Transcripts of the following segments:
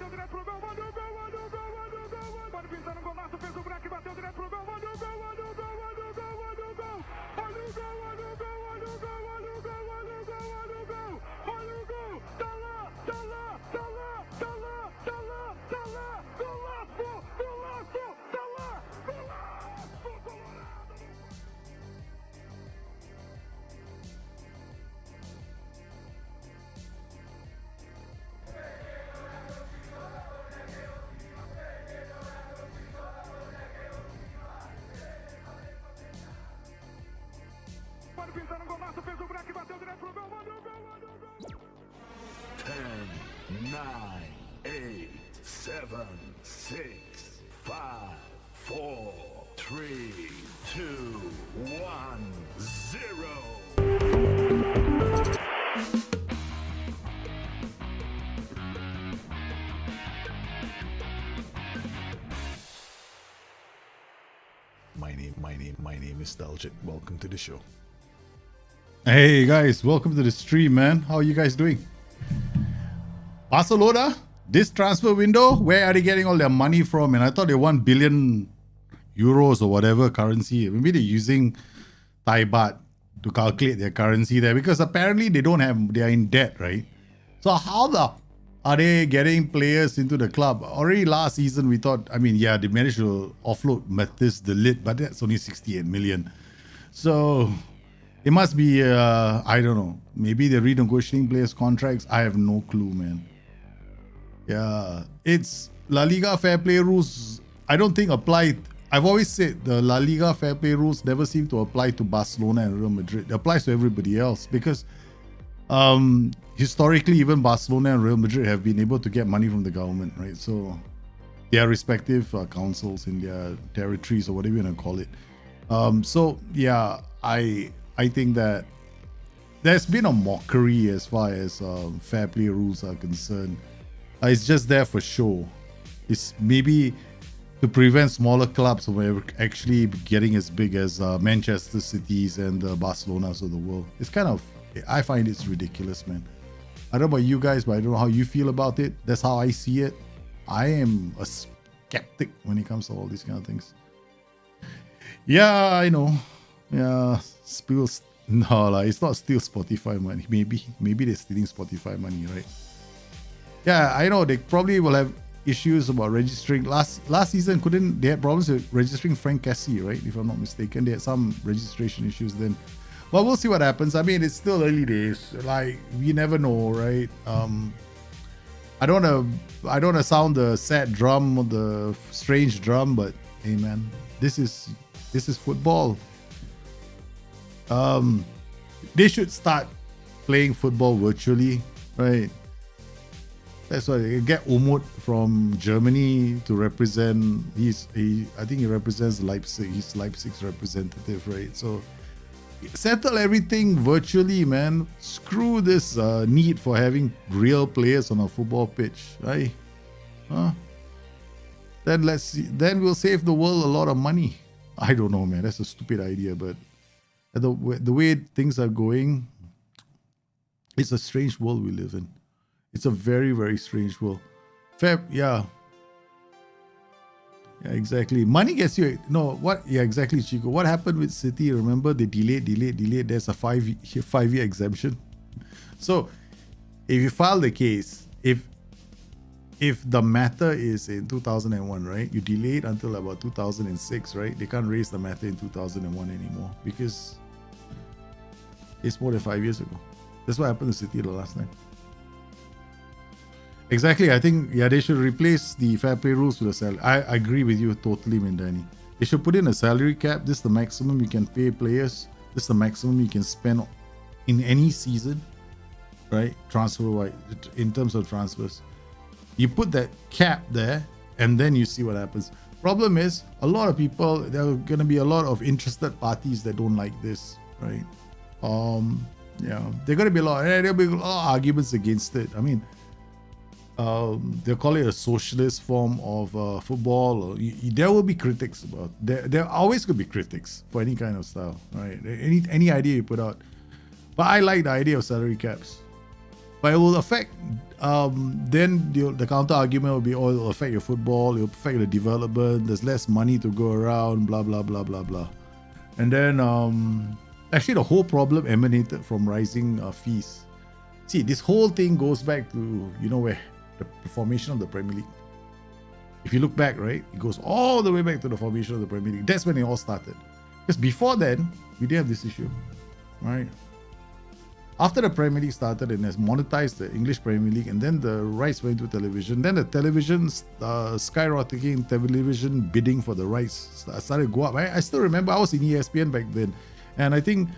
bateu direto pro gol, manda o gol, manda o gol, manda o gol, manda o gol. Pode pisar no golaço, fez o break, bateu direto pro gol, manda o gol, manda o gol, manda o gol, manda o gol. Olha o gol, olha o gol, olha o gol, olha o gol, olha o gol, olha o gol. Olha o gol, tá lá, tá lá, tá lá, tá lá, tá lá, tá lá. Golaço, golaço, tá lá, golaço, Colorado. Pode pisar no golaço, fez o break, bateu direto pro gol, manda o gol, manda o gol. 10, 9, 8, 7, 6, 5, 4, 3, 2, 1, 0. My name is Daljit. Welcome to the show. Hey guys, welcome to the stream, man. How are you guys doing? Barcelona, this transfer window, where are they getting all their money from? And I thought they want billion euros or whatever currency. Maybe they're using Thai baht to calculate their currency there, because apparently they are in debt, right? So how are they getting players into the club? Already last season we thought, they managed to offload Mathis de Ligt, but that's only 68 million. So it must be, I don't know, maybe they're renegotiating players' contracts. I have no clue, man. Yeah, it's La Liga fair play rules, I don't think apply. I've always said the La Liga fair play rules never seem to apply to Barcelona and Real Madrid. It applies to everybody else because historically, even Barcelona and Real Madrid have been able to get money from the government, right? So their respective councils in their territories or whatever you want to call it. So yeah, I think that there's been a mockery as far as fair play rules are concerned. It's just there for show. It's maybe to prevent smaller clubs from actually getting as big as Manchester Cities and the Barcelonas of the world. It's kind of, I find it's ridiculous, man. I don't know about you guys, but I don't know how you feel about it. That's how I see it. I am a skeptic when it comes to all these kind of things. Yeah, I know. Yeah, spills. No, it's not still Spotify money. Maybe they're stealing Spotify money, right? Yeah, I know they probably will have issues about registering. Last season, they had problems with registering Frank Cassie, right? If I'm not mistaken, they had some registration issues then. Well, we'll see what happens. I mean, it's still early days. Like, we never know, right? I don't wanna sound the sad drum or the strange drum, but hey, man, this is football. They should start playing football virtually, right? That's why they get Umut from Germany to represent. I think he represents Leipzig. He's Leipzig's representative, right? So settle everything virtually, man. Screw this need for having real players on a football pitch, right? Then let's see. Then we'll save the world a lot of money. I don't know, man. That's a stupid idea, but the way things are going, it's a strange world we live in. It's a very, very strange world. Yeah, exactly. Money gets you. No, what? Yeah, exactly, Chico. What happened with City? Remember, they delayed. There's a five-year exemption. So, if you file the case, if the matter is in 2001, right? You delay it until about 2006, right? They can't raise the matter in 2001 anymore because it's more than 5 years ago. That's what happened to City the last time. Exactly. I think, they should replace the fair play rules with a salary. I agree with you totally, Mindani. They should put in a salary cap. This is the maximum you can pay players. This is the maximum you can spend in any season, right? Transfer-wise, in terms of transfers. You put that cap there, and then you see what happens. Problem is, a lot of people, there are going to be a lot of interested parties that don't like this, right? There are going to be there'll be a lot of arguments against it. I mean, they'll call it a socialist form of football. There will be critics about. There always could be critics for any kind of style, right? Any idea you put out. But I like the idea of salary caps. But it will affect then the counter argument will be, oh, it'll affect your football, it'll affect the development, there's less money to go around, blah, blah, blah, blah, blah. And then, actually the whole problem emanated from rising fees. See, this whole thing goes back to, you know where? The formation of the Premier League. If you look back, right, it goes all the way back to the formation of the Premier League. That's when it all started. Because before then, we didn't have this issue, right? After the Premier League started and has monetized the English Premier League, and then the rights went to television, then the television skyrocketing television bidding for the rights started to go up. I still remember I was in ESPN back then, and I think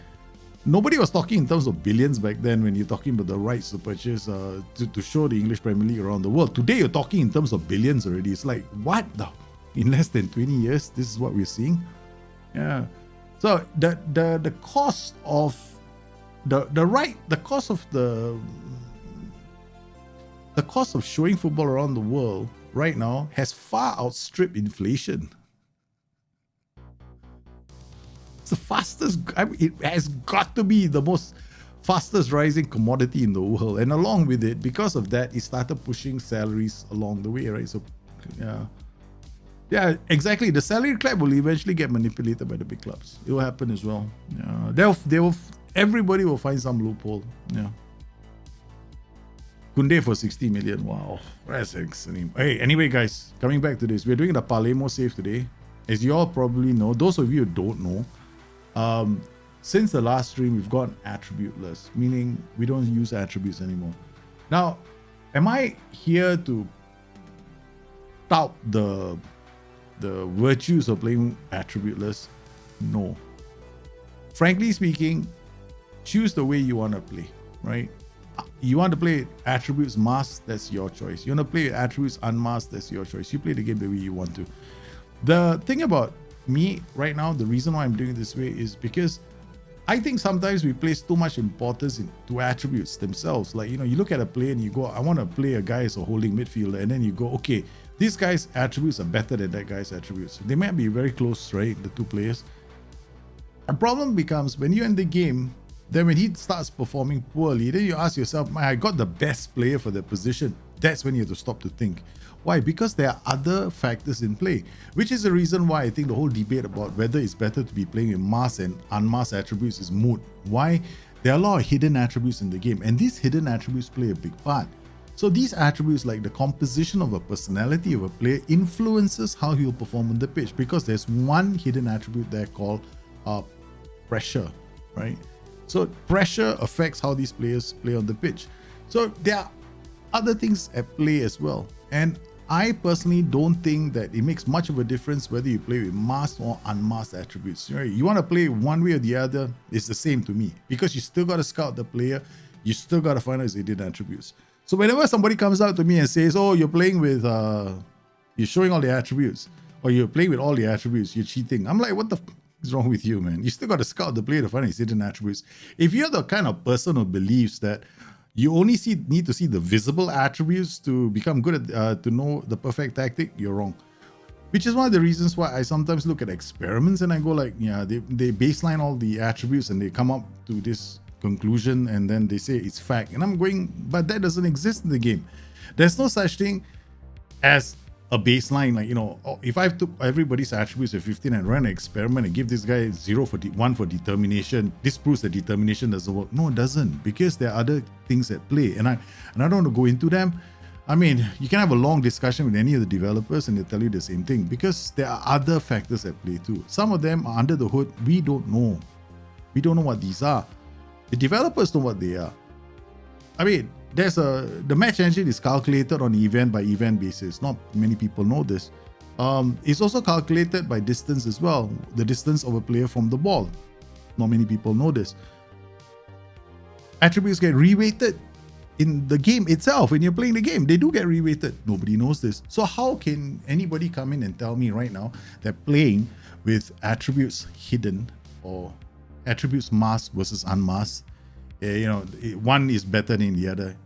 nobody was talking in terms of billions back then when you're talking about the rights to purchase to show the English Premier League around the world. Today you're talking in terms of billions already. It's like, what the? In less than 20 years, this is what we're seeing. Yeah. So the cost of the cost of showing football around the world right now has far outstripped inflation. It's the fastest, it has got to be the most fastest rising commodity in the world. And along with it, because of that, it started pushing salaries along the way, right? So, yeah, exactly. The salary cap will eventually get manipulated by the big clubs. It will happen as well. Yeah, everybody will find some loophole. Yeah. Koundé for 60 million. Wow, that's excellent. Hey, anyway, guys, coming back to this, we're doing the Palermo save today. As you all probably know, those of you who don't know, since the last stream, we've gone attributeless, meaning we don't use attributes anymore. Now, am I here to tout the virtues of playing attributeless? No. Frankly speaking, choose the way you want to play, right? You want to play attributes masked, that's your choice. You want to play attributes unmasked, that's your choice. You play the game the way you want to. The thing about me right now, the reason why I'm doing it this way is because I think sometimes we place too much importance to attributes themselves. Like, you know, you look at a player and you go, I want to play a guy as a holding midfielder, and then you go, okay, this guy's attributes are better than that guy's attributes. They might be very close, right? The two players. A problem becomes when you end the game, then when he starts performing poorly, then you ask yourself, I got the best player for that position. That's when you have to stop to think. Why? Because there are other factors in play, which is the reason why I think the whole debate about whether it's better to be playing with masked and unmasked attributes is moot. Why? There are a lot of hidden attributes in the game, and these hidden attributes play a big part. So these attributes, like the composition of a personality of a player, influences how he will perform on the pitch, because there's one hidden attribute there called pressure, right? So pressure affects how these players play on the pitch. So there are other things at play as well. And I personally don't think that it makes much of a difference whether you play with masked or unmasked attributes. Right? You want to play one way or the other, it's the same to me, because you still got to scout the player. You still got to find out his hidden attributes. So whenever somebody comes out to me and says, oh, you're playing with, you're showing all the attributes, or you're playing with all the attributes, you're cheating. I'm like, what the is wrong with you, man? You still got to scout the player to find his hidden attributes. If you're the kind of person who believes that you only need to see the visible attributes to become good at, to know the perfect tactic, you're wrong. Which is one of the reasons why I sometimes look at experiments and I go like, yeah, they baseline all the attributes and they come up to this conclusion and then they say it's fact. And I'm going, but that doesn't exist in the game. There's no such thing as a baseline. Like, you know, if I took everybody's attributes at 15 and run an experiment and give this guy 1 for determination, this proves that determination doesn't work. No, it doesn't, because there are other things at play, and I don't want to go into them. I mean, you can have a long discussion with any of the developers and they'll tell you the same thing, because there are other factors at play too. Some of them are under the hood. We don't know. We don't know what these are. The developers know what they are. I mean, the match engine is calculated on event by event basis. Not many people know this. It's also calculated by distance as well. The distance of a player from the ball. Not many people know this. Attributes get reweighted in the game itself. When you're playing the game, they do get reweighted. Nobody knows this. So how can anybody come in and tell me right now that playing with attributes hidden or attributes masked versus unmasked, one is better than the other?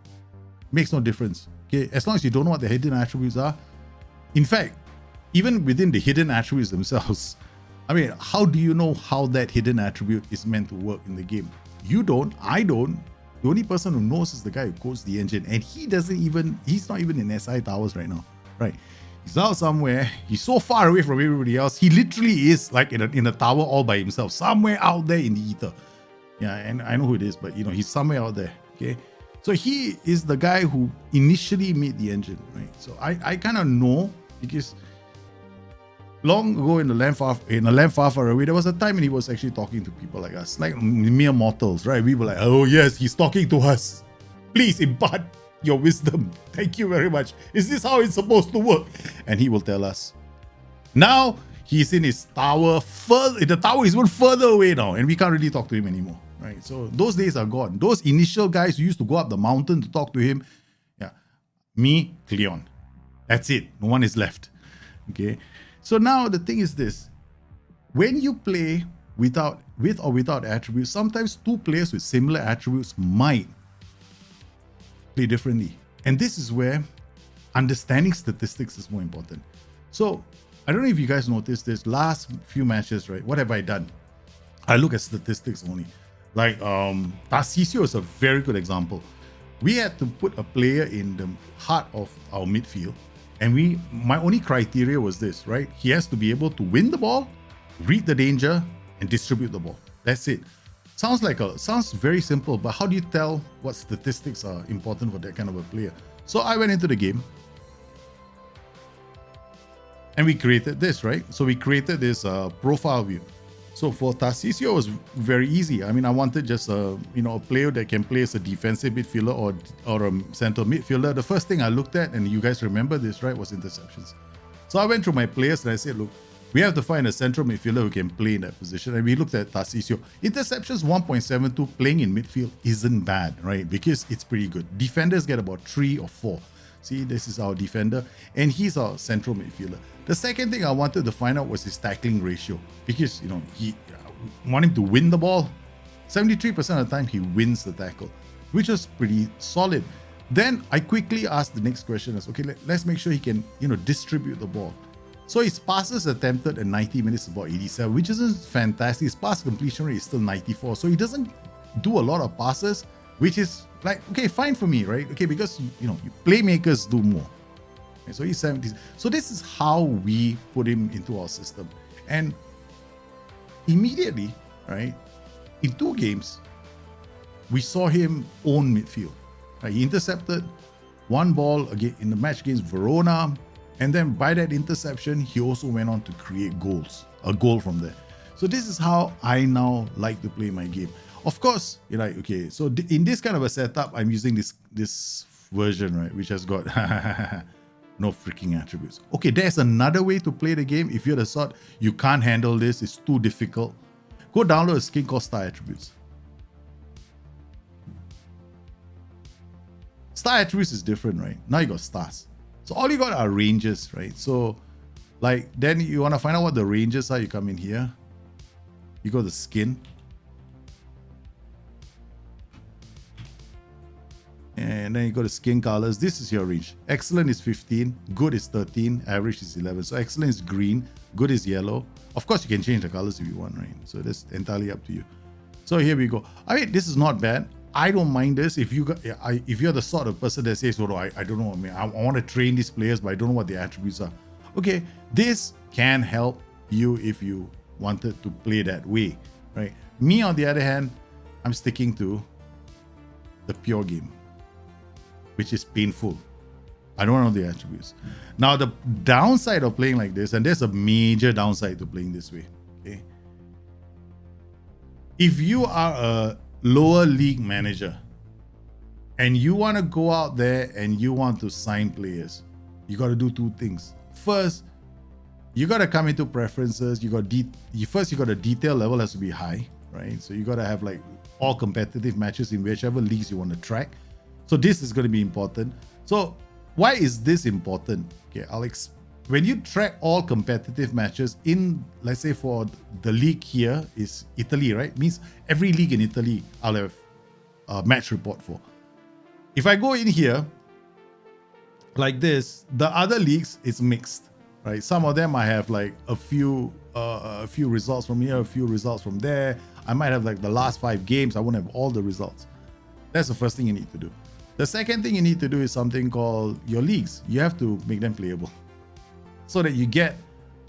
Makes no difference. Okay, as long as you don't know what the hidden attributes are. In fact, even within the hidden attributes themselves, I mean, how do you know how that hidden attribute is meant to work in the game? You don't, I don't. The only person who knows is the guy who codes the engine, and he's not even in SI Towers right now, right? He's out somewhere. He's so far away from everybody else. He literally is like in a tower all by himself, somewhere out there in the ether. Yeah, and I know who it is, but he's somewhere out there. Okay, so he is the guy who initially made the engine, right? So I kind of know, because long ago in a land far away, there was a time when he was actually talking to people like us, like mere mortals, right? We were like, oh yes, he's talking to us. Please impart your wisdom. Thank you very much. Is this how it's supposed to work? And he will tell us. Now he's in his tower. The tower is even further away now, and we can't really talk to him anymore, right? So those days are gone. Those initial guys who used to go up the mountain to talk to him, yeah, me, Cleon. That's it. No one is left. Okay. So now the thing is this: when you play with or without attributes, sometimes two players with similar attributes might play differently. And this is where understanding statistics is more important. So I don't know if you guys noticed this last few matches, right? What have I done? I look at statistics only. Like Tarcisio is a very good example. We had to put a player in the heart of our midfield, and my only criteria was this, right? He has to be able to win the ball, read the danger, and distribute the ball. That's it. Sounds very simple, but how do you tell what statistics are important for that kind of a player? So I went into the game and we created this, right? So we created this profile view. So for Tarcisio, it was very easy. I mean, I wanted just a player that can play as a defensive midfielder or a center midfielder. The first thing I looked at, and you guys remember this, right, was interceptions. So I went through my players and I said, look, we have to find a central midfielder who can play in that position. And we looked at Tarcisio. Interceptions 1.72, playing in midfield isn't bad, right? Because it's pretty good. Defenders get about 3 or 4. See, this is our defender, and he's our central midfielder. The second thing I wanted to find out was his tackling ratio, because he want him to win the ball. 73% of the time he wins the tackle, which is pretty solid. Then I quickly asked the next question is, okay, let's make sure he can distribute the ball. So his passes attempted in 90 minutes is about 87, which isn't fantastic. His pass completion rate is still 94. So he doesn't do a lot of passes, which is like, okay, fine for me, right? Okay, because playmakers do more. Okay, so he's 70. So this is how we put him into our system. And immediately, right, in 2 games, we saw him own midfield. Right? He intercepted 1 ball again in the match against Verona. And then by that interception, he also went on to create goals, a goal from there. So this is how I now like to play my game. Of course, you're like, okay, so in this kind of a setup, I'm using this version, right, which has got no freaking attributes. Okay, there's another way to play the game. If you're the sort, you can't handle this, it's too difficult. Go download a skin called Star Attributes. Star Attributes is different, right? Now you got stars. So all you got are ranges, right? So like, then you want to find out what the ranges are, you come in here, you go to skin, and then you go to skin colors. This is your range. Excellent is 15, good is 13, average is 11. So excellent is green, good is yellow. Of course, you can change the colors if you want, right? So that's entirely up to you. So here we go. I mean, this is not bad. I don't mind this. If you're the sort of person that says, oh, I don't know, I want to train these players, but I don't know what their attributes are. Okay, this can help you if you wanted to play that way, right? Me, on the other hand, I'm sticking to the pure game, which is painful. I don't know the attributes. Now, the downside of playing like this, and there's a major downside to playing this way, okay? If you are a lower league manager and you want to go out there and you want to sign players, you got to do 2 things. First, you got to come into preferences. You got a detail level has to be high, right? So you got to have like all competitive matches in whichever leagues you want to track. So this is going to be important. So why is this important? Okay, when you track all competitive matches in, let's say for the league here is Italy, right? Means every league in Italy, I'll have a match report for. If I go in here like this, the other leagues is mixed, right? Some of them I have like a few results from here, a few results from there. I might have like the last 5 games. I won't have all the results. That's the first thing you need to do. The second thing you need to do is something called your leagues. You have to make them playable so that you get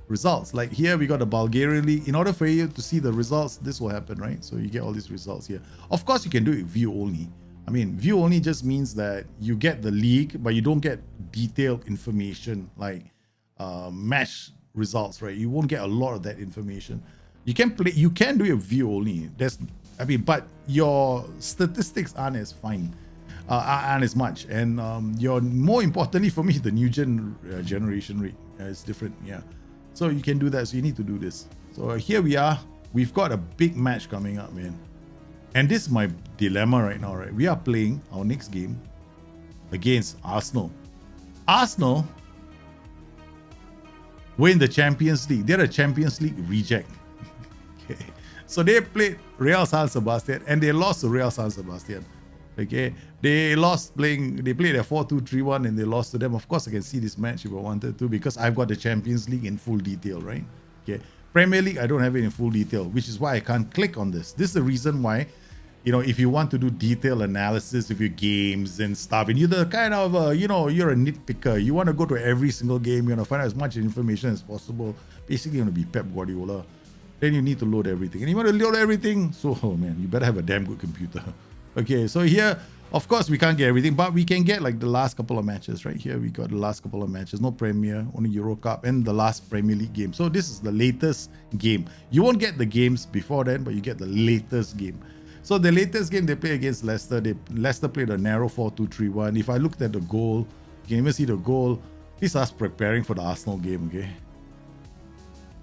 results. Like here, we got the Bulgarian league. In order for you to see the results, this will happen, right? So you get all these results here. Of course, you can do it view only. I mean, view only just means that you get the league, but you don't get detailed information like match results, right? You won't get a lot of that information. You can do it view only. But your statistics aren't as fine, aren't as much. And your more importantly for me, the new generation rate is different. Yeah. So you can do that. So you need to do this. So here we are. We've got a big match coming up, man. And this is my dilemma right now, right? We are playing our next game against Arsenal. Arsenal win the Champions League. They're a Champions League reject. Okay. So they played Real San Sebastian and they lost to Real San Sebastian. Okay. They played a 4-2-3-1 and they lost to them. Of course, I can see this match if I wanted to because I've got the Champions League in full detail, right? Okay. Premier League, I don't have it in full detail, which is why I can't click on this. This is the reason why, if you want to do detailed analysis of your games and stuff, and you're the kind of, you're a nitpicker. You want to go to every single game, you want to find out as much information as possible. Basically, you want to be Pep Guardiola. Then you need to load everything. And you want to load everything, so, oh man, you better have a damn good computer. Okay, so here, of course, we can't get everything, but we can get like the last couple of matches. Right here, we got the last couple of matches. No Premier, only Europa Cup, and the last Premier League game. So this is the latest game. You won't get the games before then, but you get the latest game. So the latest game they play against Leicester, Leicester played a narrow 4-2-3-1. If I looked at the goal, you can even see the goal. This is us preparing for the Arsenal game, okay?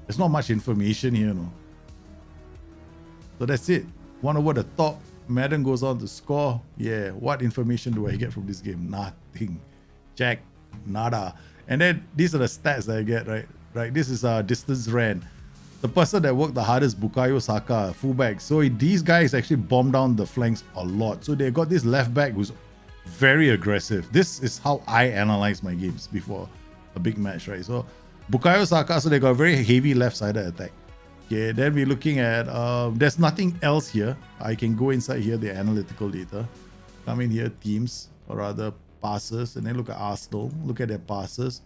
There's not much information here, no. So that's it. One over the top. Madden goes on to score. Yeah, what information do I get from this game? Nothing. Jack, nada. And then these are the stats that I get, right? Right. This is distance ran. The person that worked the hardest, Bukayo Saka, fullback. So these guys actually bomb down the flanks a lot. So they got this left back who's very aggressive. This is how I analyze my games before a big match, right? So Bukayo Saka, so they got a very heavy left-sided attack. Okay, then we're looking at, there's nothing else here. I can go inside here, the analytical data. Come in here, teams, or rather passes, and then look at Arsenal. Look at their passes.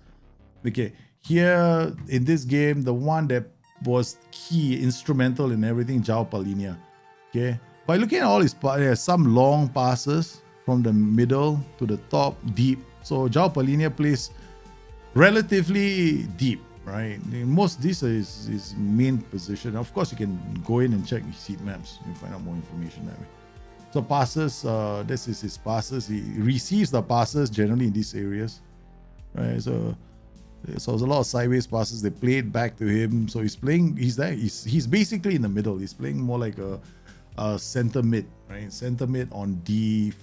Okay, here in this game, the one that was key, instrumental in everything, João Palhinha. Okay, by looking at all his passes, some long passes from the middle to the top, deep. So João Palhinha plays relatively deep. Right, most this is his main position. Of course, you can go in and check his heat maps. You find out more information that way. So passes, this is his passes. He receives the passes generally in these areas, right? So there's a lot of sideways passes. They played back to him. So he's playing. He's there. He's basically in the middle. He's playing more like a center mid, right? Center mid on D.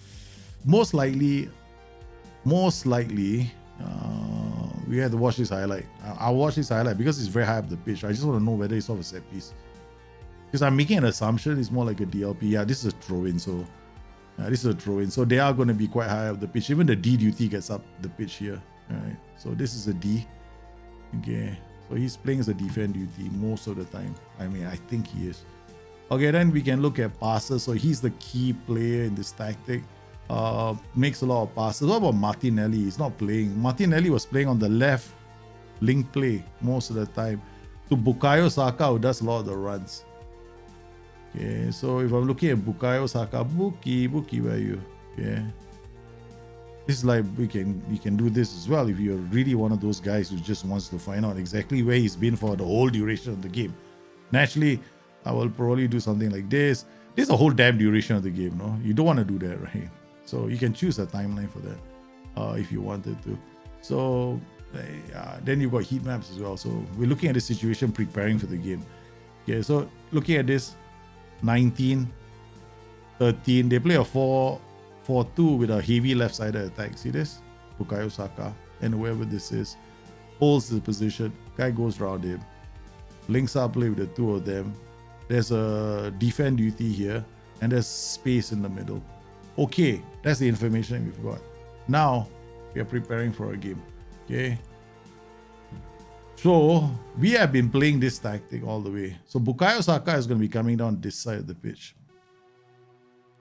Most likely. We have to watch this highlight. I'll watch this highlight because it's very high up the pitch. I just want to know whether it's off a set piece. Because I'm making an assumption it's more like a DLP. Yeah, this is a throw-in. So this is a throw-in. So they are going to be quite high up the pitch. Even the D duty gets up the pitch here. All right. So this is a D. Okay. So he's playing as a defend duty most of the time. I mean, I think he is. Okay, then we can look at passes. So he's the key player in this tactic. Makes a lot of passes. What about Martinelli? He's not playing. Martinelli was playing on the left link play most of the time to Bukayo Saka, who does a lot of the runs. Okay, so if I'm looking at Bukayo Saka, Buki, where are you? Okay, this is like you can do this as well if you're really one of those guys who just wants to find out exactly where he's been for the whole duration of the game. Naturally, I will probably do something like this. This is the whole damn duration of the game, no? You don't want to do that, right? So you can choose a timeline for that if you wanted to. So then you've got heat maps as well. So we're looking at the situation preparing for the game. Okay, so looking at this, 19, 13. They play a 4-4-2 with a heavy left-sided attack. See this? Bukayo Saka and whoever this is holds the position. Guy goes around him. Links up play with the two of them. There's a defend duty here and there's space in the middle. Okay, that's the information we've got. Now we are preparing for a game. Okay. So we have been playing this tactic all the way. So Bukayo Saka is going to be coming down this side of the pitch.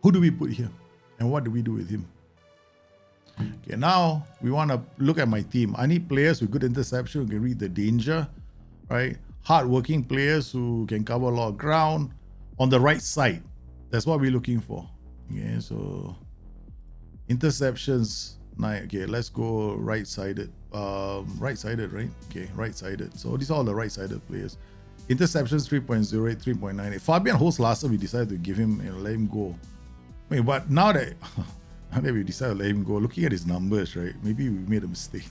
Who do we put here? And what do we do with him? Okay, now we want to look at my team. I need players with good interception who can read the danger, right? Hard-working players who can cover a lot of ground on the right side. That's what we're looking for. Okay, so interceptions. Okay, let's go right-sided. Right-sided, right? Okay, right-sided. So these are all the right-sided players. Interceptions 3.08, 3.98. Fabian Holz last time we decided to give him, let him go. Wait, but now that we decided to let him go, looking at his numbers, right? Maybe we made a mistake.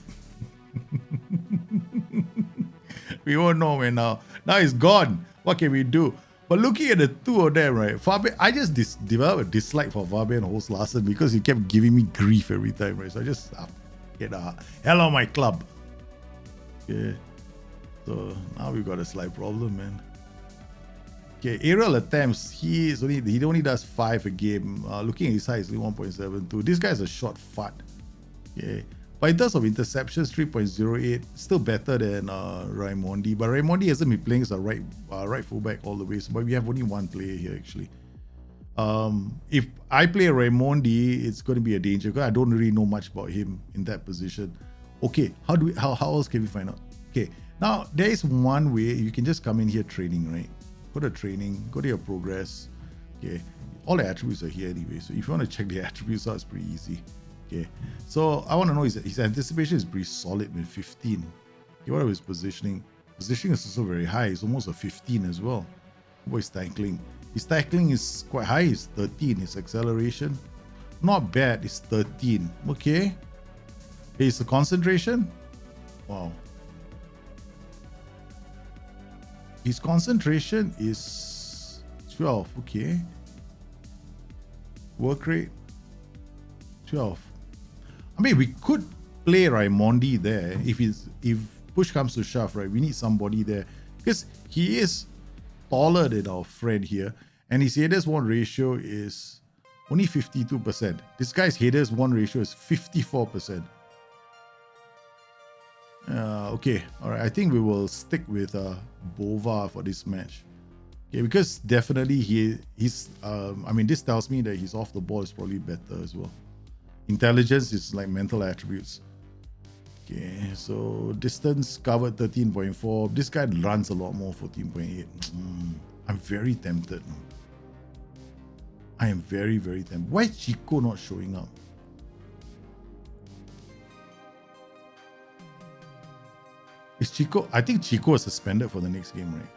We won't know, man. Now he's gone. What can we do? But looking at the two of them, right? Fabian, I just developed a dislike for Fabian Holz Larsen because he kept giving me grief every time, right? So I just get the hell out of my club. Okay. So now we've got a slight problem, man. Okay, aerial attempts. He only does 5 a game. Looking at his height, it's 1.72. This guy's a short fart. Okay. But in terms of interceptions, 3.08, still better than Raimondi. But Raimondi hasn't been playing as a right fullback all the way. So, but we have only one player here actually. If I play Raimondi, it's going to be a danger because I don't really know much about him in that position. Okay, how else can we find out? Okay, now there is one way. You can just come in here training, right? Go to training, go to your progress. Okay, all the attributes are here anyway. So if you want to check the attributes out, it's pretty easy. Okay, so I want to know his anticipation is pretty solid with 15. Okay, what about his positioning? Positioning is also very high. It's almost a 15 as well. What is tackling? His tackling is quite high. It's 13. His acceleration, not bad. It's 13. Okay. His concentration, wow. His concentration is 12. Okay. Work rate 12. I mean, we could play Raimondi there if push comes to shove, right? We need somebody there because he is taller than our friend here, and his headers won ratio is only 52%. This guy's headers won ratio is 54%. Okay, all right. I think we will stick with Bova for this match. Okay, because definitely he's. I mean, this tells me that he's off the ball is probably better as well. Intelligence is like mental attributes. Okay, so distance covered 13.4. This guy runs a lot more, 14.8. I'm very tempted. I am very, very tempted. Why is Chico not showing up? Is Chico? I think Chico is suspended for the next game, right?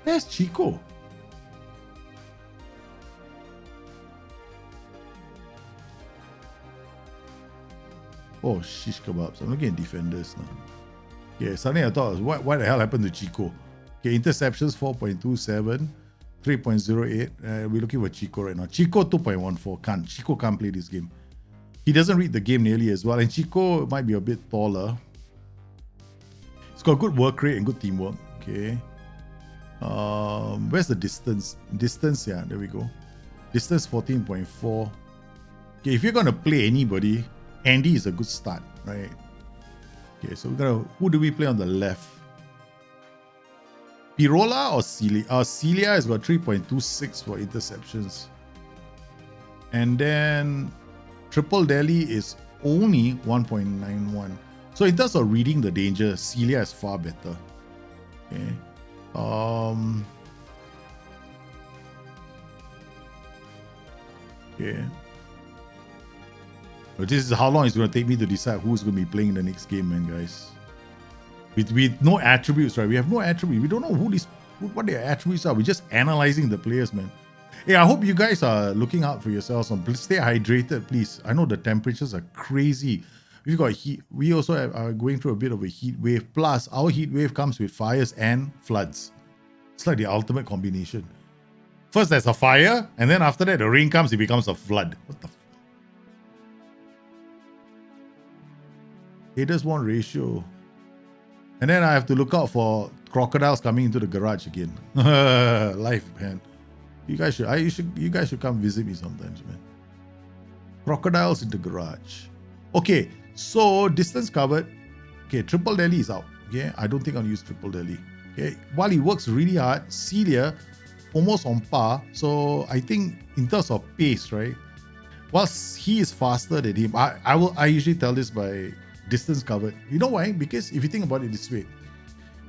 Where's Chico? Oh, shish kebabs. I'm looking at defenders now. Yeah, suddenly I thought, what the hell happened to Chico? Okay, interceptions 4.27, 3.08. We're looking for Chico right now. Chico 2.14. Chico can't play this game. He doesn't read the game nearly as well. And Chico might be a bit taller. He's got good work rate and good teamwork. Okay. Where's the distance? Distance, yeah, there we go. Distance 14.4. Okay, if you're gonna play anybody, Andy is a good start, right? Okay, so who do we play on the left? Pirola or Celia? Celia has got 3.26 for interceptions. And then Triple Delhi is only 1.91. So in terms of reading the danger, Celia is far better. Okay. Okay. But this is how long it's going to take me to decide who's going to be playing in the next game, man, guys. With no attributes, right? We have no attributes. We don't know what their attributes are. We're just analyzing the players, man. Hey, I hope you guys are looking out for yourselves. Please stay hydrated, please. I know the temperatures are crazy. We've got heat. We also are going through a bit of a heat wave. Plus, our heat wave comes with fires and floods. It's like the ultimate combination. First, there's a fire, and then after that, the rain comes, it becomes a flood. What the Haters won ratio. And then I have to look out for crocodiles coming into the garage again. Life, man. You guys should come visit me sometimes, man. Crocodiles in the garage. Okay, so distance covered. Okay, Triple Delhi is out. Okay, I don't think I'll use Triple Delhi. Okay, while he works really hard, Celia almost on par. So I think in terms of pace, right? Whilst he is faster than him, I usually tell this by distance covered. You know why? Because if you think about it this way,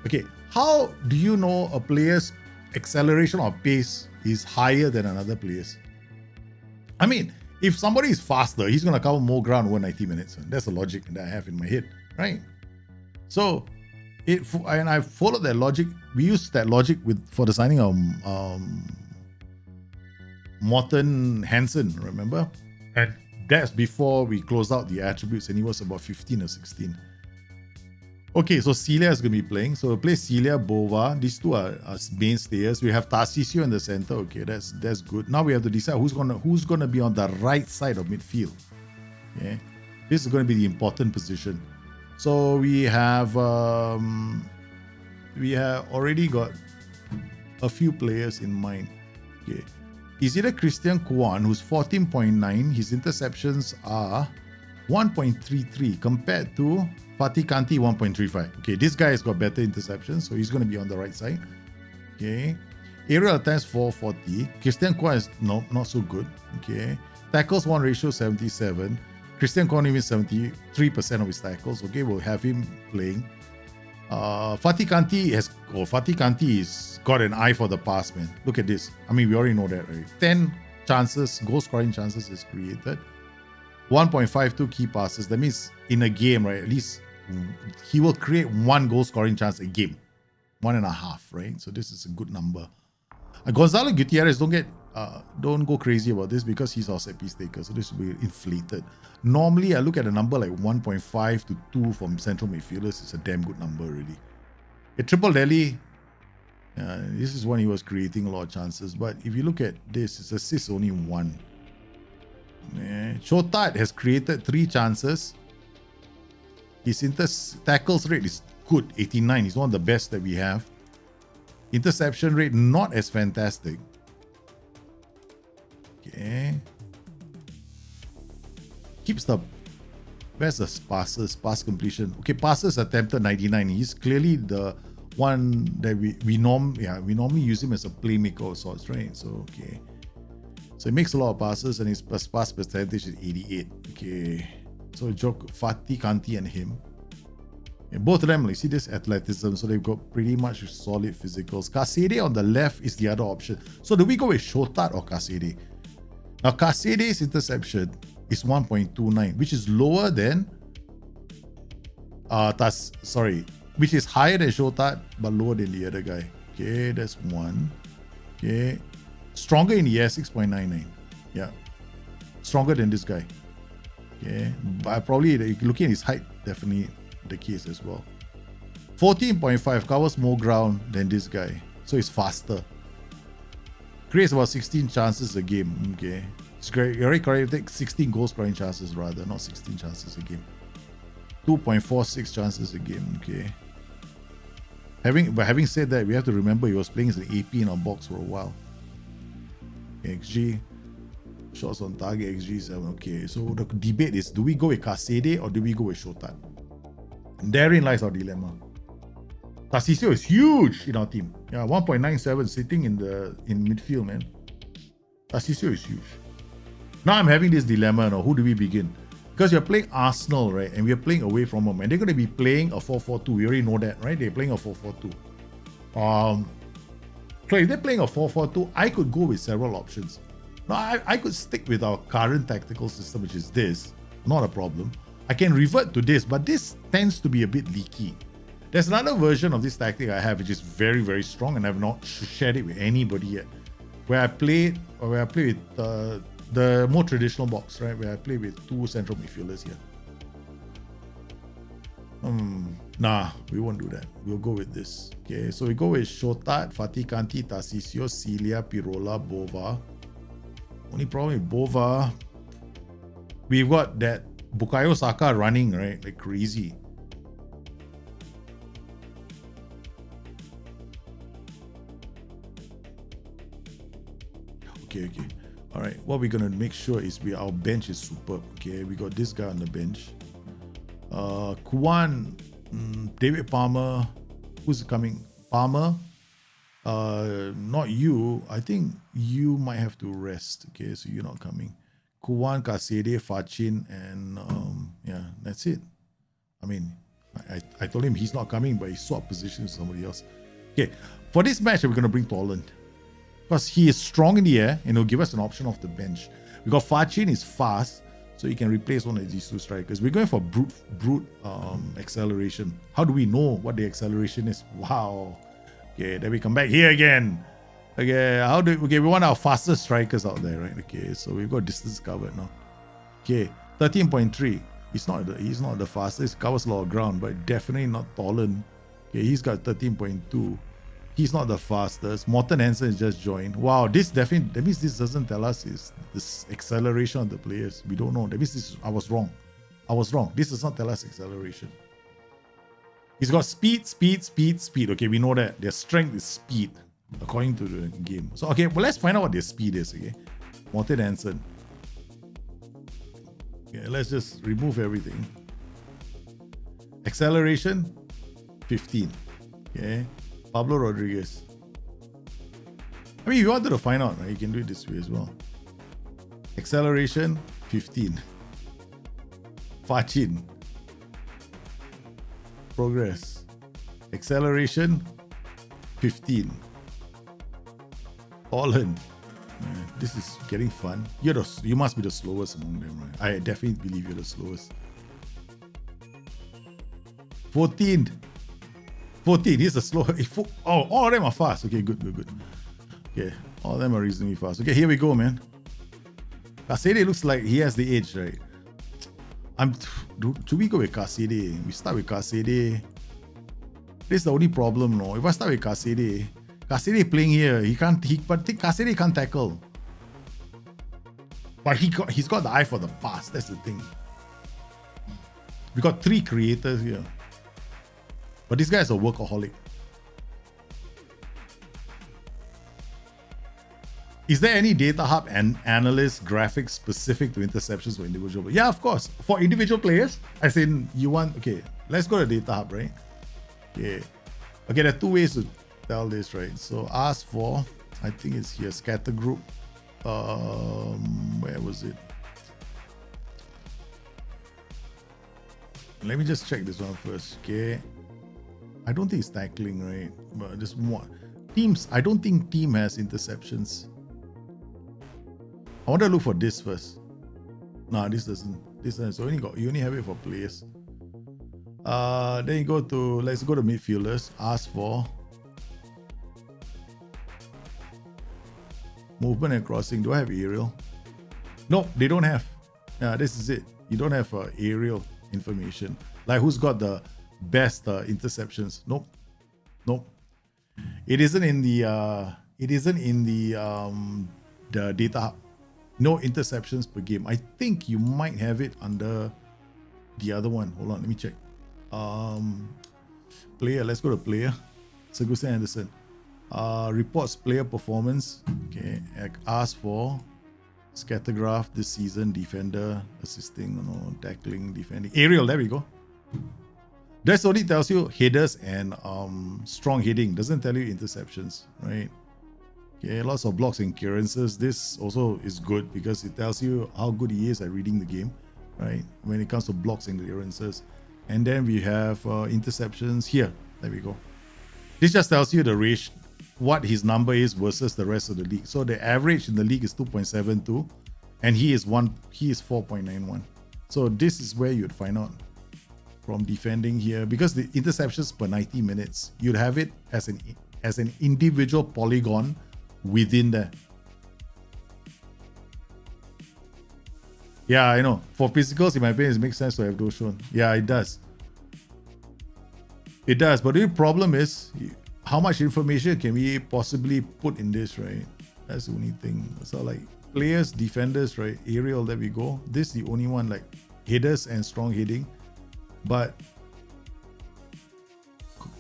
okay, how do you know a player's acceleration or pace is higher than another player's? I mean, if somebody is faster, he's going to cover more ground over 90 minutes. That's the logic that I have in my head, right? So, and I followed that logic. We used that logic for the signing of Morten Hansen, remember? And that's before we closed out the attributes, and he was about 15 or 16. Okay, so Celia is going to be playing. So we'll play Celia, Bova. These two are mainstays. We have Tarcisio in the center. Okay, that's good. Now we have to decide who's gonna be on the right side of midfield. Okay, this is going to be the important position. So we have already got a few players in mind. Okay, is either Christian Kwan, who's 14.9. His interceptions are 1.33 compared to Fatih Kanti 1.35. Okay, this guy has got better interceptions, so he's going to be on the right side. Okay, aerial attempts 440. Christian Kwan is not so good. Okay, tackles 1 ratio 77. Christian Kwan even 73% of his tackles. Okay, we'll have him playing. Fatih Kanti has got an eye for the pass, man. Look at this. I mean, we already know that, right? 10 chances, goal scoring chances is created. 1.52 key passes. That means in a game, right? At least he will create 1 goal scoring chance a game. 1.5, right? So this is a good number. Gonzalo Gutierrez, don't go crazy about this because he's our set piece taker. So this will be inflated. Normally, I look at a number like 1.5 to 2 from central midfielders. It's a damn good number already. At Triple Delhi, this is when he was creating a lot of chances. But if you look at this, it's assists only 1. Shotat has created 3 chances. His tackles rate is good, 89. He's one of the best that we have. Interception rate not as fantastic. Okay. Keeps the best of pass completion. Okay, passes attempted 99. He's clearly the one that we normally use him as a playmaker of sorts, right? So okay. So he makes a lot of passes and his pass percentage is 88. Okay. So joke Fatih Kanti and him. And both of them, like, see this athleticism, so they've got pretty much solid physicals. Kasede on the left is the other option. So do we go with Shotat or Kasede? Now Kasede's interception is 1.29, which is lower than which is higher than Shotat but lower than the other guy. Okay, that's 1. Okay. Stronger in the air, 6.99. Yeah. Stronger than this guy. Okay. But probably looking at his height, definitely the case as well. 14.5 covers more ground than this guy. So it's faster. Creates about 16 chances a game. Okay. It's great. You're already correct. Take 16 goal scoring chances rather, not 16 chances a game. 2.46 chances a game. Okay. Having said that, we have to remember he was playing as an AP in our box for a while. XG, shots on target, XG 7. Okay, so the debate is, do we go with Kasede or do we go with Shotat? And therein lies our dilemma. Tarcisio is huge in our team. Yeah, 1.97 sitting in midfield, man. Tarcisio is huge. Now I'm having this dilemma. Now, who do we begin? Because you're playing Arsenal, right? And we're playing away from them. And they're going to be playing a 4-4-2. We already know that, right? They're playing a 4-4-2. So if they're playing a 4-4-2, I could go with several options. Now, I could stick with our current tactical system, which is this. Not a problem. I can revert to this, but this tends to be a bit leaky. There's another version of this tactic I have, which is very, very strong, and I've not shared it with anybody yet. Where I play with the more traditional box, right? Where I play with 2 central midfielders here. Nah, we won't do that. We'll go with this. Okay, so we go with Shotat, Fatih Kanti, Tarcisio, Celia, Pirola, Bova. Only problem with Bova, we've got that Bukayo Saka running, right? Like crazy. Okay. All right. What we're gonna make sure is our bench is superb. Okay, we got this guy on the bench. Kwan, David Palmer. Who's coming? Palmer, Not you. I think you might have to rest. Okay, so you're not coming. Kuwan, Kasede, Fachin, and yeah, that's it. I mean, I told him he's not coming, but he swapped positions with somebody else. Okay, for this match, we're going to bring Toland. Because he is strong in the air and he'll give us an option off the bench. We got Fachin is fast, so he can replace one of these two strikers. We're going for brute acceleration. How do we know what the acceleration is? Wow. Okay, then we come back here again. Okay, we want our fastest strikers out there, right? Okay, so we've got distance covered now. Okay, 13.3. He's not the fastest, covers a lot of ground, but definitely not Toland. Okay, he's got 13.2. He's not the fastest. Morten Hansen is just joined. Wow, that means this doesn't tell us is this acceleration of the players. We don't know. That means I was wrong. This does not tell us acceleration. He's got speed. Okay, we know that. Their strength is speed, according to the game. So, okay, well, let's find out what their speed is, okay? Morten Hansen. Okay, let's just remove everything. Acceleration, 15. Okay. Pablo Rodriguez. I mean, if you wanted to find out, right, you can do it this way as well. Acceleration, 15. Fachin. Progress. Acceleration, 15. Toland. This is getting fun. You must be the slowest among them, right? I definitely believe you're the slowest. 14. He's the slow. Oh, all of them are fast. Okay, good. Okay, all of them are reasonably fast. Okay, here we go, man. Kasede looks like he has the edge, right? Should we go with Kasede? We start with Kasede. This is the only problem, no? If I start with Kasede playing here, but Kasede can't tackle. But he's got the eye for the pass. That's the thing. We got 3 creators here. But this guy is a workaholic. Is there any data hub and analyst graphics specific to interceptions for individual players? Yeah, of course. For individual players, as in you want, okay, let's go to data hub, right? Okay. Okay, there are 2 ways to tell this, right? So ask for, I think it's here, scatter group. Where was it? Let me just check this one first. Okay. I don't think it's tackling, right? But just one. Teams, I don't think team has interceptions. I want to look for this first. Nah, this doesn't. This doesn't. So you only have it for players. Then you go to, let's go to midfielders. Ask for movement and crossing. Do I have aerial? No, they don't have. Yeah, this is it. You don't have aerial information. Like who's got the best interceptions? Nope. It isn't in the the data hub. No interceptions per game. I think you might have it under the other one. Hold on, let me check. Player, let's go to player. Segusa Anderson. Reports player performance. Okay, ask for scattergraph this season, defender, assisting, tackling, defending. Aerial, there we go. This only tells you headers and strong heading. Doesn't tell you interceptions, right? Okay, lots of blocks and clearances. This also is good because it tells you how good he is at reading the game, right? When it comes to blocks and clearances. And then we have interceptions here. There we go. This just tells you the ratio, what his number is versus the rest of the league. So the average in the league is 2.72 and he is 4.91. So this is where you'd find out from defending here, because the interceptions per 90 minutes, you'd have it as an individual polygon within there. Yeah, I know. For physicals, in my opinion, it makes sense to have those shown. Yeah, it does. It does. But the problem is, how much information can we possibly put in this, right? That's the only thing. So like players, defenders, right? Aerial, there we go. This is the only one, like headers and strong heading. But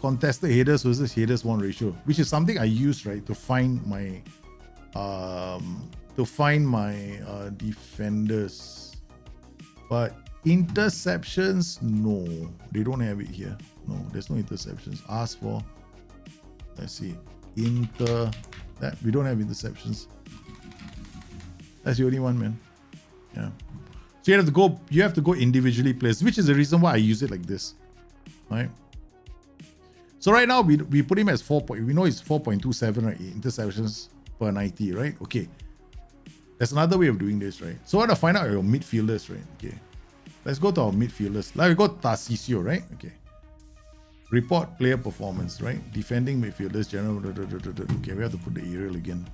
contested headers versus headers one ratio, which is something I use, right, to find my defenders. But interceptions, no, they don't have it here. No, there's no interceptions. Ask for, let's see, we don't have interceptions. That's the only one, man. Yeah. So you have to go individually players, which is the reason why I use it like this. Right? So right now we put him as 4. We know it's 4.27, right? Interceptions per 90, right? Okay. There's another way of doing this, right? So I want to find out your midfielders, right? Okay. Let's go to our midfielders. Like we got Tarcisio, right? Okay. Report player performance, right? Defending midfielders, general. Okay, we have to put the aerial again.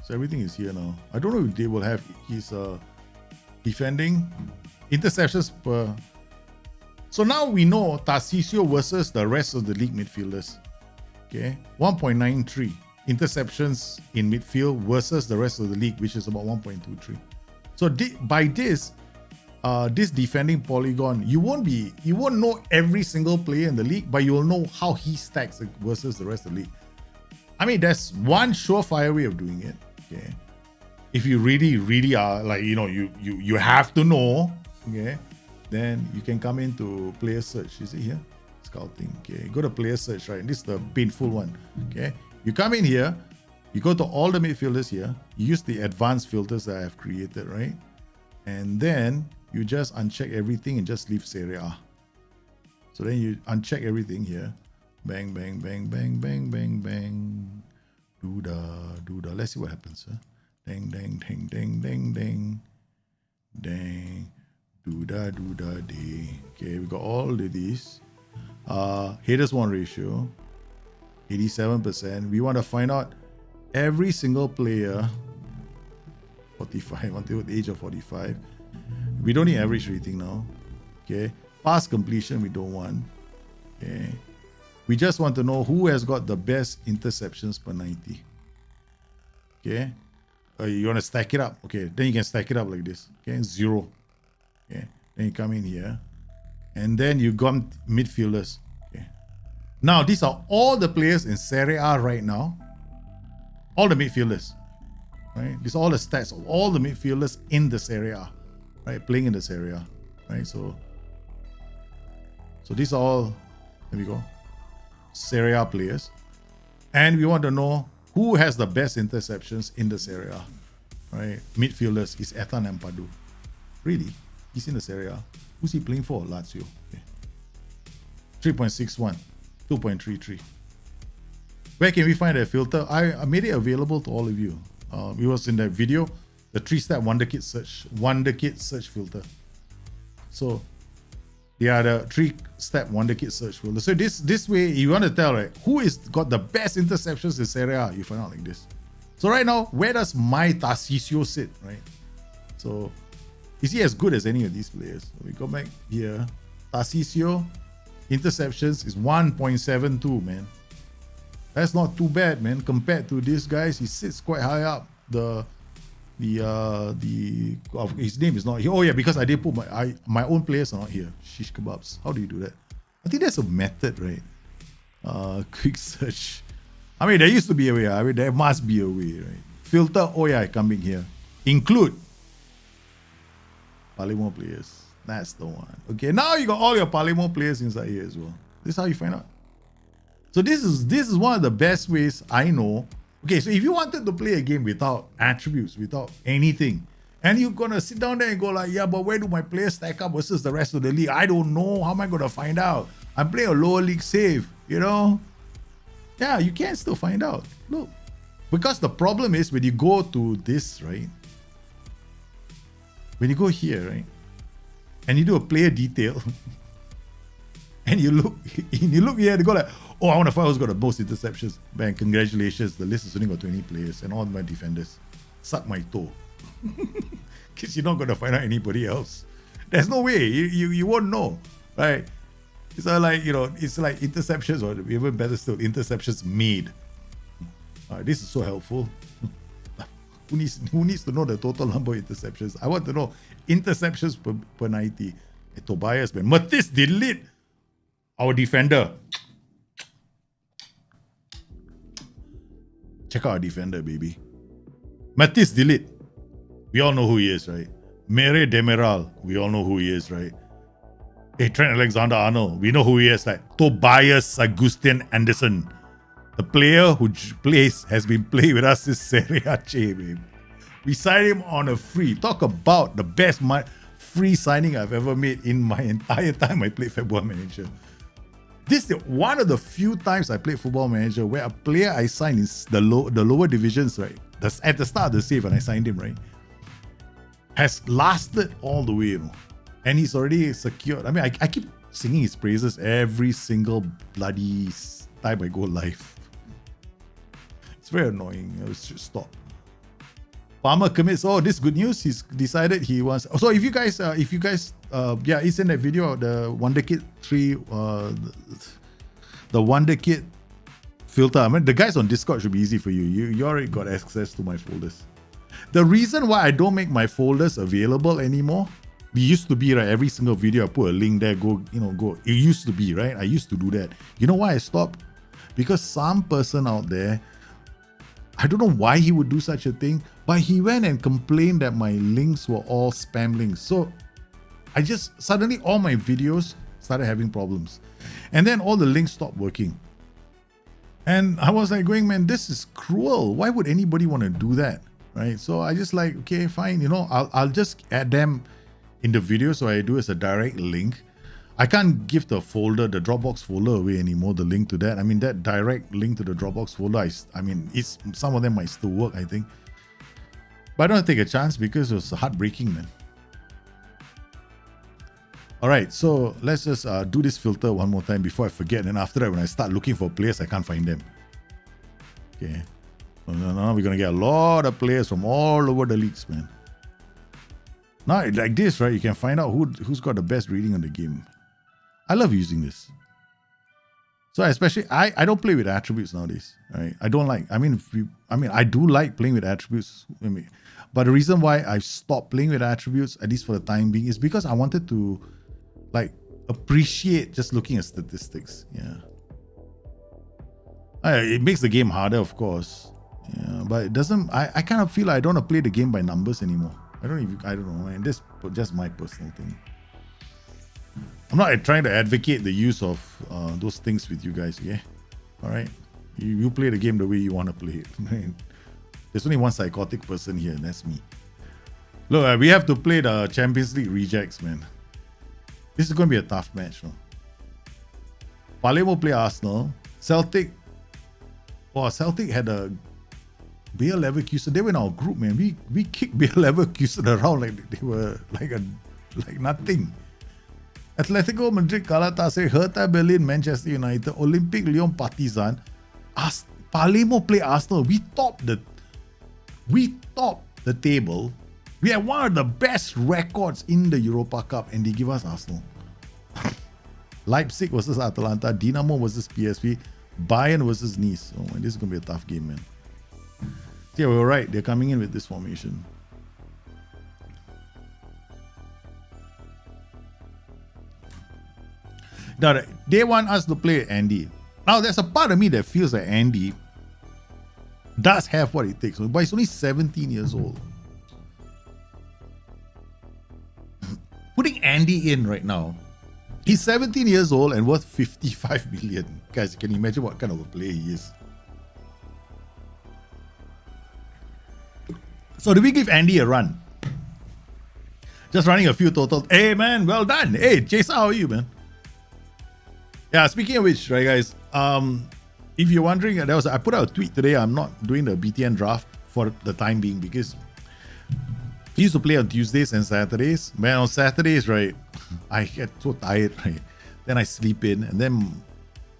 So everything is here now. I don't know if they will have his defending interceptions per. So now we know Tarcisio versus the rest of the league midfielders. Okay, 1.93 interceptions in midfield versus the rest of the league, which is about 1.23. So by this defending polygon, you won't know every single player in the league, but you will know how he stacks versus the rest of the league. I mean, that's one surefire way of doing it. Okay, if you really are like, you know, you have to know. Okay, then you can come into player search. Is it here? Scouting. Okay, go to player search, right? This is the painful one. Okay, you come in here, you go to all the midfielders here, you use the advanced filters that I have created, right? And then you just uncheck everything and just leave Serie A. So then you uncheck everything here. Bang, bang, bang, bang, bang, bang, bang. Do-da. Let's see what happens. Huh? Dang, dang, dang, dang, dang, dang. Dang. Do-da, day. Okay, we got all of these. Haters won ratio. 87%. We want to find out every single player. 45 until the age of 45. We don't need average rating now. Okay. Pass completion we don't want. Okay. We just want to know who has got the best interceptions per 90. Okay. You want to stack it up. Okay. Then you can stack it up like this. Okay. 0. Okay. Then you come in here. And then you got midfielders. Okay. Now, these are all the players in Serie A right now. All the midfielders. Right? These are all the stats of all the midfielders in the Serie A. Right? Playing in the Serie A. Right? So these are all, there we go, Serie A players. And we want to know who has the best interceptions in the Serie A. Right? Midfielders is Ethan Ampadu. Really? He's in the Serie A. Who's he playing for? Lazio. Okay. 3.61. 2.33. Where can we find that filter? I made it available to all of you. It was in that video, the 3-step wonderkid search filter. So they are the 3-step wonderkid search filter. So this way, you want to tell, right, who is got the best interceptions in Serie A? You find out like this. So right now, where does my Tarcisio sit, right? So is he as good as any of these players? So we go back here. Tarcisio interceptions is 1.72, man. That's not too bad, man. Compared to these guys, he sits quite high up. His name is not here. Oh yeah, because I did put my own players are not here. Shish kebabs. How do you do that? I think that's a method, right? Quick search. I mean, there used to be a way. I mean, there must be a way, right? Filter. Oh yeah, coming here. Include Palermo players. That's the one. Okay, now you got all your Palermo players inside here as well. This is how you find out. So this is one of the best ways I know. Okay, so if you wanted to play a game without attributes, without anything, and you're gonna sit down there and go like, yeah, but where do my players stack up versus the rest of the league? I don't know. How am I gonna find out? I'm playing a lower league save, you know? Yeah, you can still find out. Look. Because the problem is when you go to this, right? When you go here, right? And you do a player detail, and you look here and go like, oh, I want to find who's got the most interceptions. Man, congratulations. The list has only got 20 players and all my defenders. Suck my toe. Because you're not going to find out anybody else. There's no way. You won't know. Right? It's like, you know, it's like interceptions, or even better still, interceptions made. This is so helpful. Who needs to know the total number of interceptions? I want to know interceptions per 90. Hey, Tobias, man. Matisse, delete our defender. Check out our defender, baby. Matisse, delete. We all know who he is, right? Mere Demiral. We all know who he is, right? Hey, Trent Alexander-Arnold. We know who he is. Like Tobias Augustin Anderson. The player who has been playing with us since Serie, babe. We signed him on a free. Talk about the best free signing I've ever made in my entire time I played Football Manager. This is one of the few times I played Football Manager where a player I signed in the lower divisions, right? At the start of the save, and I signed him, right? Has lasted all the way, you know. And he's already secured. I mean, I keep singing his praises every single bloody time I go live. It's very annoying. I should stop. Palmer commits. Oh, this good news. He's decided he wants. So if you guys, yeah, it's in that video, the Wonder Kid 3, the Wonder Kid filter. I mean, the guys on Discord should be easy for you. You already got access to my folders. The reason why I don't make my folders available anymore, we used to be, right, every single video I put a link there, go. It used to be, right? I used to do that. You know why I stopped? Because some person out there, I don't know why he would do such a thing, but he went and complained that my links were all spam links. So I just, suddenly all my videos started having problems. And then all the links stopped working. And I was like going, man, this is cruel. Why would anybody want to do that? Right? So I just like, okay, fine. I'll just add them in the video. So I do as a direct link. I can't give the folder, the Dropbox folder away anymore, the link to that. I mean, that direct link to the Dropbox folder, I mean, some of them might still work, I think. But I don't take a chance because it was heartbreaking, man. All right, so let's just do this filter one more time before I forget. And after that, when I start looking for players, I can't find them. Okay. Now we're going to get a lot of players from all over the leagues, man. Now, like this, right, you can find out who's got the best rating on the game. I love using this. So especially, I don't play with attributes nowadays, right? I don't like, I do like playing with attributes. But the reason why I've stopped playing with attributes, at least for the time being, is because I wanted to like appreciate just looking at statistics. Yeah. It makes the game harder, of course. Yeah, but it doesn't, I kind of feel like I don't want to play the game by numbers anymore. I don't know, man. This is just my personal thing. I'm not trying to advocate the use of those things with you guys, okay? All right? You play the game the way you want to play it. There's only one psychotic person here, and that's me. Look, we have to play the Champions League rejects, man. This is going to be a tough match, no? Palermo play Arsenal. Celtic had a Bayer Leverkusen. They were in our group, man. We kicked Bayer Leverkusen around like they were like nothing. Atletico Madrid, Galatasaray, Hertha Berlin, Manchester United, Olympic Lyon, Partizan. Palermo play Arsenal. We topped the table. We have one of the best records in the Europa Cup, and they give us Arsenal. Leipzig versus Atalanta, Dinamo versus PSV, Bayern versus Nice. Oh man, this is gonna be a tough game, man. Yeah, we were right. They're coming in with this formation. Now, they want us to play Andy. Now, there's a part of me that feels like Andy does have what it takes, but he's only 17 years old. Putting Andy in right now, he's 17 years old and worth 55 million. Guys, can you imagine what kind of a player he is? So do we give Andy a run? Just running a few totals. Hey man, well done. Hey Jason, how are you, man? Yeah, speaking of which, right guys, if you're wondering, I put out a tweet today. I'm not doing the BTN draft for the time being because he used to play on Tuesdays and Saturdays. Man, on Saturdays, right, I get so tired, right? Then I sleep in, and then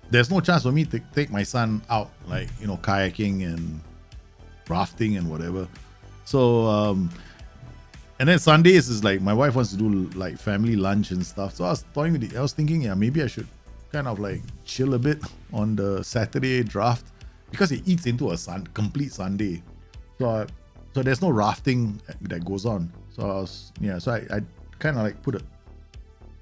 there's no chance for me to take my son out, like, kayaking and rafting and whatever. So, and then Sundays is like my wife wants to do like family lunch and stuff. So I was thinking, yeah, maybe I should kind of like chill a bit on the Saturday draft because it eats into a complete Sunday. So there's no rafting that goes on. So I kind of like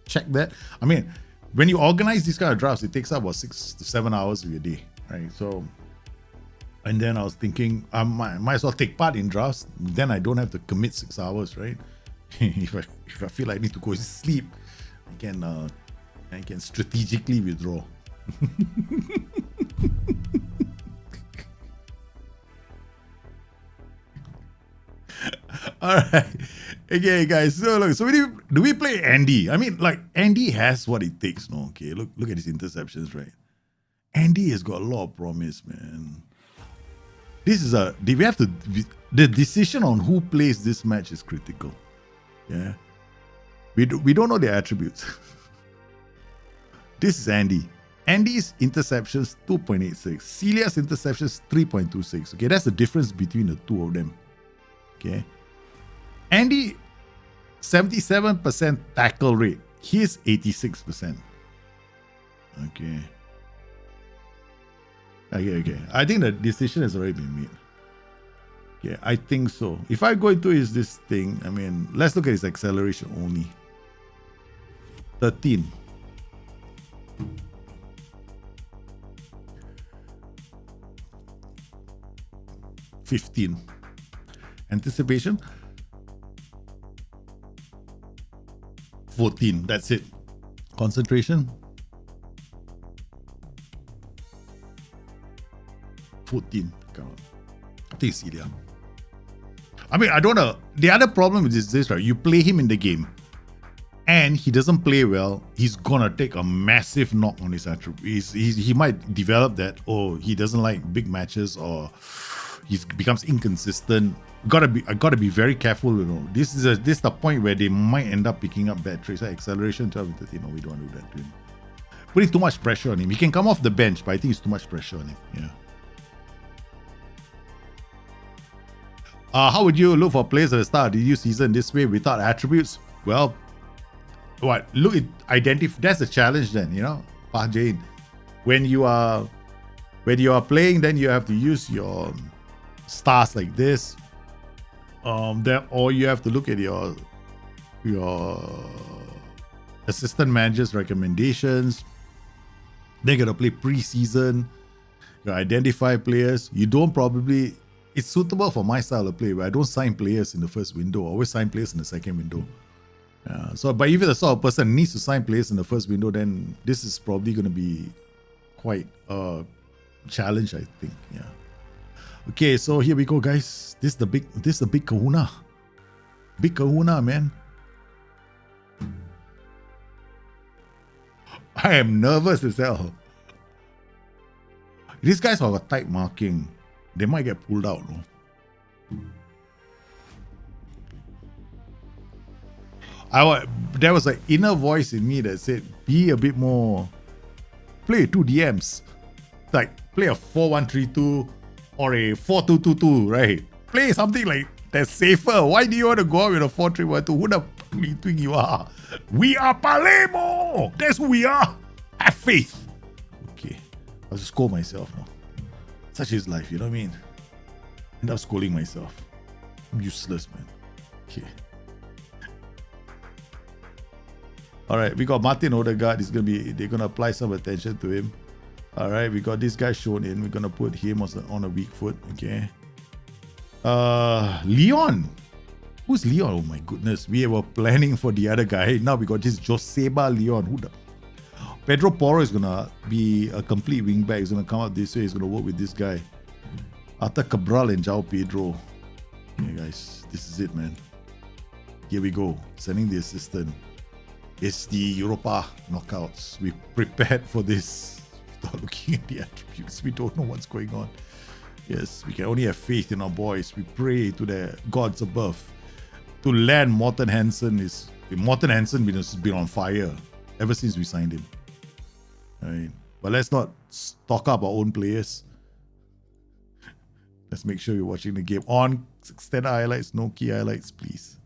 check that. I mean, when you organize these kind of drafts, it takes up about 6 to 7 hours of your day, right? So, and then I was thinking, I might as well take part in drafts. Then I don't have to commit 6 hours, right? if I feel like I need to go to sleep, I can strategically withdraw. All right. Okay, guys. So look, do we play Andy? I mean, like Andy has what it takes, no? Okay, look at his interceptions, right? Andy has got a lot of promise, man. The decision on who plays this match is critical. Yeah. We don't know their attributes. This is Andy. Andy's interceptions 2.86. Celia's interceptions 3.26. Okay, that's the difference between the two of them. Okay. Andy 77% tackle rate. He's 86%. Okay. Okay. I think the decision has already been made. Yeah, I think so. If I go into this thing, I mean, let's look at his acceleration only. 13. 15. Anticipation 14. That's it. Concentration 14. I think it's Celia. I mean, I don't know. The other problem is this, right? You play him in the game and he doesn't play well, he's gonna take a massive knock on his attributes. He might develop that, or he doesn't like big matches, or he becomes inconsistent. I gotta be very careful, you know. This is the point where they might end up picking up bad traits. Like acceleration 12 and 13. No, we don't want to do that to him. Putting too much pressure on him. He can come off the bench, but I think it's too much pressure on him. Yeah. How would you look for players at the start of the season this way without attributes? Well, identify. That's the challenge then, you know, Pa Jane. When you are playing, then you have to use your stars like this. Or you have to look at your assistant manager's recommendations. They're gonna play preseason. You identify players. It's suitable for my style of play, where I don't sign players in the first window. I always sign players in the second window. But if you're the sort of person who needs to sign players in the first window, then this is probably going to be quite a challenge, I think. Yeah. Okay, so here we go, guys. This is the big kahuna. Big kahuna, man. I am nervous as hell. These guys have a tight marking. They might get pulled out, no? There was an inner voice in me that said, be a bit more, play 2 DMs. Like, play a 4-1-3-2 or a 4-2-2-2, right? Play something like that's safer. Why do you want to go out with a 4-3-1-2? Who the fuck do you think you are? We are Palermo! That's who we are! Have faith! Okay, I'll just scold myself now. Such is life, you know what I mean? End up scolding myself. I'm useless, man. Okay. Alright, we got Martin Odegaard. They're gonna apply some attention to him. Alright, we got this guy shown in. We're gonna put him on a weak foot. Okay. Leon. Who's Leon? Oh my goodness. We were planning for the other guy. Now we got this Joseba Leon. Who the Pedro Porro is gonna be a complete wingback. He's gonna come out this way. He's gonna work with this guy. Arthur Cabral and João Pedro. Okay, guys, this is it, man. Here we go. Sending the assistant. It's the Europa Knockouts. We prepared for this without looking at the attributes. We don't know what's going on. Yes, we can only have faith in our boys. We pray to the gods above to land Morten Hansen. Morten Hansen has been on fire ever since we signed him. Right. But let's not talk up our own players. Let's make sure you're watching the game on extended highlights, no key highlights, please.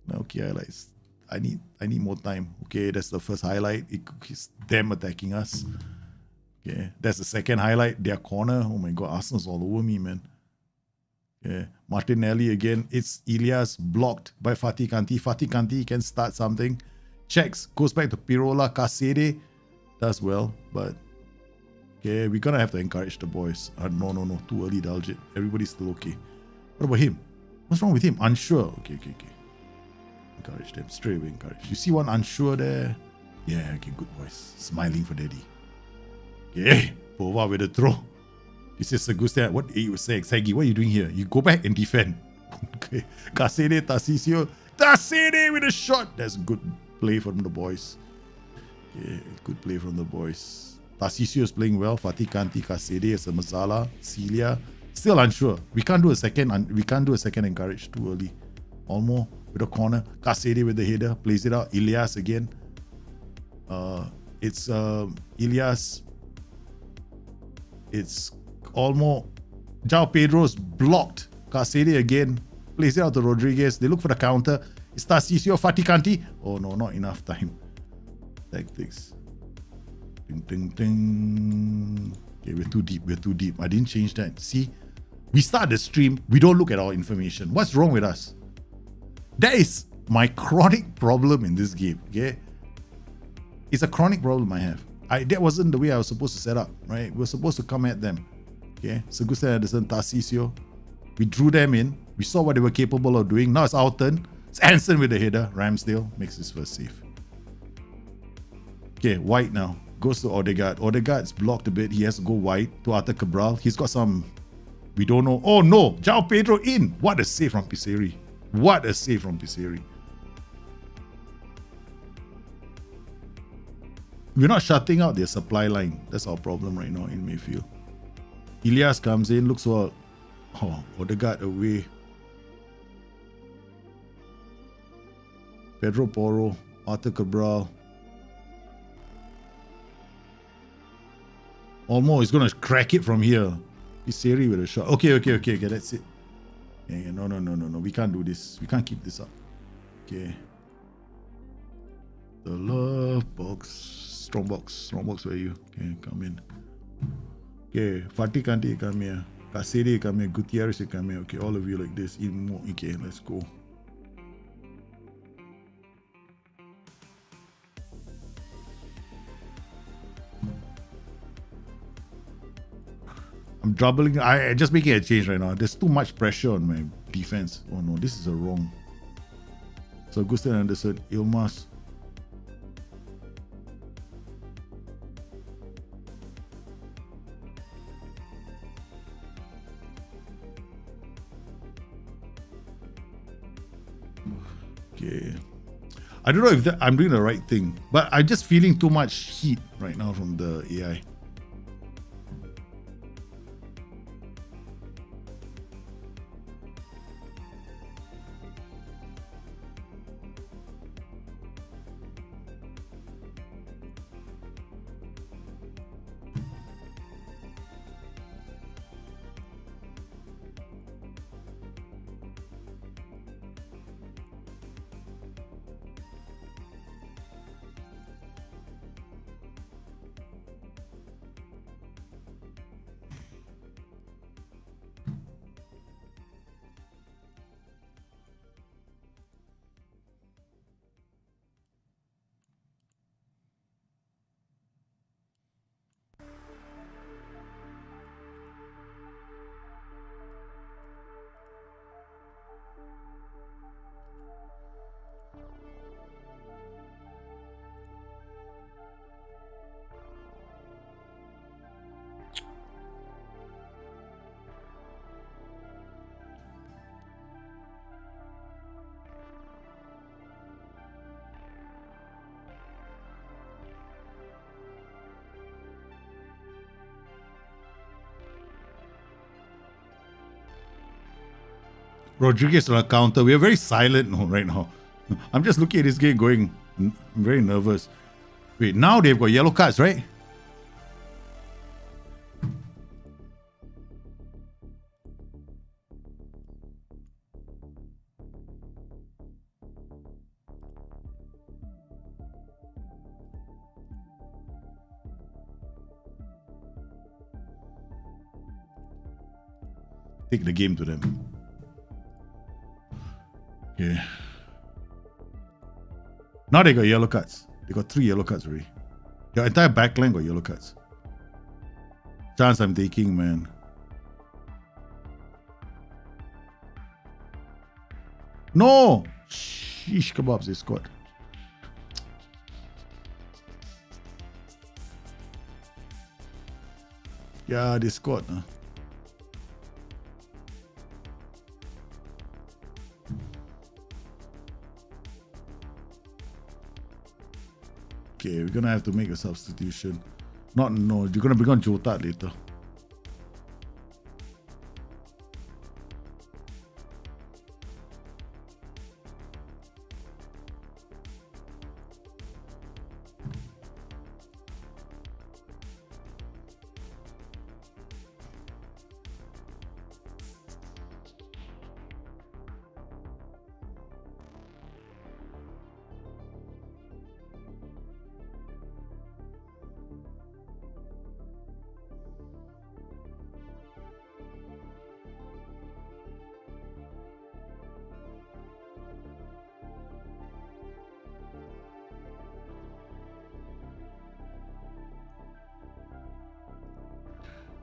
No key highlights. I need more time. Okay, that's the first highlight. It's them attacking us. Okay, that's the second highlight. Their corner. Oh my god, Arsenal's all over me, man. Okay, Martinelli again. It's Ilias blocked by Fatih Kanti. Fatih Kanti can start something. Checks, goes back to Pirola. Kasede does well, but okay, we're gonna have to encourage the boys. No, too early, Daljit. Everybody's still okay. What about him? What's wrong with him? Unsure. Okay. Encourage them. Straight away encourage. You see one unsure there? Yeah, okay, good boys. Smiling for daddy. Okay, Pova with the throw. He says, Segusta, what you say, Sagi, what are you doing here? You go back and defend. Okay, Casede, Tarcisio. Tarcisio with a shot. That's good play from the boys. Okay, good play from the boys. Tarcisio is playing well. Fatih Kanti, Casede, Masala, Celia. Still unsure. We can't do a second encourage too early. Olmo with a corner. Casede with the header. Plays it out. Ilias again. It's Ilias. It's Olmo. João Pedro's blocked. Casede again. Plays it out to Rodriguez. They look for the counter. It's Tarcisio, Fatih Kanti. Oh no, not enough time. Tactics. Ding, ding, ding. Okay, we're too deep. I didn't change that. See, we start the stream, we don't look at our information. What's wrong with us? That is my chronic problem in this game, okay? It's a chronic problem I have. That wasn't the way I was supposed to set up, right? We're supposed to come at them, okay? Segusta Anderson, Tarcisio. We drew them in. We saw what they were capable of doing. Now it's our turn. It's Anson with the header. Ramsdale makes his first save. Okay, White now. Goes to Odegaard. Odegaard's blocked a bit. He has to go wide to Arthur Cabral. He's got some... We don't know. Oh no! João Pedro in! What a save from Piseri. What a save from Piseri. We're not shutting out their supply line. That's our problem right now in midfield. Ilias comes in, looks for... Oh, Odegaard away. Pedro Porro, Arthur Cabral. Olmo is going to crack it from here. Serie with a shot. Okay, that's it. Yeah, no. We can't do this. We can't keep this up. Okay. The love box. Strong box, where are you? Okay, come in. Okay, Fatih Kanti, come here. Casede, come here. Gutierrez, come here. Okay, all of you like this. Okay, let's go. I'm doubling. I just making a change right now. There's too much pressure on my defense. Oh no, this is a wrong. So Gusten Anderson, Ilmas. Okay. I don't know if I'm doing the right thing, but I'm just feeling too much heat right now from the AI. Rodriguez on a counter. We are very silent right now. I'm just looking at this game going, I'm very nervous. Wait, now they've got yellow cards, right? Take the game to them. Yeah. Now they got yellow cards. They got 3 yellow cards already. Your entire backline got yellow cards. Chance I'm taking, man. No! Sheesh kebabs, they scored. Yeah, they scored. Okay, we're gonna have to make a substitution. No, you're gonna bring on Jota later.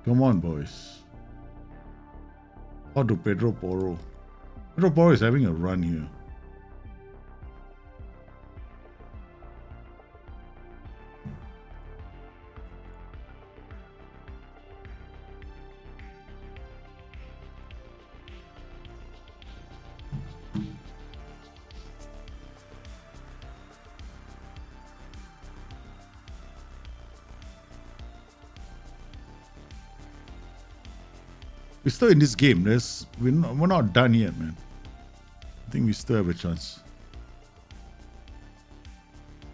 Come on, boys. Or to Pedro Porro. Pedro Porro is having a run here. We're still in this game. We're not done yet, man. I think we still have a chance.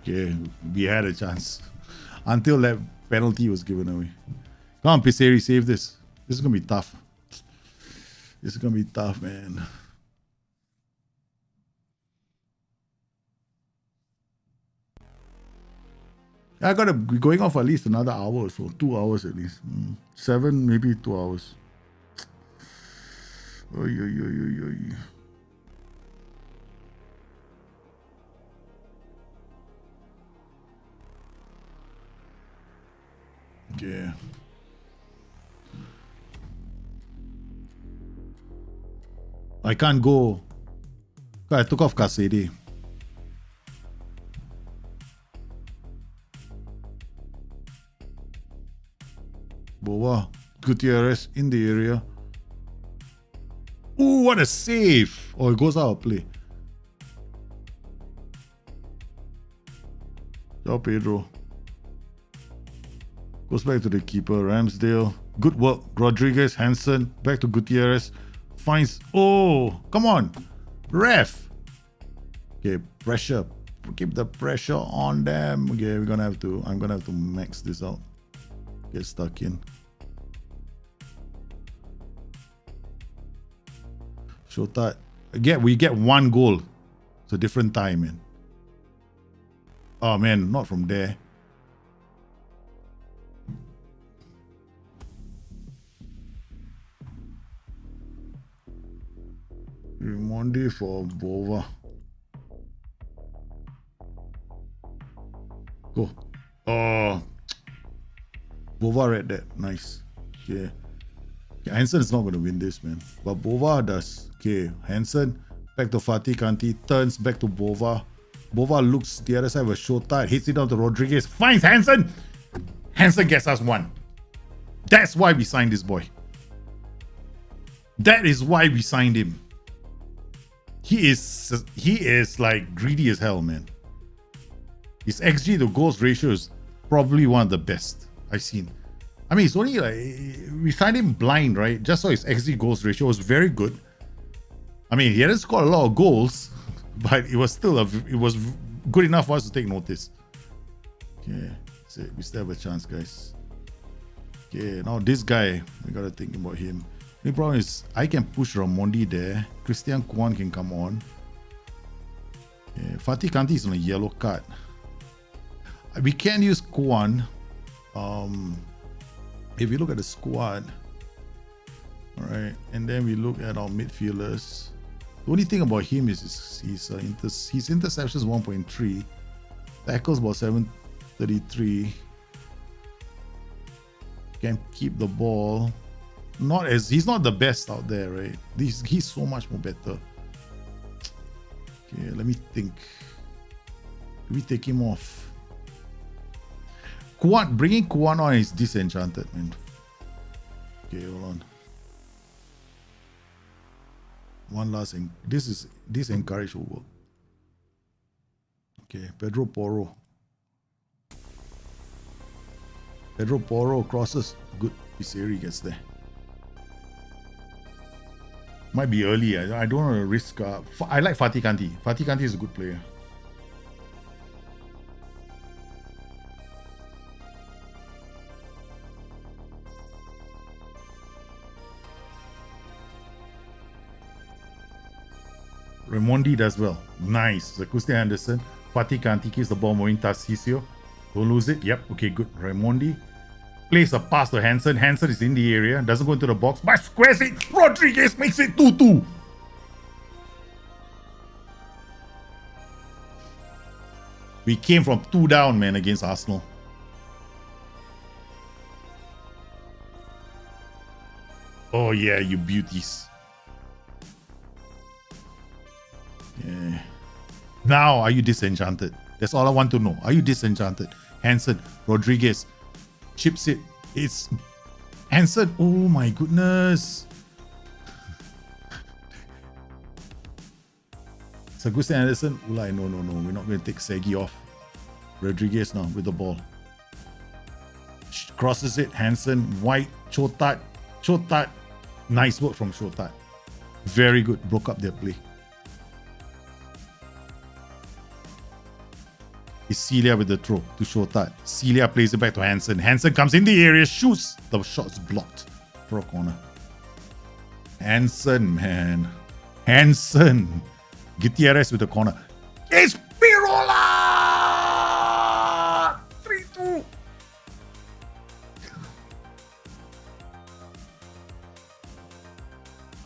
Okay, we had a chance. Until that penalty was given away. Come on, Serie, save this. This is going to be tough. This is going to be tough, man. I got to be going off at least another hour or so. 2 hours at least. 7, maybe 2 hours. Oy, oy, oy, oy, oy. Yeah. I can't go. I took off Serie. Boa, Gutierrez in the area. Ooh, what a save! Oh, it goes out of play. Ciao, Pedro. Goes back to the keeper, Ramsdale. Good work, Rodriguez, Hansen. Back to Gutierrez. Finds. Oh, come on, ref. Okay, pressure. Keep the pressure on them. Okay, I'm gonna have to max this out. Get stuck in. Shota. We get 1 goal. It's a different time, man. Oh man, not from there. Monday for Bova. Go. Oh. Bova read that. Nice. Okay. Hansen is not going to win this, man. But Bova does. Okay. Hansen. Back to Fatih Kanti. Turns back to Bova. Bova looks the other side of a Shota. Hits it down to Rodriguez. Finds Hansen. Hansen gets us 1. That's why we signed this boy. That is why we signed him. He is like greedy as hell, man. His XG to goals ratio is probably one of the best I've seen. I mean, it's only like we signed him blind, right? Just so his XG goals ratio was very good. I mean, he hadn't scored a lot of goals, but it was still it was good enough for us to take notice. Okay, so we still have a chance, guys. Okay, now this guy, we gotta think about him. The problem is I can push Ramondi there. Christian Kwan can come on. Yeah, Fatih Kanti is on a yellow card. We can use Kwan. If you look at the squad, all right, and then we look at our midfielders. The only thing about him is his interceptions 1.3, tackles about 733. Can keep the ball. He's not the best out there, right? He's so much more better. Okay, let me think. Do we take him off? Bringing Kwan on is disenchanted, man. Okay, hold on. One last thing. This encourage will work. Okay, Pedro Porro. Pedro Porro crosses. Good. Serie gets there. Might be early. I don't want to risk. I like Fatih Kanti. Fatih Kanti is a good player. Raimondi does well. Nice. Zakusti Anderson. Fatih Kanti keeps the ball moving. Tarcisio. Don't lose it. Yep. Okay, good. Raimondi plays a pass to Hansen. Hansen is in the area. Doesn't go into the box. But squares it. Rodriguez makes it 2-2. We came from 2 down, man, against Arsenal. Oh, yeah, you beauties. Yeah. Now, are you disenchanted? That's all I want to know. Are you disenchanted? Hansen, Rodriguez, chips it. It's Hansen. Oh my goodness. Sagusti Anderson. Ulai, no. We're not going to take Segi off. Rodriguez now with the ball. Crosses it. Hansen, White, Chotat. Nice work from Chotat. Very good. Broke up their play. It's Celia with the throw to Shotat. Celia plays it back to Hansen. Hansen comes in the area, shoots. The shot's blocked for a corner. Hansen, man. Hansen. Gutierrez with the corner. It's Pirola! 3-2.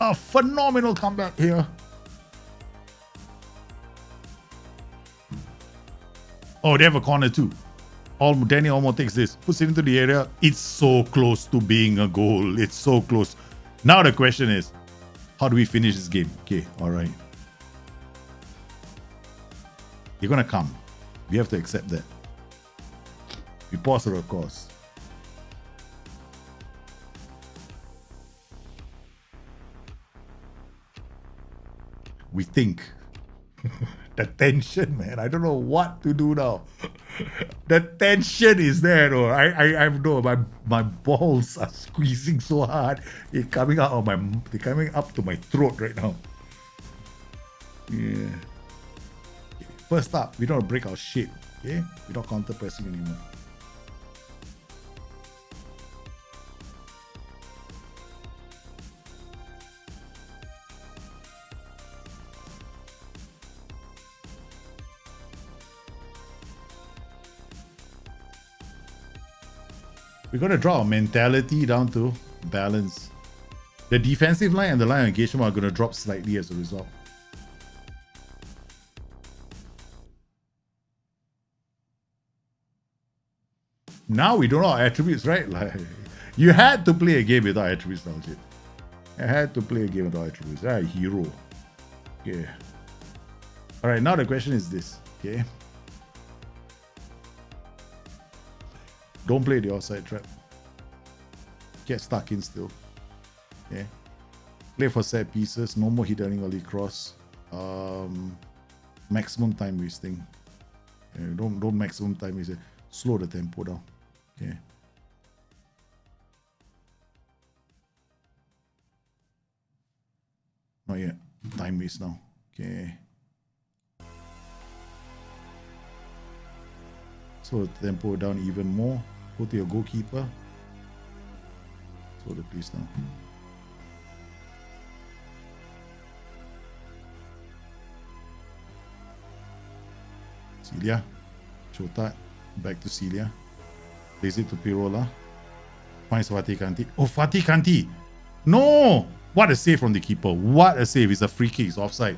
A phenomenal comeback here. Oh, they have a corner too. Danny Olmo takes this, puts it into the area. It's so close to being a goal. It's so close. Now the question is, how do we finish this game? Okay, all right. You're going to come. We have to accept that. We pause the course. We think. The tension, man. I don't know what to do now. The tension is there, though. I know my balls are squeezing so hard. They're coming up to my throat right now. Yeah. Okay. First up, we don't break our shape. Okay, we're not counter pressing anymore. We're going to draw our mentality down to balance. The defensive line and the line of engagement are going to drop slightly as a result. Now we don't know our attributes, right? Like, you had to play a game without attributes, Daljit. I had to play a game without attributes. Ah, hero. Okay. Alright, now the question is this. Okay. Don't play the offside trap. Get stuck in still. Okay. Play for set pieces. No more hit running early cross. Maximum time wasting. Yeah, don't maximum time wasting. Slow the tempo down. Okay. Not yet. Time waste now. Okay. Slow the tempo down even more. Go to your goalkeeper. Slow the pace down. Celia. Chotat. Back to Celia. Plays it to Pirola. Finds Fatih Kanti. Oh, Fatih Kanti! No! What a save from the keeper. What a save. It's a free kick. It's offside.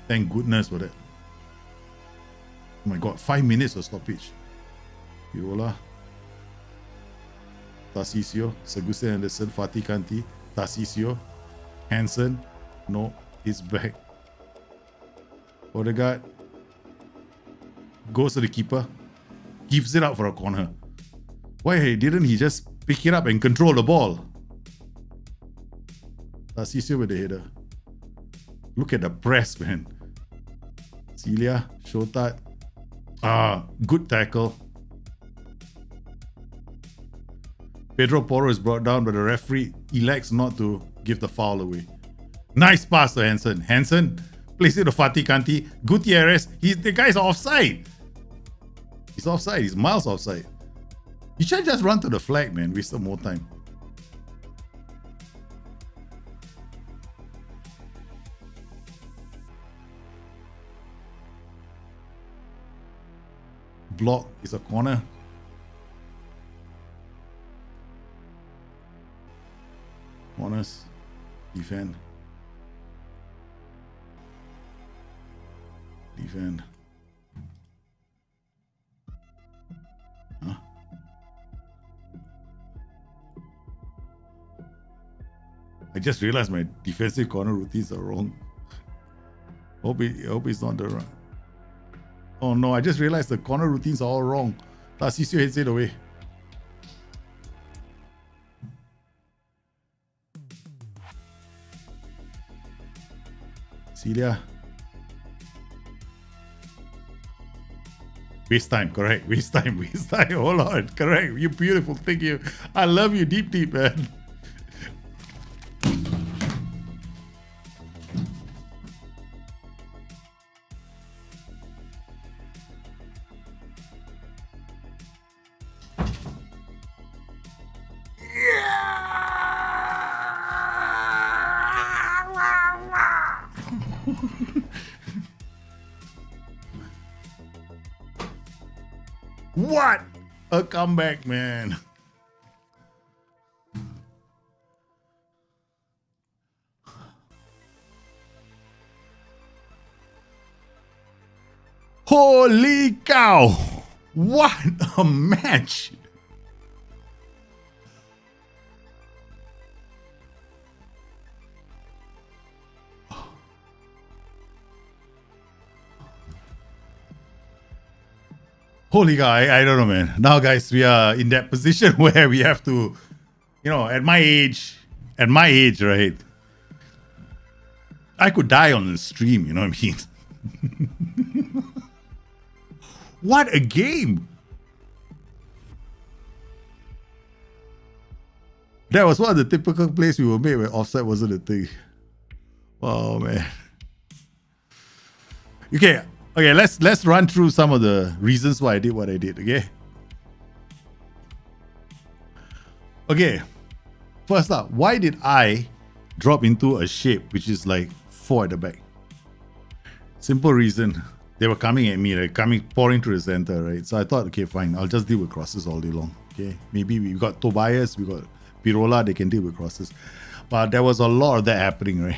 Thank goodness for that. Oh my god. 5 minutes of stoppage. Pirola. Tarcisio. Sagusti Anderson. Fatih Kanti. Tarcisio. Hansen. No. It's back. Odegaard. Goes to the keeper. Gives it out for a corner. Why didn't he just pick it up and control the ball? Tarcisio with the header. Look at the press, man. Celia, Shotat. Good tackle. Pedro Porro is brought down, but the referee elects not to give the foul away. Nice pass to Hansen. Hansen plays it to Fatih Kanti. Gutierrez, the guy's offside. He's offside. He's miles offside. You should just run to the flag, man. Waste some more time. Block is a corner. Corners. Defend. Defend. Huh? I just realized my defensive corner routines are wrong. Hope it's not the right. Oh no, I just realized the corner routines are all wrong. Tarcisio heads it away. Celia. Waste time, correct. Waste time. Hold on, correct. You beautiful. Thank you. I love you deep, man. What a comeback, man. Holy cow. What a match. Holy cow, I don't know, man. Now, guys, we are in that position where we have to, at my age, right? I could die on the stream, you know what I mean? What a game! That was one of the typical plays we were made where offside wasn't a thing. Oh, man. Okay, let's run through some of the reasons why I did what I did, Okay, first up, why did I drop into a shape which is like 4 at the back? Simple reason, they were coming at me, pouring through the center, right? So I thought, okay, fine, I'll just deal with crosses all day long, okay? Maybe we got Tobias, we got Pirola, they can deal with crosses. But there was a lot of that happening, right?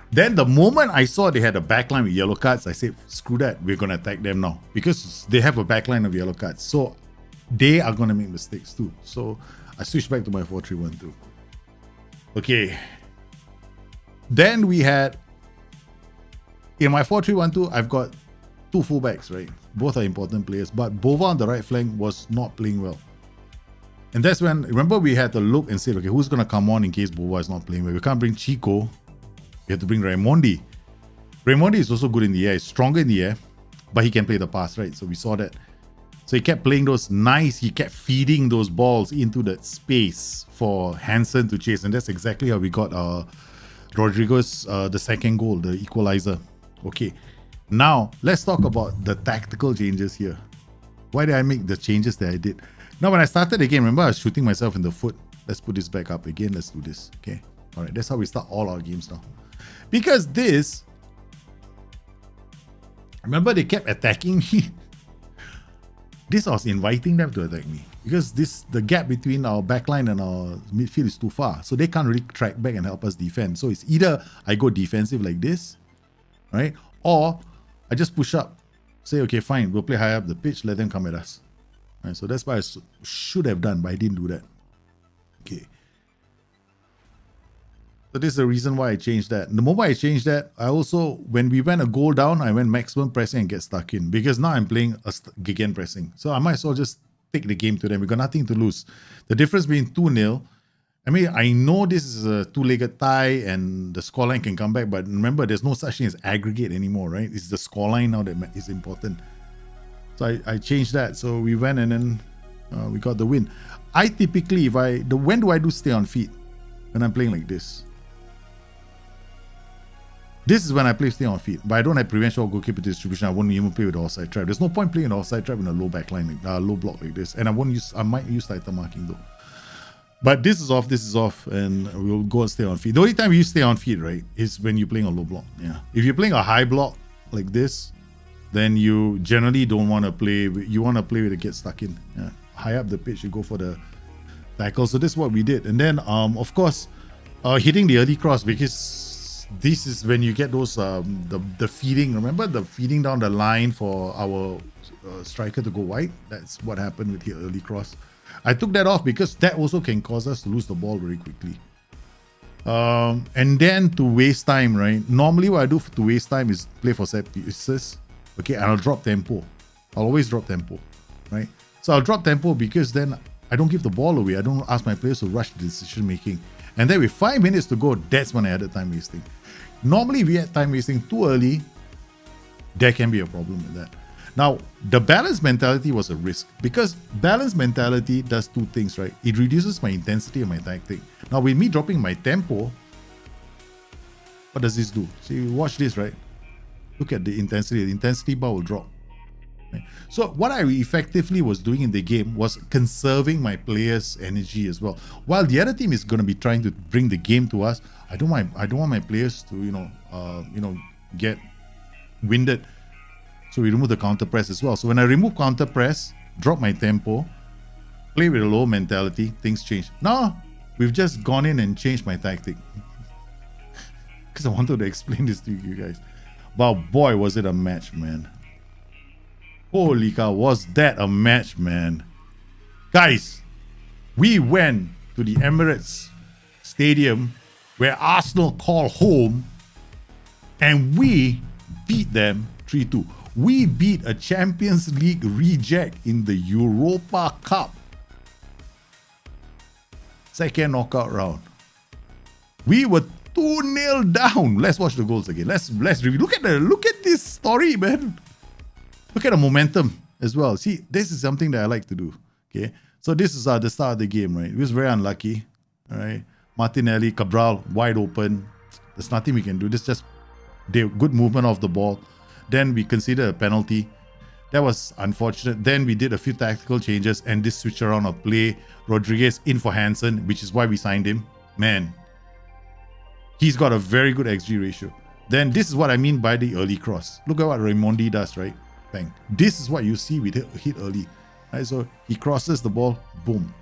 Then the moment I saw they had a backline with yellow cards, I said, screw that, we're going to attack them now. Because they have a backline of yellow cards. So they are going to make mistakes too. So I switched back to my 4-3-1-2. Okay. Then we had, in my 4-3-1-2, I've got 2 fullbacks, right? Both are important players. But Bova on the right flank was not playing well. And that's when, remember we had to look and say, okay, who's going to come on in case Bova is not playing well? We can't bring Chico. We have to bring Raimondi. Raimondi is also good in the air. He's stronger in the air, but he can play the pass, right? So we saw that. So he kept playing those nice, he kept feeding those balls into that space for Hansen to chase. And that's exactly how we got Rodrigo's, the second goal, the equalizer. Okay, now let's talk about the tactical changes here. Why did I make the changes that I did? Now, when I started the game, remember I was shooting myself in the foot. Let's put this back up again. Let's do this, okay? All right, that's how we start all our games now. Because this, remember they kept attacking me. This I was inviting them to attack me. Because the gap between our backline and our midfield is too far. So they can't really track back and help us defend. So it's either I go defensive like this, right? Or I just push up. Say, okay, fine, we'll play high up the pitch, let them come at us. Right, so that's what I should have done, but I didn't do that. Okay. So this is the reason why I changed that. And the moment I changed that, I also, when we went a goal down, I went maximum pressing and get stuck in. Because now I'm playing a gegen pressing. So I might as well just take the game to them. We got nothing to lose. The difference between 2-0 I mean, I know this is a two-legged tie and the scoreline can come back, but remember, there's no such thing as aggregate anymore, right? It's the scoreline now that is important. So I changed that. So we went and then we got the win. I typically, when do I do stay on feet? When I'm playing like this. This is when I play stay on feet, but I don't have prevention or goalkeeper distribution. I won't even play with the offside trap. There's no point playing the offside trap in a low back line, low block like this. And I might use tighter marking though. But this is off, and we'll go and stay on feet. The only time you stay on feet, right, is when you're playing a low block. Yeah. If you're playing a high block like this, then you generally don't want to play. You want to play with it get stuck in. Yeah. High up the pitch, you go for the tackle. So this is what we did. And then, of course, hitting the early cross, because this is when you get those the feeding. Remember the feeding down the line for our striker to go wide? That's what happened with the early cross. I took that off because that also can cause us to lose the ball very quickly. And then to waste time, right? Normally what I do to waste time is play for set pieces. Okay, and I'll drop tempo. I'll always drop tempo, right? So I'll drop tempo because then I don't give the ball away. I don't ask my players to rush the decision making. And then with 5 minutes to go, that's when I added time wasting. Normally, if we had time wasting too early, there can be a problem with that. Now, the balanced mentality was a risk because balanced mentality does two things, right? It reduces my intensity and my tactic. Now, with me dropping my tempo, what does this do? See, watch this, right? Look at the intensity. The intensity bar will drop. Right? So what I effectively was doing in the game was conserving my players' energy as well. While the other team is going to be trying to bring the game to us, I don't want my players to get winded. So we remove the counter press as well. So when I remove counter press, drop my tempo, play with a low mentality, things change. Now we've just gone in and changed my tactic because I wanted to explain this to you guys. But boy, was it a match, man. Holy cow, was that a match, man. Guys, we went to the Emirates Stadium where Arsenal call home and we beat them 3-2. We beat a Champions League reject in the Europa Cup. Second knockout round. We were 2-0 down. Let's watch the goals again. Let's review. Look at this story, man. Look at the momentum as well. See, this is something that I like to do. Okay. So this is the start of the game, right? It was very unlucky. All right. Martinelli, Cabral, wide open. There's nothing we can do. This is just good movement of the ball. Then we considered a penalty. That was unfortunate. Then we did a few tactical changes and this switch around of play. Rodriguez in for Hansen, which is why we signed him. Man, he's got a very good XG ratio. Then this is what I mean by the early cross. Look at what Raimondi does, right? Bang. This is what you see with hit early. Right? So he crosses the ball, boom.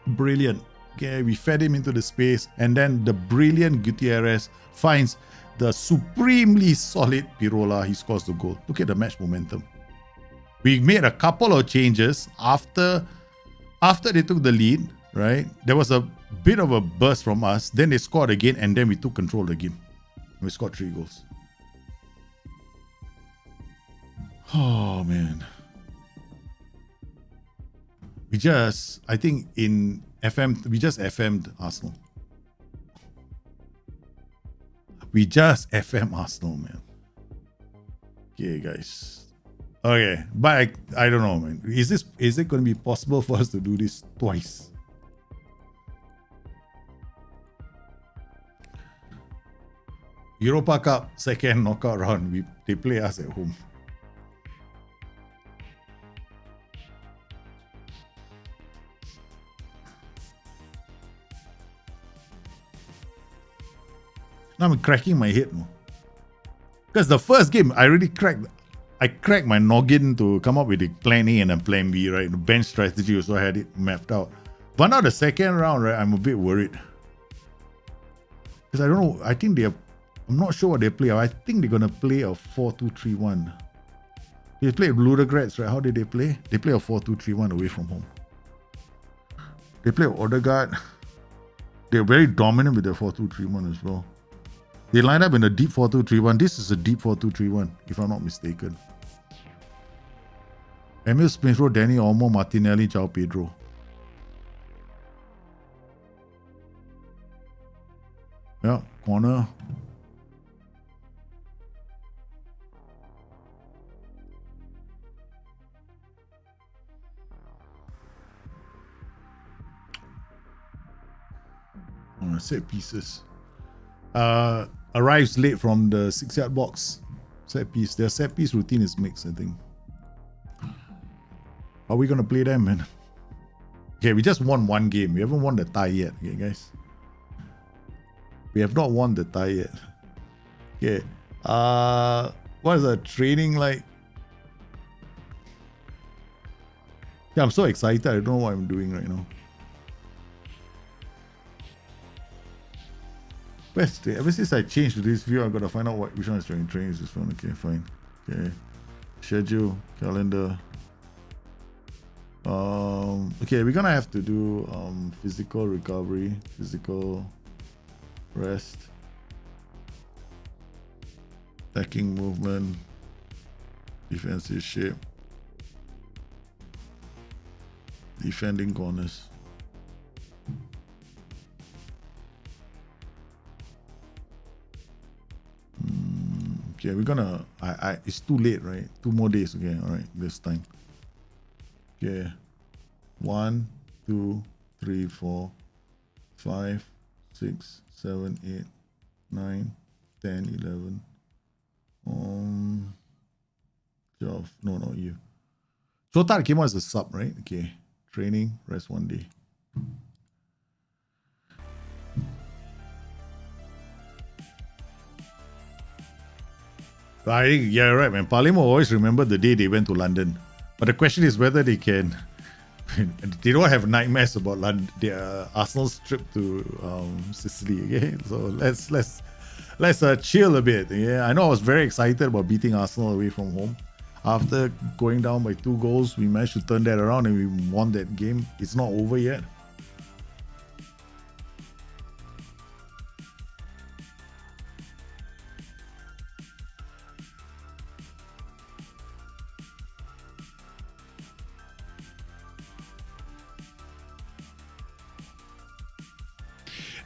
Brilliant. Okay, we fed him into the space and then the brilliant Gutierrez finds the supremely solid Pirola. He scores the goal. Look at the match momentum. We made a couple of changes after they took the lead, right? There was a bit of a burst from us. Then they scored again and then we took control of the game. We scored 3 goals. Oh, man. I think in FM, we just FM'd Arsenal. We just FM Arsenal, man. Okay, guys. Okay, but I don't know, man. Is it going to be possible for us to do this twice? Europa Cup second knockout round. They play us at home. Now I'm cracking my head, no? Because the first game, I cracked my noggin to come up with a plan A and a plan B, right? The bench strategy also had it mapped out. But now the second round, right, I'm a bit worried. Because I don't know, I'm not sure what they play. I think they're going to play a 4-2-3-1. They played Ludogorets, right? How did they play? They play a 4-2-3-1 away from home. They play Odegaard. They're very dominant with their 4-2-3-1 as well. They line up in a deep 4-2-3-1. This is a deep 4-2-3-1, if I'm not mistaken. Emil Smith-Rowe, Danny Olmo, Martinelli, João Pedro. corner. Set pieces. Arrives late from the 6-yard box. Set piece. Their set piece routine is mixed, I think. Are we gonna play them, man? Okay, we just won one game. We haven't won the tie yet, okay, guys? We have not won the tie yet. Okay. What is the training like? Yeah, I'm so excited. I don't know what I'm doing right now. Best day. Ever since I changed to this view, I've got to find out which one is training. Training is this one. Okay, fine. Okay. Schedule, calendar. Okay, we're gonna have to do physical recovery, physical rest, attacking movement, defensive shape, defending corners. Okay, we're gonna. It's too late, right? 2 more days. Okay, all right. This time. Okay. 1, 2, 3, 4, 5, 6, 7, 8, 9, 10, 11. 12. No, not you. Shota came out as a sub, right? Okay. Training, rest 1 day. I think, yeah, right, man. Palermo always remember the day they went to London. But the question is whether they can. They don't have nightmares about their Arsenal's trip to Sicily. Okay, so let's chill a bit. Yeah, I know I was very excited about beating Arsenal away from home. After going down by 2 goals, we managed to turn that around and we won that game. It's not over yet.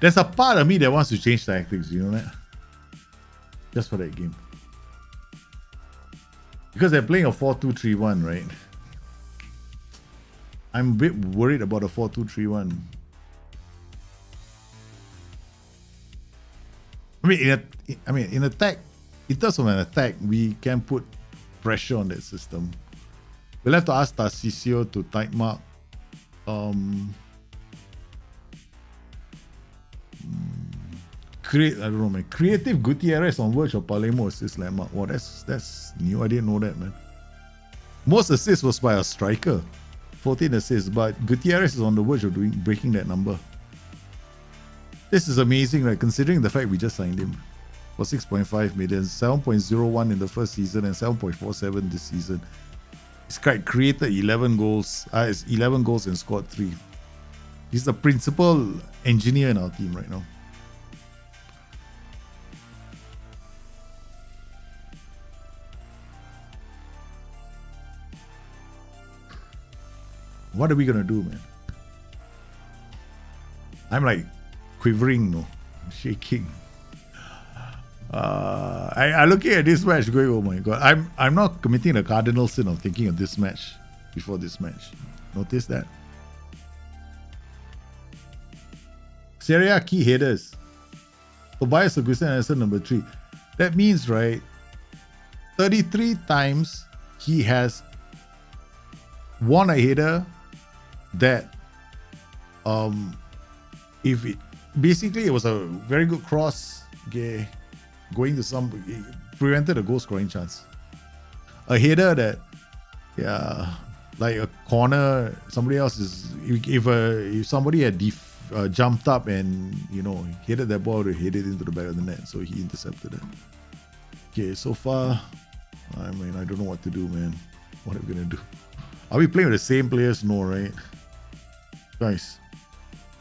There's a part of me that wants to change tactics, you know that? Just for that game. Because they're playing a 4-2-3-1, right? I'm a bit worried about a 4-2-3-1. In attack, in terms of an attack, we can put pressure on that system. We'll have to ask Tarcisio to tight mark. I don't know, man. Creative Gutierrez on verge of Palermo assist landmark. Wow, that's new. I didn't know that, man. Most assists was by a striker, 14 assists, but Gutierrez is on the verge of breaking that number. This is amazing, right? Considering the fact we just signed him for 6.5 million, 7.01 in the first season and 7.47 this season. He's created 11 goals. It's 11 goals and scored 3. He's the principal engineer in our team right now. What are we gonna do, man? I'm like quivering, no, I'm shaking. I looking at this match going, oh my god. I'm not committing the cardinal sin of thinking of this match before this match. Notice that. Serie key headers. Tobias Augustin Anderson number 3. That means, right, 33 times he has won a header that if it basically it was a very good cross, okay, going to some, prevented a goal scoring chance. A header that, yeah, like a corner, somebody else is, if somebody had jumped up and, you know, headed that ball to hit it into the back of the net, so he intercepted it. Okay, so far, I mean, I don't know what to do, man. What are we gonna do? Are we playing with the same players? No, right? Guys,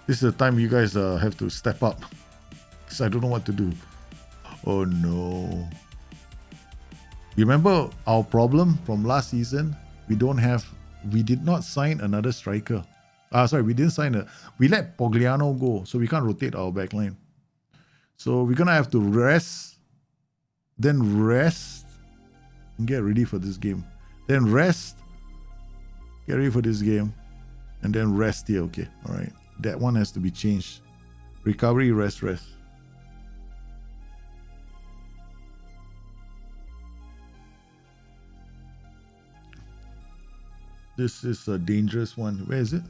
this is the time you guys have to step up, because I don't know what to do. Oh no. You remember our problem from last season? We did not sign another striker. We didn't sign we let Pogliano go, so we can't rotate our back line. So we're gonna have to rest, then rest, and get ready for this game. Then rest, get ready for this game, and then rest here. Okay, all right. That one has to be changed. Recovery, rest, rest. This is a dangerous one. Where is it?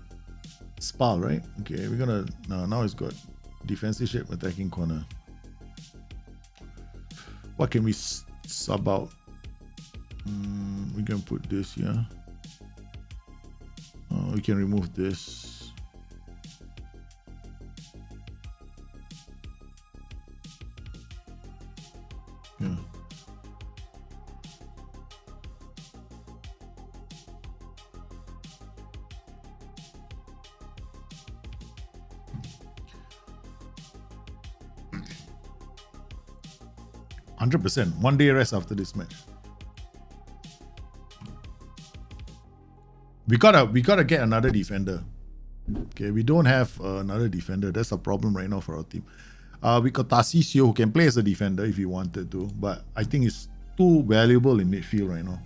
Spal, right? Okay, we're gonna now it's got defensive shape, attacking corner. What can we sub out? We can put this here. We can remove this. Yeah. %. 1 day rest after this match. We gotta get another defender. Okay, we don't have another defender. That's a problem right now for our team. We got Tarcisio who can play as a defender if he wanted to, but I think he's too valuable in midfield right now.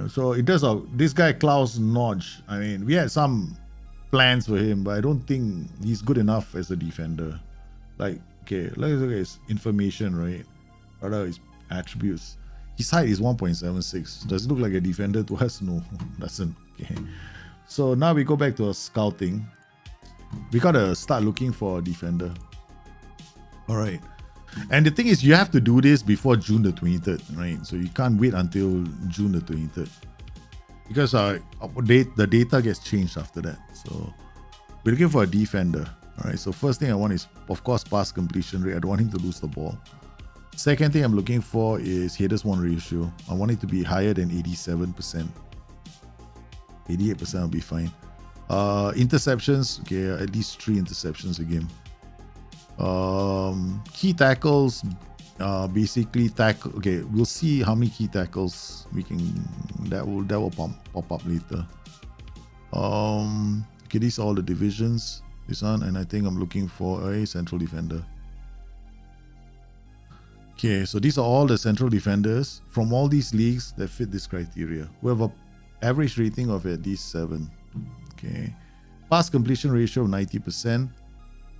So it does. This guy Klaus Nodge. I mean, we had some plans for him, but I don't think he's good enough as a defender. Like, okay, let's look at his information, right? Rather his attributes. His height is 1.76. Does it look like a defender to us? No, doesn't. Okay. So now we go back to our scouting. We gotta start looking for a defender. All right. And the thing is, you have to do this before June the 23rd, right? So you can't wait until June the 23rd. Because the data gets changed after that. So we're looking for a defender. All right. So first thing I want is, of course, pass completion rate. I don't want him to lose the ball. Second thing I'm looking for is headers won ratio. I want it to be higher than 87%. 88% will be fine. Interceptions, okay, at least 3 interceptions a game. Key tackles, basically tackle. Okay, we'll see how many key tackles we can. That will pop up later. Okay, these are all the divisions. This one, and I think I'm looking for a central defender. Okay, so these are all the central defenders from all these leagues that fit this criteria. We have an average rating of at least 7. Okay, pass completion ratio of 90%,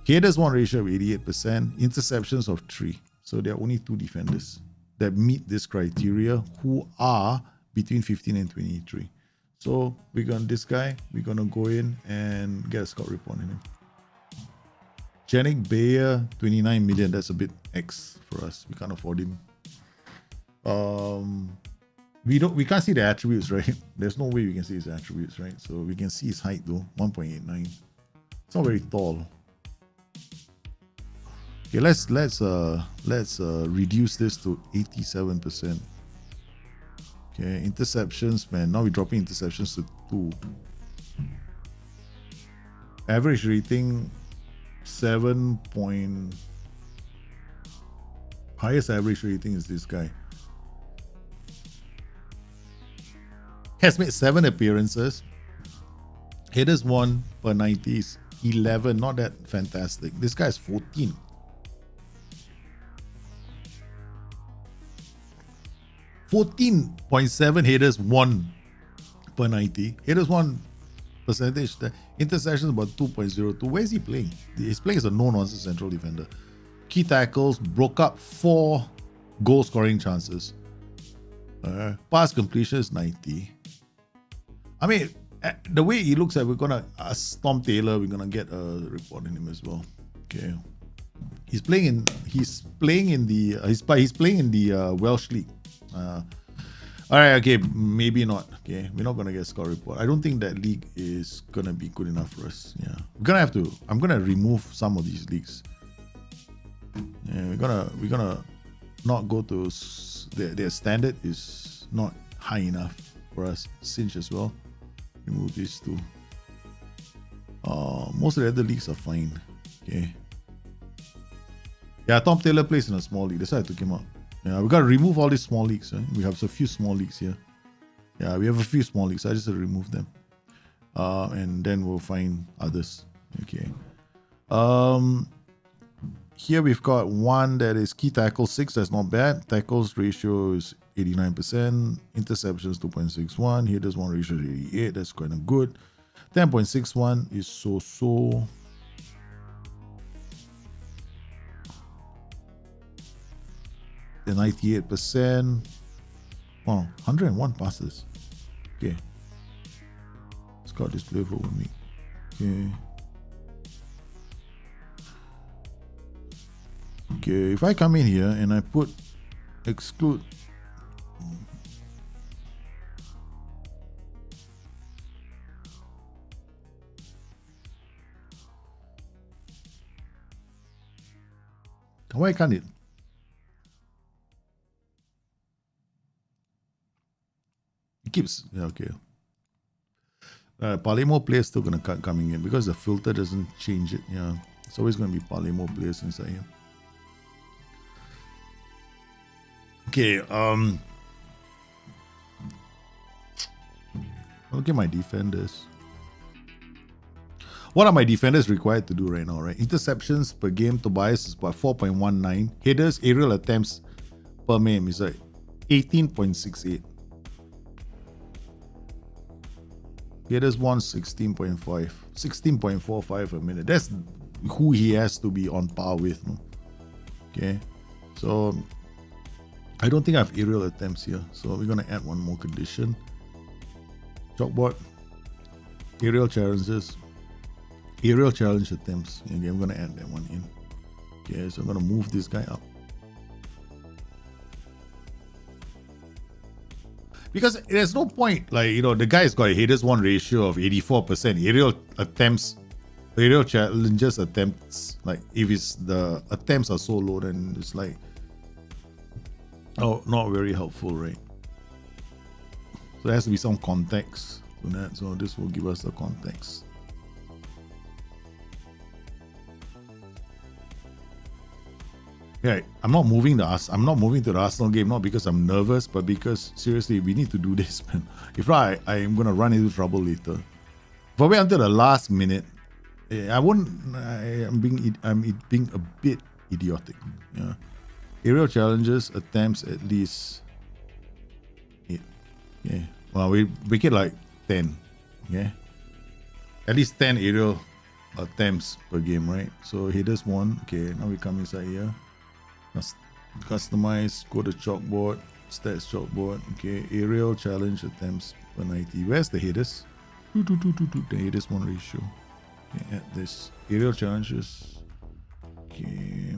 headers won ratio of 88%, interceptions of 3. So there are only 2 defenders that meet this criteria who are between 15 and 23. So we're gonna go in and get a scout report on him. Janik Bayer, 29 million. That's a bit X for us. We can't afford him. We can't see the attributes, right? There's no way we can see his attributes, right? So we can see his height though, 1.89. It's not very tall. Okay, let's reduce this to 87%. Okay, interceptions, man. Now we're dropping interceptions to 2. Average rating 7. Highest average rating is this guy. Has made 7 appearances. Headers won per 90 is 11. Not that fantastic. This guy is 14. 14.7 headers won per 90. Headers won percentage. The interceptions about 2.02. Where is he playing? He's playing as a no-nonsense central defender. Key tackles, broke up 4 goal scoring chances. Pass completion is 90. I mean, the way he looks like, we're gonna ask Tom Taylor, we're gonna get a report on him as well. Okay. He's playing in the Welsh League. All right, okay, maybe not. Okay, we're not gonna get a score report. I don't think that league is gonna be good enough for us. Yeah, I'm gonna remove some of these leagues. Yeah, we're gonna not go to their standard is not high enough for us. Cinch as well. Remove these 2. Most of the other leagues are fine. Okay. Yeah, Tom Taylor plays in a small league. That's why I took him out. Yeah, we gotta remove all these small leagues. We have a few small leagues here. Yeah, we have a few small leagues. I just have to remove them. And then we'll find others. Okay. Here we've got one that is key tackle 6. That's not bad. Tackles ratio is 89%. Interceptions 2.61. Headers 1 ratio is 88. That's kind of good. 10.61 is so-so. The 98%. Wow, 101 passes. Okay. Scout display for 1 week. Okay. Okay, if I come in here and I put exclude why can't it? It keeps, yeah, okay. Palermo players still gonna coming in because the filter doesn't change it. Yeah, it's always gonna be Palermo players inside here. Okay, look at my defenders. What are my defenders required to do right now, right? Interceptions per game, Tobias is about 4.19. Headers, aerial attempts per game is like 18.68. Headers won 16.5. 16.45 a minute. That's who he has to be on par with. No? Okay, so I don't think I have aerial attempts here. So we're going to add one more condition. Chalkboard. Aerial challenges. Aerial challenge attempts. Okay, I'm going to add that one in. Okay, so I'm going to move this guy up. Because there's no point, like, you know, the guy's got a headers 1 ratio of 84%. Aerial attempts, aerial challenges attempts, like, if it's the attempts are so low, then it's like, oh, not very helpful, right? So there has to be some context to that. So this will give us the context. Yeah, I'm not moving to the Arsenal game, not because I'm nervous, but because seriously, we need to do this, man. If not, I'm gonna run into trouble later. If I wait until the last minute, I'm being a bit idiotic. Yeah. Aerial challenges, attempts at least 8. Yeah. Well, we make it like 10. Yeah. At least 10 aerial attempts per game, right? So headers 1. Okay, now we come inside here. Customize, go to chalkboard, stats chalkboard. Okay, aerial challenge attempts per 90. Where's the headers? The headers 1 ratio. Okay, add this. Aerial challenges. Okay.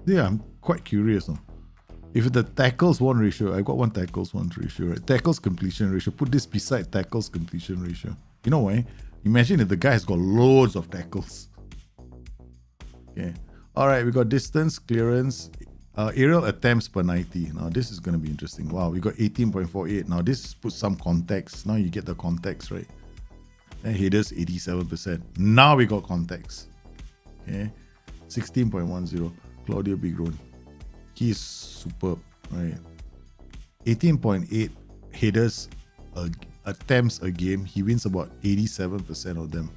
Yeah, I'm quite curious. Huh? If the tackles 1 ratio, I got 1 tackles 1 ratio, right? Tackles completion ratio. Put this beside tackles completion ratio. You know why? Imagine if the guy has got loads of tackles. Okay. All right, we got distance, clearance, aerial attempts per 90. Now this is going to be interesting. Wow, we got 18.48. Now this puts some context. Now you get the context, right? And headers 87%. Now we got context. Okay. 16.10. Claudio Bigron. He's superb, right? 18.8 headers attempts a game. He wins about 87% of them.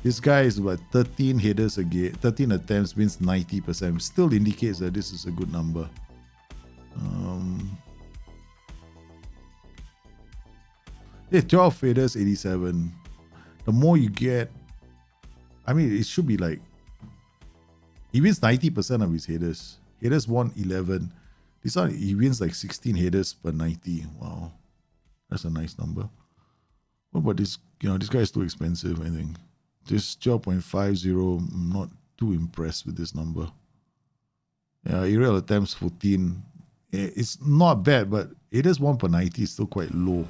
This guy is about 13 headers a game, 13 attempts, wins 90%. Still indicates that this is a good number. Yeah, 12 headers, 87. The more you get, I mean, it should be like, he wins 90% of his headers. Headers won 11. This one, he wins like 16 headers per 90. Wow. That's a nice number. What about this? You know, this guy is too expensive, I think. This 12.50, I'm not too impressed with this number. Yeah, aerial attempts 14. It's not bad, but headers 1 per 90 is still quite low.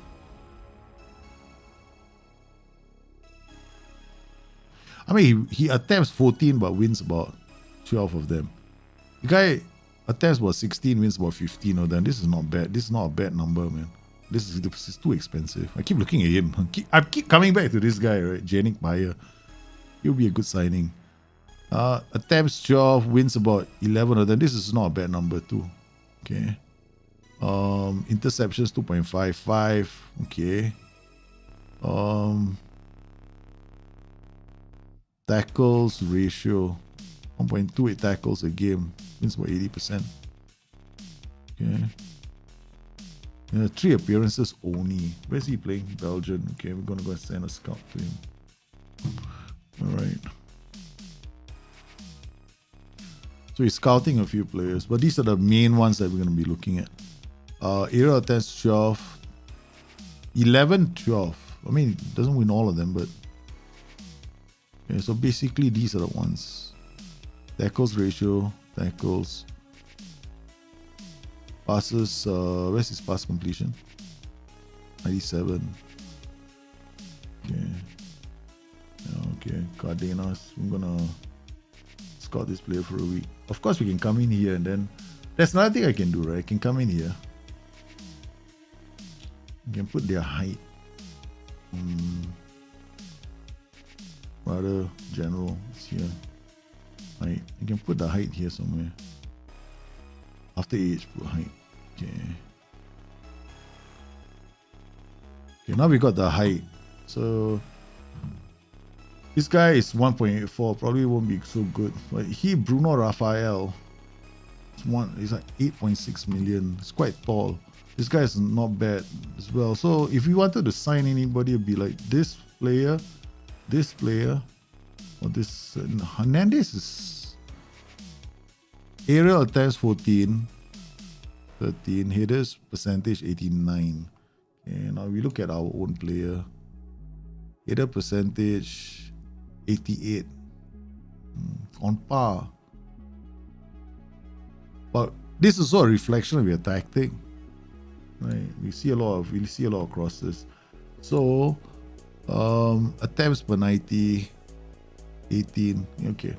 I mean, he attempts 14 but wins about 12 of them. The guy attempts about 16, wins about 15 of them. This is not bad. This is not a bad number, man. This is too expensive. I keep looking at him. I keep coming back to this guy, right? Janik Bayer. He'll be a good signing. Attempts 12, wins about 11 of them. This is not a bad number too. Okay. Interceptions 2.55. Okay. Tackles ratio 1.28 tackles a game. Means about 80%. Okay. 3 appearances only. Where's he playing? Belgium. Okay, we're gonna go and send a scout to him. Alright. So he's scouting a few players, but these are the main ones that we're gonna be looking at. Area attempts 12. 11, 12. I mean, it doesn't win all of them, but okay, so basically these are the ones. Tackles ratio, tackles. Passes, where's his pass completion? 97. Okay. Okay, Cardenas. I'm gonna scout this player for a week. Of course, we can come in here and then there's another thing I can do, right? I can come in here. I can put their height. Rather general. It's here. Height. I can put the height here somewhere. After age, put height. Okay. Okay, now we got the height. So this guy is 1.84. Probably won't be so good. But Bruno Rafael, he's like 8.6 million. It's quite tall. This guy is not bad as well. So if we wanted to sign anybody, it'd be like this player, or this. Hernandez is aerial attempts 14, 13, headers percentage 89. Okay, now we look at our own player. Header percentage 88. On par. But this is also a reflection of your tactic. Right? We see a lot of crosses. So attempts per 90, 18. Okay.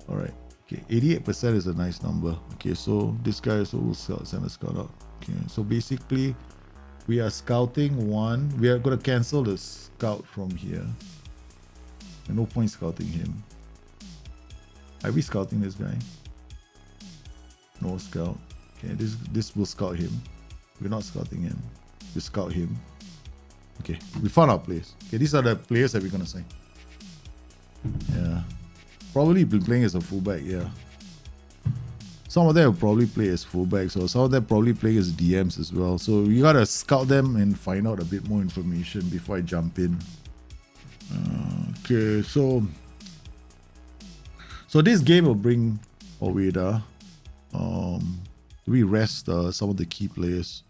Alright. Okay. 88% is a nice number. Okay, so this guy also will send a scout out. Okay. So basically we are scouting one. We are gonna cancel the scout from here. And no point scouting him. Are we scouting this guy? No scout. Okay, this will scout him. We're not scouting him. We scout him. Okay, we found our players. Okay, these are the players that we're gonna sign. Yeah, probably been playing as a fullback. Yeah, some of them will probably play as fullbacks, or some of them probably play as DMs as well. So you gotta scout them and find out a bit more information before I jump in. Okay, so this game will bring Oweda. We rest some of the key players.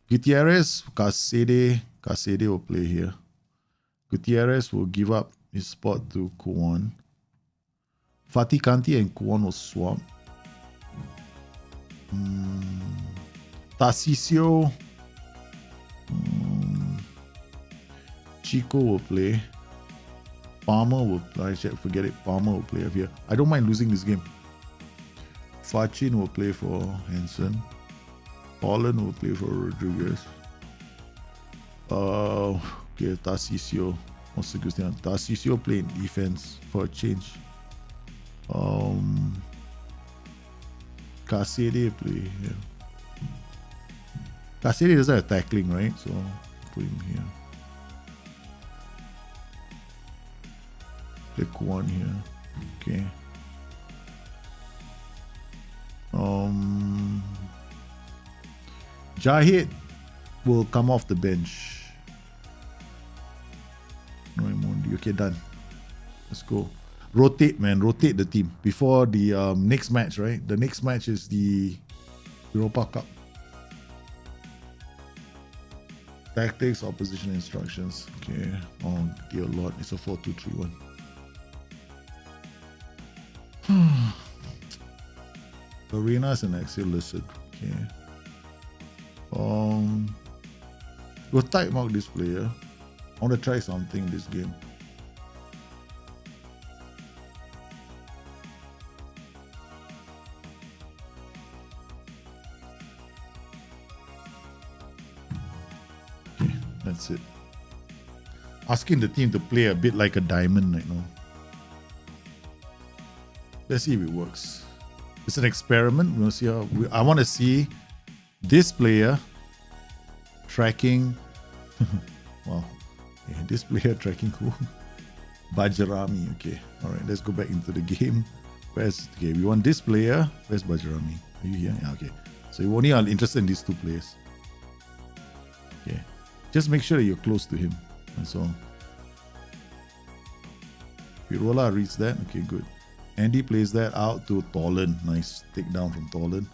Gutierrez, Casede will play here. Gutierrez will give up his spot to Kuon. Fatih Kanti and Kuon will swap. Tarcisio. Chico will play. Palmer will play. Forget it. Palmer will play up here. I don't mind losing this game. Fachin will play for Hansen. Holland will play for Rodriguez. Okay, Tarcisio. Tarcisio play in defense for a change. Casede play here. Casede doesn't have tackling, right? So put him here. Pick one here. Okay. Jahid will come off the bench. No Emondi. Okay, done. Let's go. Rotate, man. Rotate the team before the next match, right? The next match is the Europa Cup. Tactics, opposition instructions. Okay. Oh, dear Lord. It's a 4-2-3-1. Arenas and Axial listed. Okay. We'll type mark this player. I want to try something this game. Okay, that's it. Asking the team to play a bit like a diamond right now. Let's see if it works. It's an experiment. We'll see how. I want to see This player tracking. Wow. Okay, this player tracking who? Bajarami. Okay. All right. Let's go back into the game. Okay, we want this player. Where's Bajarami? Are you here? Yeah, okay. So you only are interested in these two players. Okay. Just make sure that you're close to him. That's all. Pirola reads that. Okay, good. Andy plays that out to Tolan. Nice takedown from Tolan.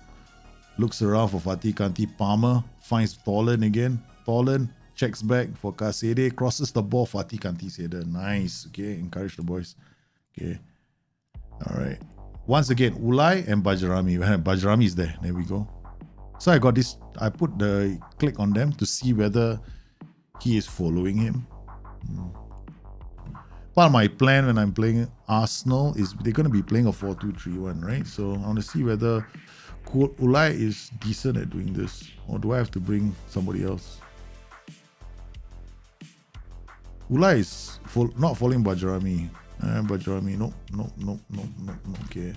Looks around for Fatih Kanti. Palmer finds Tolan again. Tolan checks back for Kasede. Crosses the ball. Fatih Kanti's header. Nice. Okay, encourage the boys. Okay. All right. Once again, Ulai and Bajarami. Bajarami is there. There we go. So I got this. I put the click on them to see whether he is following him. Part of my plan when I'm playing Arsenal is they're going to be playing a 4-2-3-1, right? So I want to see whether Ulai is decent at doing this, or do I have to bring somebody else? Ulai is not following Bajarami. Bajarami, no. Okay,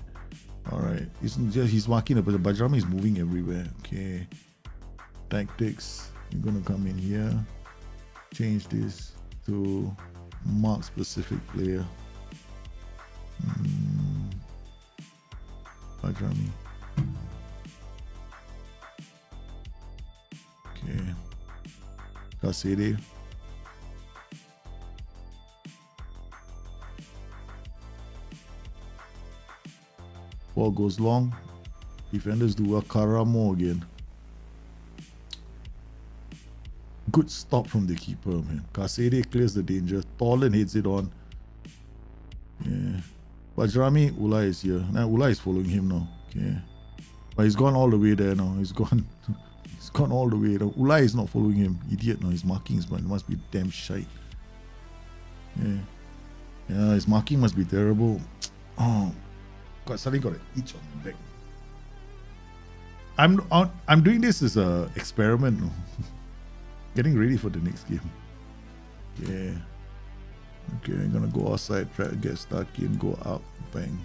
all right. He's marking the Bajarami is moving everywhere. Okay, tactics. You're gonna come in here. Change this to mark specific player. Bajarami. Okay. Kasede. Ball goes long. Defenders do well. Karamo again. Good stop from the keeper, man. Kasede clears the danger. Tolan hits it on. Yeah. Bajarami, Ulai is here. Now Ulai is following him now. Okay. But he's gone all the way there now. He's gone all the way. Ulai is not following him. Idiot now. His markings must be damn shite. Yeah. Yeah, his marking must be terrible. Oh. God, suddenly got an itch on my back. I'm doing this as an experiment. Getting ready for the next game. Yeah. Okay, I'm gonna go outside, try to get stuck in, go up, bang.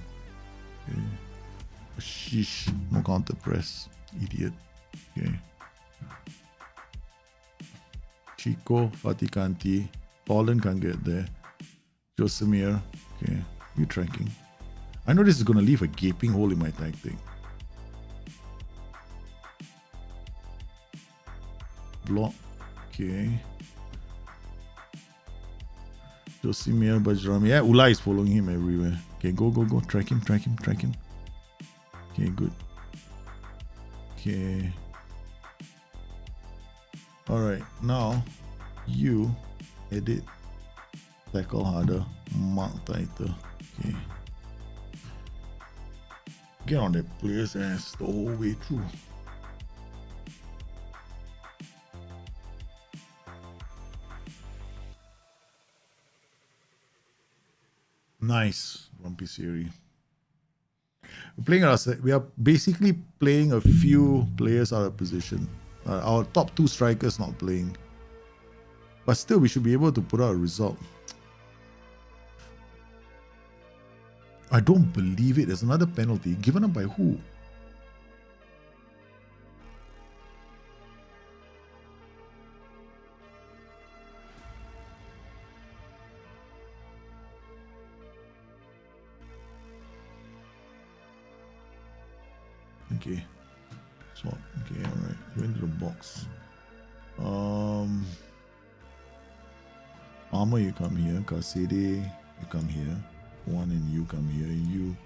Okay. Sheesh, no counter press. Idiot. Okay. Chico, Fatih Kanti, Tolan can't get there. Josemir. Okay. You tracking. I know this is going to leave a gaping hole in my tactic. Block. Okay. Josimir, Bajrami. Yeah, Ulai is following him everywhere. Okay, go. Track him. Okay, good. Okay. Alright, now you edit, tackle harder, mark tighter. Okay. Get on that player's ass the whole way through. Nice, Rumpy Serie. We are basically playing a few players out of position. Our top two strikers not playing. But still, we should be able to put out a result. I don't believe it. There's another penalty. Given up by who? Okay. Swap. Okay, alright. Go into the box. Armor, you come here. Kasede, you come here. One and you come here. You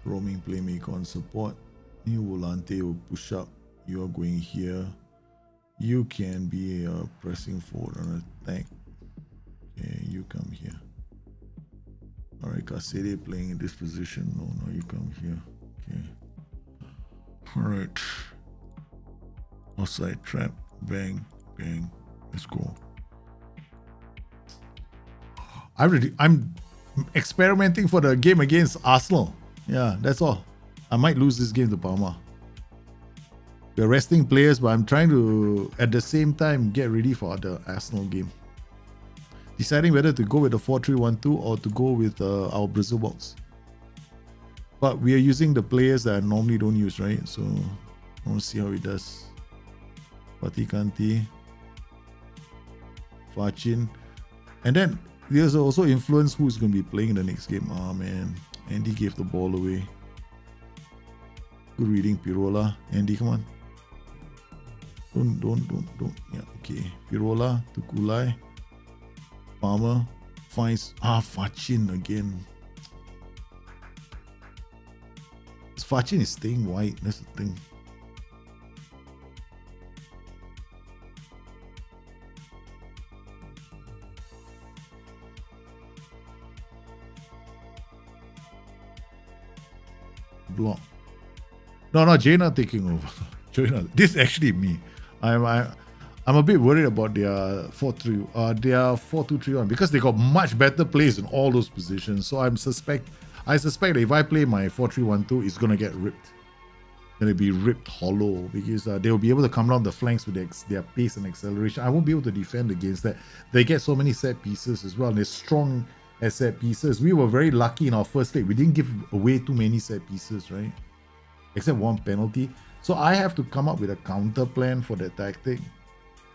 roaming playmaker on support. You Volante will push up. You are going here. You can be pressing forward on attack. Okay, you come here. Alright, Kasede playing in this position. No, you come here. Okay. Alright. Offside trap. Bang. Let's go. I'm experimenting for the game against Arsenal. Yeah, that's all. I might lose this game to Parma. We're resting players, but I'm trying to, at the same time, get ready for the Arsenal game. Deciding whether to go with the 4-3-1-2 or to go with our Brazil box. But we are using the players that I normally don't use, right? So I want to see how it does. Fatikanti, Fachin. And then there's also influence who's going to be playing in the next game. Oh man, Andy gave the ball away. Good reading, Pirola. Andy, come on. Don't. Yeah, okay. Pirola to Kulai. Palmer finds Fachin again. Fachin is staying wide. That's the thing. Block. No, Jaina taking over. Jaina. This is actually me. I'm a bit worried about their 4-3, their 4-2-3-1 because they got much better plays in all those positions. So I suspect that if I play my 4-3-1-2, it's gonna get ripped. Gonna be ripped hollow because they will be able to come down the flanks with their pace and acceleration. I won't be able to defend against that. They get so many set pieces as well, and they're strong as set pieces. We were very lucky in our first leg. We didn't give away too many set pieces, right? Except one penalty. So I have to come up with a counter plan for that tactic.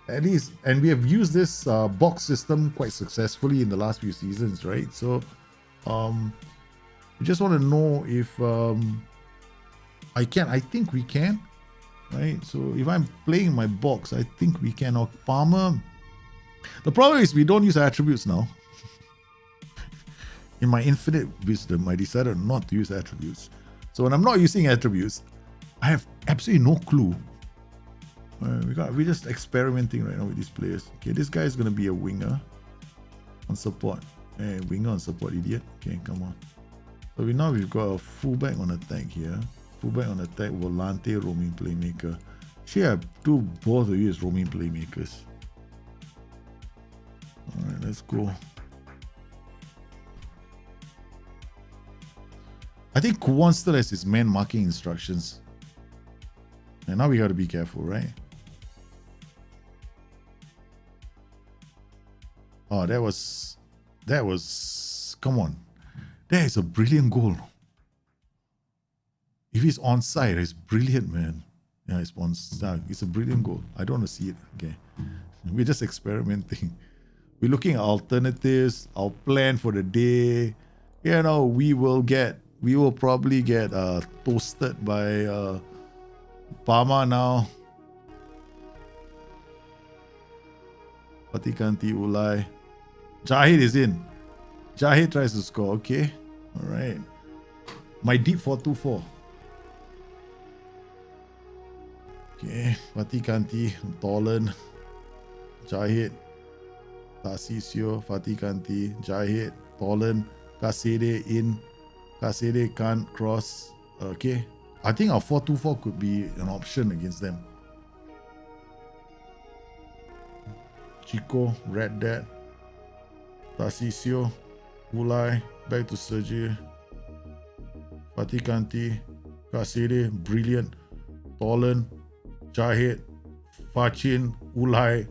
At least, and we have used this box system quite successfully in the last few seasons, right? So we just want to know if I think we can, right? So if I'm playing my box, I think we can. Or Palmer. The problem is we don't use attributes now. In my infinite wisdom, I decided not to use attributes. So when I'm not using attributes, I have absolutely no clue. We're just experimenting right now with these players. Okay, this guy is going to be a winger on support. Hey, winger on support, idiot. Okay, come on. So we've got a fullback on attack here. Fullback on attack, Volante, roaming playmaker. Actually, I do both of you as roaming playmakers. Alright, let's go. I think Kuwan still has his man marking instructions. And now we got to be careful, right? Oh, that was, come on. That is a brilliant goal. If he's onside, it's brilliant, man. Yeah, it's onside. It's a brilliant goal. I don't want to see it. Okay. We're just experimenting. We're looking at alternatives, our plan for the day. You know, we will probably get toasted by Parma now. Fatikanti Ulai. Jahid is in. Jahid tries to score. Okay. Alright. My deep 4-2-4. Okay. Fatikanti, Tolan, Jahid, Tasisio, Fatikanti, Jahid, Tolan, Kasede in. Kasede can't cross. Okay. I think our 4-2-4 could be an option against them. Chico, Red Dad, Tasisio, Ulai, back to Sergi, Fatikanti, Kasede, brilliant, Tolan, Jahid, Fachin, Ulai.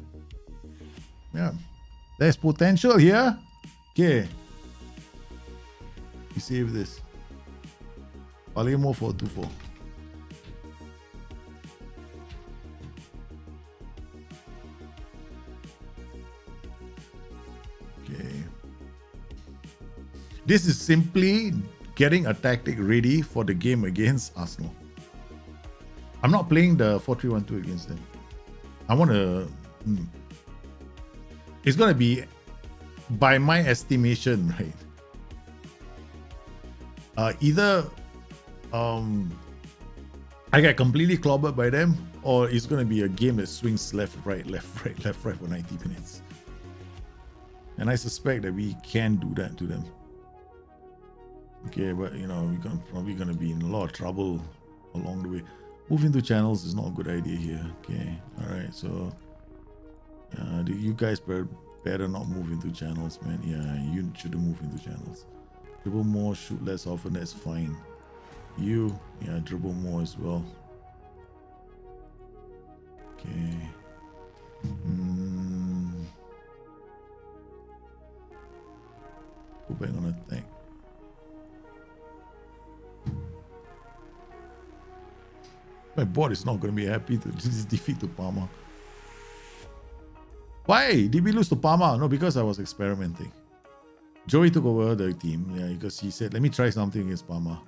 Yeah, there's potential here. Okay. We save this. Palermo 4-2-4. Okay. This is simply getting a tactic ready for the game against Arsenal. I'm not playing the 4-3-1-2 against them. I want to... It's going to be, by my estimation, right? Either I get completely clobbered by them, or it's going to be a game that swings left, right for 90 minutes. And I suspect that we can do that to them. Okay, but you know, we're probably going to be in a lot of trouble along the way. Moving to channels is not a good idea here. Okay, alright, so you guys better not move into channels, man. Yeah, you shouldn't move into channels. Dribble more, shoot less often, that's fine. You, yeah, dribble more as well. Okay. Go back on attack. My board is not going to be happy to this defeat to Parma. Why did we lose to Parma? No, because I was experimenting. Joey took over the team, because he said, let me try something against Parma.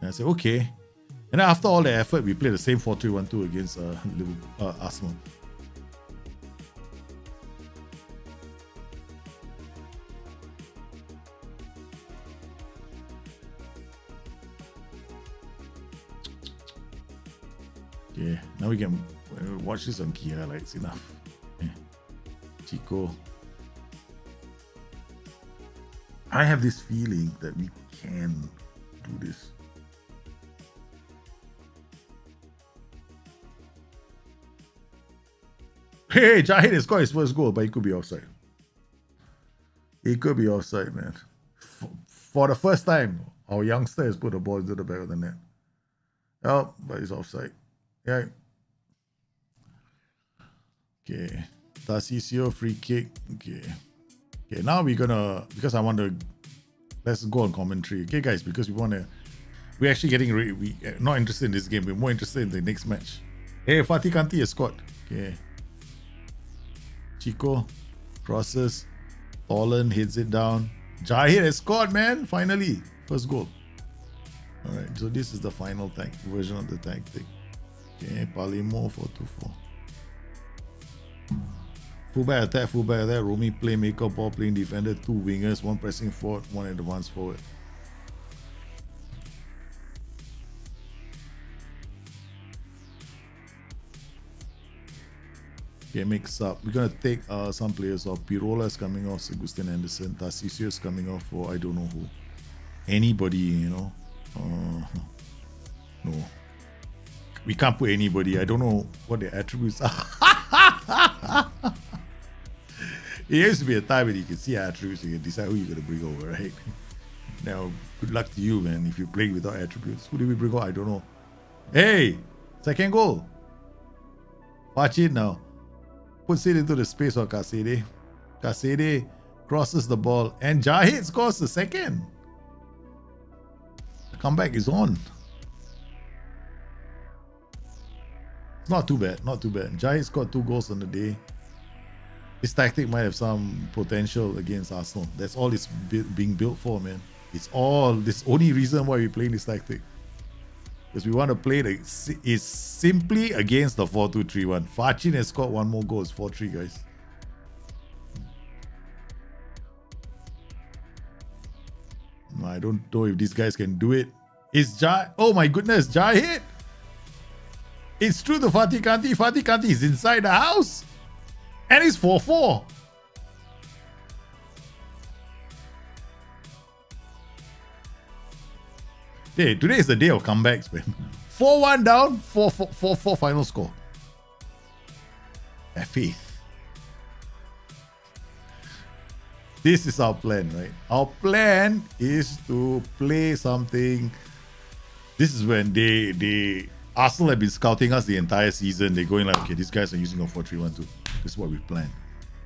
And I said, okay. And then after all the effort, we played the same 4-3-1-2 against Arsenal. Okay, now we can watch this on key highlights. Enough. Chico. I have this feeling that we can do this. Hey, Jahid has scored his first goal, but it could be offside. It could be offside, man. For the first time, our youngster has put the ball into the back of the net. Oh, but it's offside. Yeah. Okay. Tarcisio, free kick. Okay. Okay, now we're gonna, because I want to, let's go on commentary. Okay, guys, because we're actually getting ready. We're not interested in this game. We're more interested in the next match. Hey, Fatih Kanti has scored. Okay. Chico crosses. Tolan hits it down. Jahir has scored, man. Finally. First goal. Alright, so this is the final version of the tactic. Okay, Palermo 4-2-4. Fullback attack. Romy playmaker, ball playing defender, two wingers, one pressing forward, one advanced forward. Okay, mix up. We're gonna take some players off. Pirola is coming off. Agustin Anderson. Tarcisio is coming off for I don't know who. Anybody, No. We can't put anybody. I don't know what their attributes are. It used to be a time when you can see attributes, you can decide who you're gonna bring over, right? Now, good luck to you, man. If you play without attributes, who do we bring over? I don't know. Hey, second goal. Watch it now. Puts it into the space of Kasede. Kasede crosses the ball, and Jahid scores the second. The comeback is on. It's not too bad, not too bad. Jahid scored 2 goals on the day. This tactic might have some potential against Arsenal. That's all it's being built for, man. It's all this only reason why we're playing this tactic. Because we want to play is simply against the 4-2-3-1. Fachin has scored 1 more goal. It's 4-3, guys. I don't know if these guys can do it. Oh my goodness, Jahid! It's true to Fatih Kanti. Fatih Kanti is inside the house. And it's 4-4. Hey, today is the day of comebacks, man. 4-1 down, 4-4 final score. Have faith. This is our plan, right? Our plan is to play something. This is when Arsenal have been scouting us the entire season. They're going like, okay, these guys are using a 4-3-1-2. This is what we plan.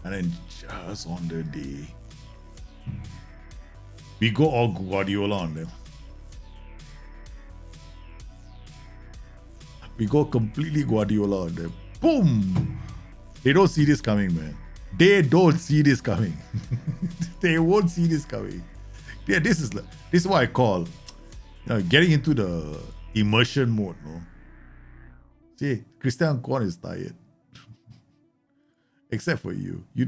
And then just on the day, we go all Guardiola on them. We go completely Guardiola on them. Boom! They don't see this coming, man. They don't see this coming. They won't see this coming. Yeah, this is what I call getting into the immersion mode. No? See, Christian Kwan is tired. Except for you. You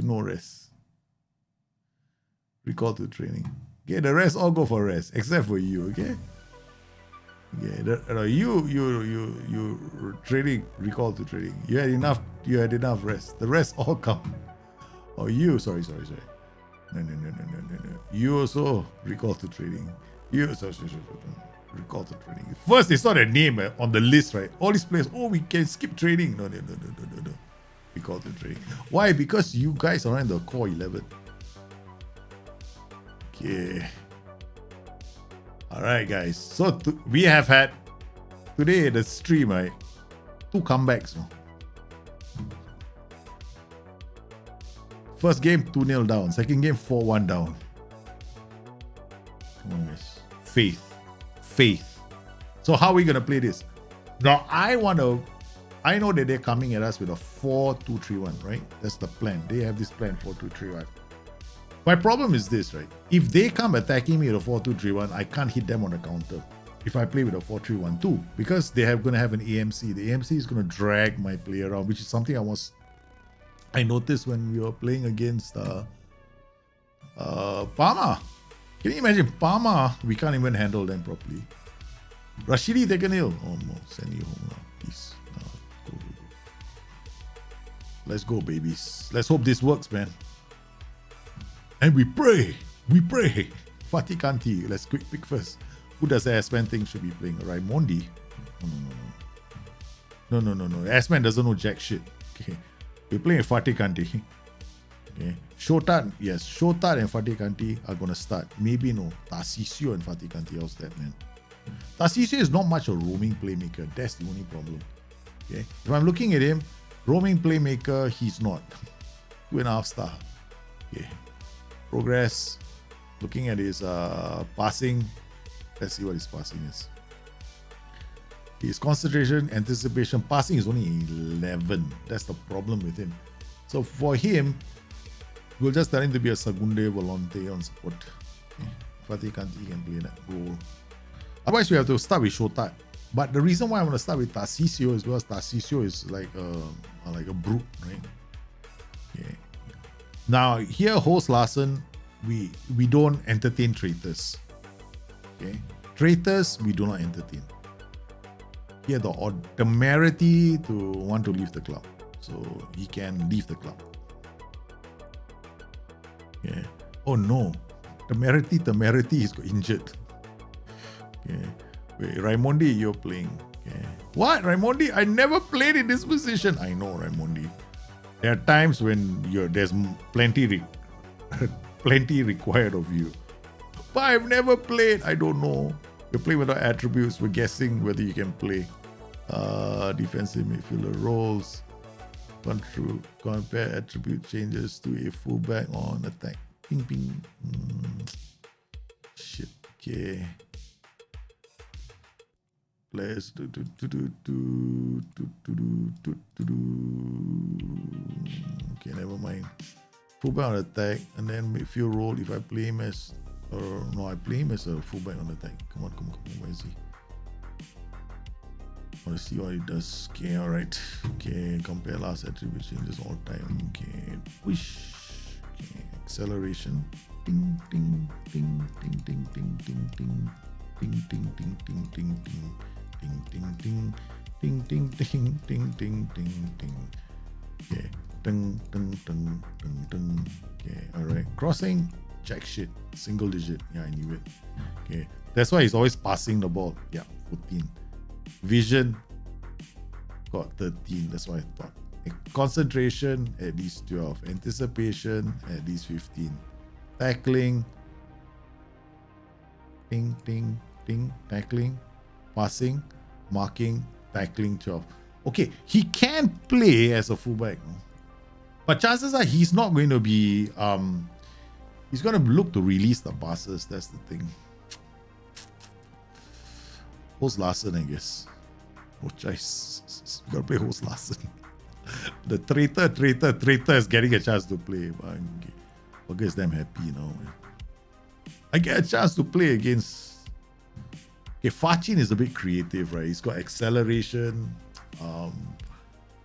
no rest. Recall to training. Okay, the rest all go for rest. Except for you, okay? Yeah, you training, recall to training. You had enough rest. The rest all come. Oh, you, sorry. No. You also recall to training. Sorry. Recall to training. First, they saw their name on the list, right? All these players, we can skip training. No. Recall to training. Why? Because you guys are in the core 11. Okay. Alright, guys. So we have had today the stream, right? 2 comebacks. No? First game 2-0 down. Second game 4-1 down. Come on, guys. Faith. So how are we gonna play this? Now I want to I know that they're coming at us with a 4-2-3-1, right? That's the plan. They have this plan 4-2-3-1. My problem is this, right? If they come attacking me with a 4-2-3-1, I can't hit them on the counter. If I play with a 4-3-1-2, because they are going to have an AMC. The AMC is going to drag my play around, which is something I noticed when we were playing against Parma. Can you imagine Parma? We can't even handle them properly. Rashidi taken ill. Oh no, send you home now, please. Go. Let's go, babies. Let's hope this works, man. And we pray. Fatih Kanti. Let's quick pick first. Who does the S-Man think should be playing? Raimondi? No. S-Man doesn't know jack shit. Okay. We're playing Fatih Kanti. Okay. Shotat, yes. Shotat and Fatih Kanti are going to start. Maybe no. Tarcisio and Fatih Kanti. How's that, man? Tarcisio is not much a roaming playmaker. That's the only problem. Okay. If I'm looking at him, roaming playmaker, he's not. 2.5 star. Okay. Progress. Looking at his passing. Let's see what his passing is. His concentration, anticipation, passing is only 11. That's the problem with him. So for him, we'll just tell him to be a Segunde Volante on support. Okay. Fatih Kanti can play that role. Otherwise, we have to start with Shotat. But the reason why I'm going to start with Tarcisio is because Tarcisio is like a brute, right? Okay. Now, here, host Larson, we don't entertain traitors. Okay, traitors we do not entertain. He had the temerity to want to leave the club, so he can leave the club. Yeah. Oh no, temerity, he's got injured. Okay. Wait, Raimondi, you're playing. Okay. What, Raimondi? I never played in this position. I know, Raimondi. There are times when there's plenty required of you. But I've never played. I don't know. You're playing without attributes. We're guessing whether you can play. Defensive midfielder roles. Compare attribute changes to a fullback on attack. Ping ping. Shit. Okay. Players. Okay, never mind. Fullback on attack, and then midfield role. If I play him as I play him as a fullback on attack. Come on. Where is he? I want to see what he does. Okay, alright. Okay, compare last attribute changes all time. Okay, push. Okay, acceleration. Ding, ding, ding, ding, ding, ding, ding, ding. Ding, ding, ding, ding, ding, ding. Ding, ding, ding. Ding, ding, ding, ding, ding, ding, ding. Okay. Ding, ding, ding, ding, ding. Okay, alright. Crossing. Jack shit. Single digit. Yeah, I knew it. Okay. That's why he's always passing the ball. Yeah, 14. Vision. Got 13. That's what I thought. Concentration, at least 12. Anticipation, at least 15. Tackling. Ding, ding, ding. Tackling. Passing. Marking. Tackling, 12. Okay, he can play as a fullback. But chances are he's not going to be... he's going to look to release the passes. That's the thing. Host Larson, I guess. No choice. You got to play Host Larson. The traitor is getting a chance to play. I guess them happy now. Man. I get a chance to play against... Okay, Fachin is a bit creative, right? He's got acceleration.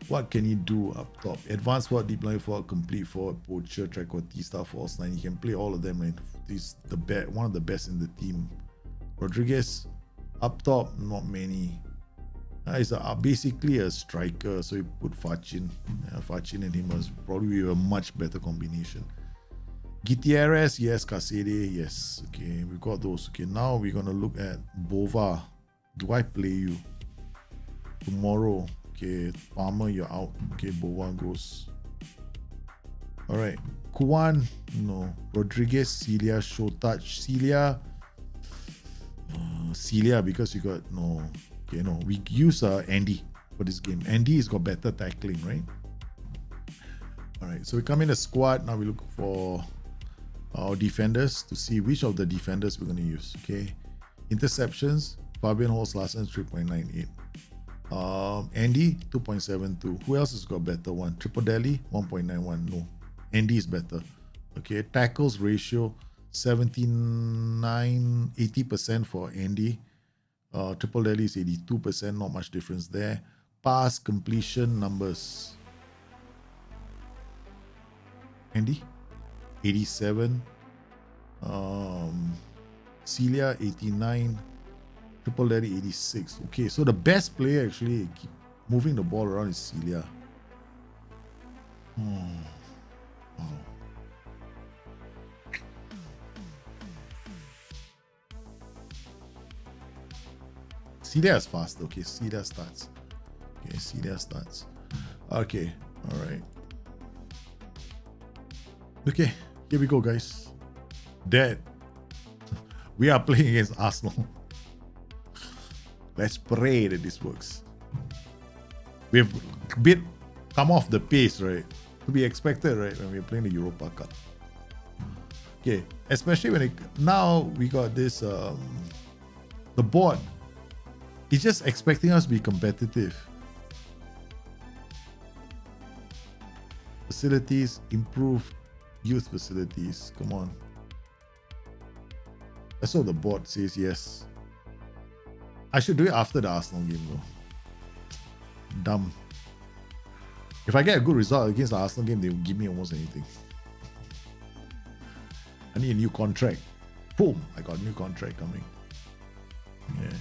What can he do up top? Advanced forward, deep line forward, complete forward, poacher, trequartista, false nine. He can play all of them, right? He's one of the best in the team. Rodriguez, up top, not many. He's basically a striker, so you put Fachin. Fachin and him was probably a much better combination. Gutierrez, yes. Casede, yes. Okay, we got those. Okay, now we're gonna look at Bova. Do I play you tomorrow? Okay, Palmer, you're out. Okay, Bova goes. All right, Kuan, no. Rodriguez, Celia, Shotach, Celia, because you got no. Okay, no. We use Andy for this game. Andy has got better tackling, right? All right, so we come in a squad. Now we look for our defenders to see which of the defenders we're going to use. Okay, interceptions. Fabian Holz Larsen 3.98. Andy 2.72. Who else has got better one? Triple Delhi 1.91. No, Andy is better. Okay, tackles ratio 80% for Andy. Triple Delhi is 82%. Not much difference there. Pass completion numbers. Andy 87. Celia 89. Triple Daddy 86. Okay, so the best player actually keep moving the ball around is Celia. Oh. Celia is fast. Okay, Celia starts. Okay, Celia starts. Okay, all right. Okay, here we go, guys. Dad, we are playing against Arsenal. Let's pray that this works. We've come off the pace, right? To be expected, right? When we're playing the Europa Cup. Okay, especially when now we got this, the board. It's just expecting us to be competitive. Facilities, improved youth facilities. Come on. That's what the board says, yes. I should do it after the Arsenal game though. Dumb. If I get a good result against the Arsenal game, they'll give me almost anything. I need a new contract. Boom! I got a new contract coming. Yeah.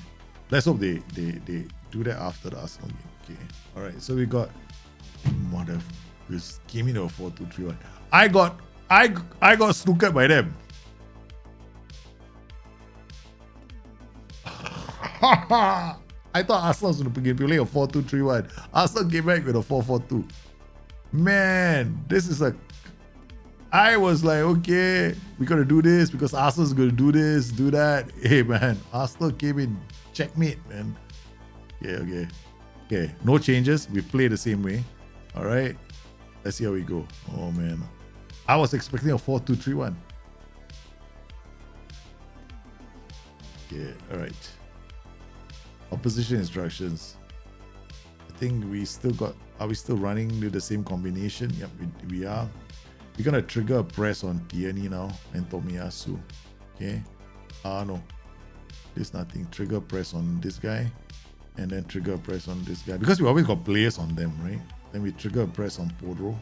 Let's hope they do that after the Arsenal game. Okay. Alright, so we got this came into a 4-2-3-1. I got snookered by them. I thought Arsenal was going to be playing a 4-2-3-1. Arsenal came back with a 4-4-2. Man, this is I was like, okay, we're going to do this because Arsenal's going to do this, do that. Hey, man, Arsenal came in checkmate, man. Okay. No changes. We play the same way. All right. Let's see how we go. Oh, man. I was expecting a 4-2-3-1. Okay, all right. Opposition instructions. I think we still got. Are we still running with the same combination? Yep, we are. We're gonna trigger a press on Tierney now and Tomiyasu. Okay. No. There's nothing. Trigger press on this guy, and then trigger press on this guy because we always got players on them, right? Then we trigger a press on Podro,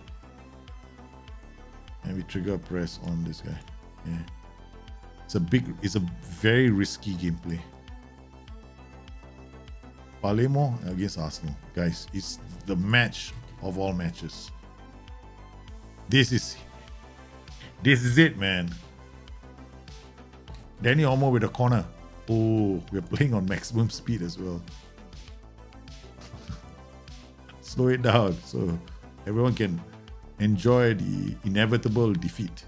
and we trigger a press on this guy. Yeah. It's a very risky gameplay. Palermo against Arsenal. Guys, it's the match of all matches. This is it, man. Danny Olmo with a corner. Oh, we're playing on maximum speed as well. Slow it down so everyone can enjoy the inevitable defeat.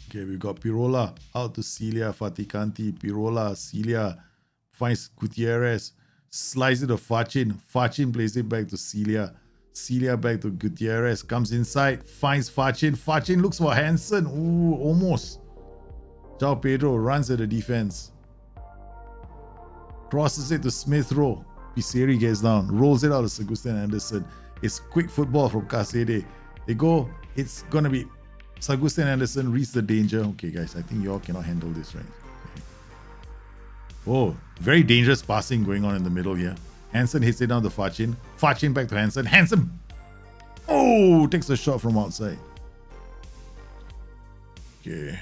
Okay, we got Pirola out to Celia, Fatikanti, Pirola, Celia finds Gutierrez, slices it to Fachin. Fachin plays it back to Celia. Celia back to Gutierrez, comes inside, finds Fachin. Fachin looks for Hansen. Ooh, almost. João Pedro runs at the defense. Crosses it to Smith Rowe. Piseri gets down, rolls it out to Sagustin Anderson. It's quick football from Kasede. They go, it's gonna be Sagustin Anderson reads the danger. Okay, guys, I think you all cannot handle this, right? Okay. Oh, very dangerous passing going on in the middle here. Hansen hits it down to Fachin. Fachin back to Hansen. Hansen! Oh, takes a shot from outside. Okay.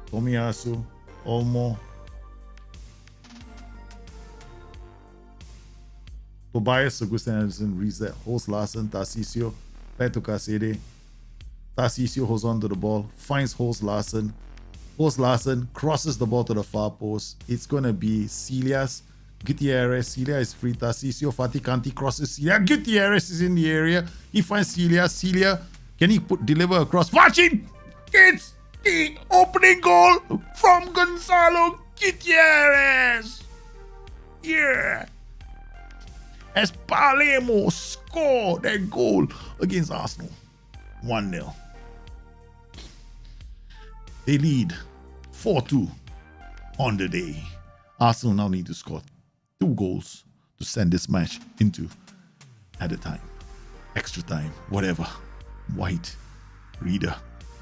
Tomiyasu, Olmo. Tobias, Sagustin Anderson reads that. Holds Larsen, Tarcisio, back to Kasede. Tarcisio holds on to the ball, finds Holds Larsen. Holds Larsen, crosses the ball to the far post. It's going to be Celia's. Gutierrez, Celia is free. Tarcisio, Fatikanti crosses Celia. Gutierrez is in the area. He finds Celia. Celia, can he deliver across? Fachin! It's the opening goal from Gonzalo Gutierrez. Yeah. As Palermo score that goal against Arsenal. 1-0. They lead 4-2. on the day. Arsenal now need to score 2 goals to send this match into added time, extra time, whatever. White, Reader,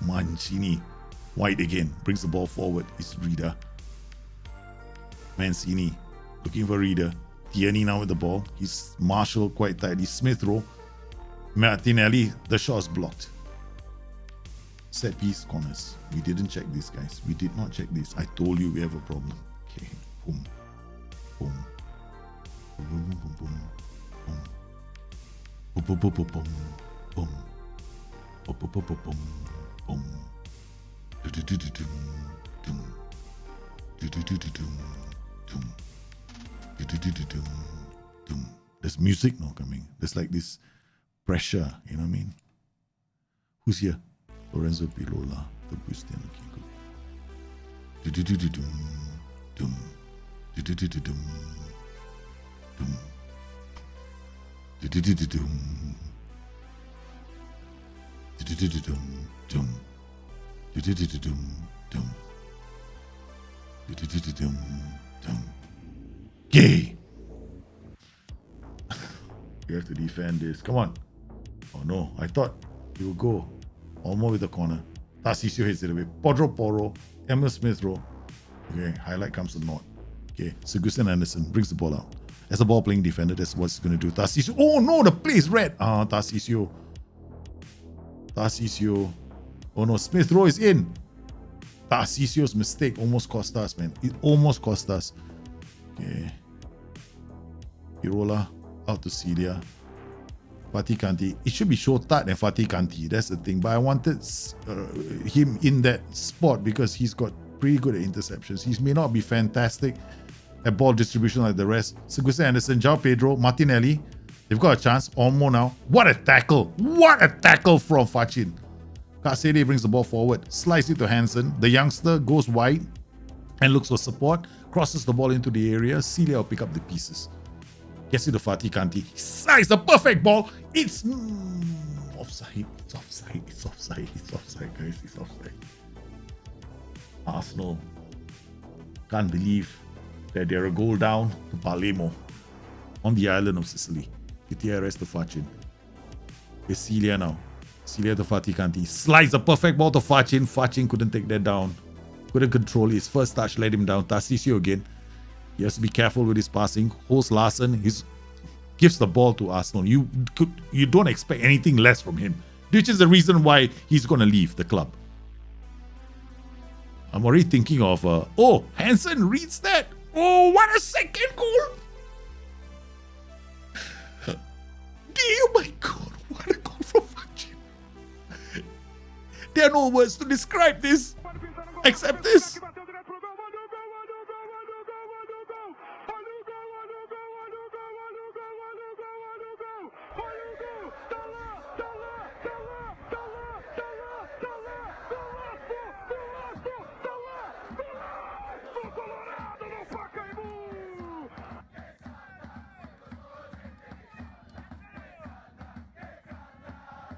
Mancini. White again, brings the ball forward. It's Reader. Mancini looking for Reader. Tierney now with the ball. He's Marshall quite tight. He's Smith Rowe. Martinelli, the shot is blocked. Set piece corners. We didn't check this, guys. We did not check this. I told you we have a problem. Okay, boom, boom, boom, boom, boom, boom, boom, boom, boom, boom, boom, boom, boom, boom, boom, boom, boom. There's music now coming. There's like this pressure, you know what I mean? Who's here? Lorenzo Pilola, the Bustthenet. Okay, good. Gay. You have to defend this. Come on. Oh no, I thought he would go almost with the corner. Tarcisio hits it away. Pedro Porro, Emil Smith Rowe. Okay, highlight comes to naught. Okay, Sigurdsson Anderson brings the ball out. As a ball playing defender, that's what he's going to do. Tarcisio. Oh no, the play is red. Tarcisio. Oh no, Smith Rowe is in. Tarcisio's mistake almost cost us, man. It almost cost us. Okay. Pirola out to Celia. Fatih Kanti. It should be Shotat and Fatih Kanti. That's the thing. But I wanted him in that spot because he's got pretty good at interceptions. He may not be fantastic at ball distribution like the rest. Sigurdsson Anderson, João Pedro, Martinelli. They've got a chance. Olmo now. What a tackle. What a tackle from Fachin. Kasede brings the ball forward. Slices it to Hansen. The youngster goes wide and looks for support. Crosses the ball into the area. Celia will pick up the pieces. Gets it to Fatih Kanti. It's a perfect ball. It's offside. It's offside. It's offside. It's offside, guys. It's offside. Arsenal can't believe that they're a goal down to Palermo on the island of Sicily. Gutierrez to Fachin. It's Celia now. Celia to Fatih Kanti. Slides a perfect ball to Fachin. Fachin couldn't take that down. Couldn't control it. His first touch let him down. Tarcisio again. He has to be careful with his passing. Holds Larson. He gives the ball to Arsenal. You don't expect anything less from him, which is the reason why he's going to leave the club. I'm already thinking of, Hansen reads that. Oh, what a second goal. Oh my God, what a goal from Fachin. There are no words to describe this except this.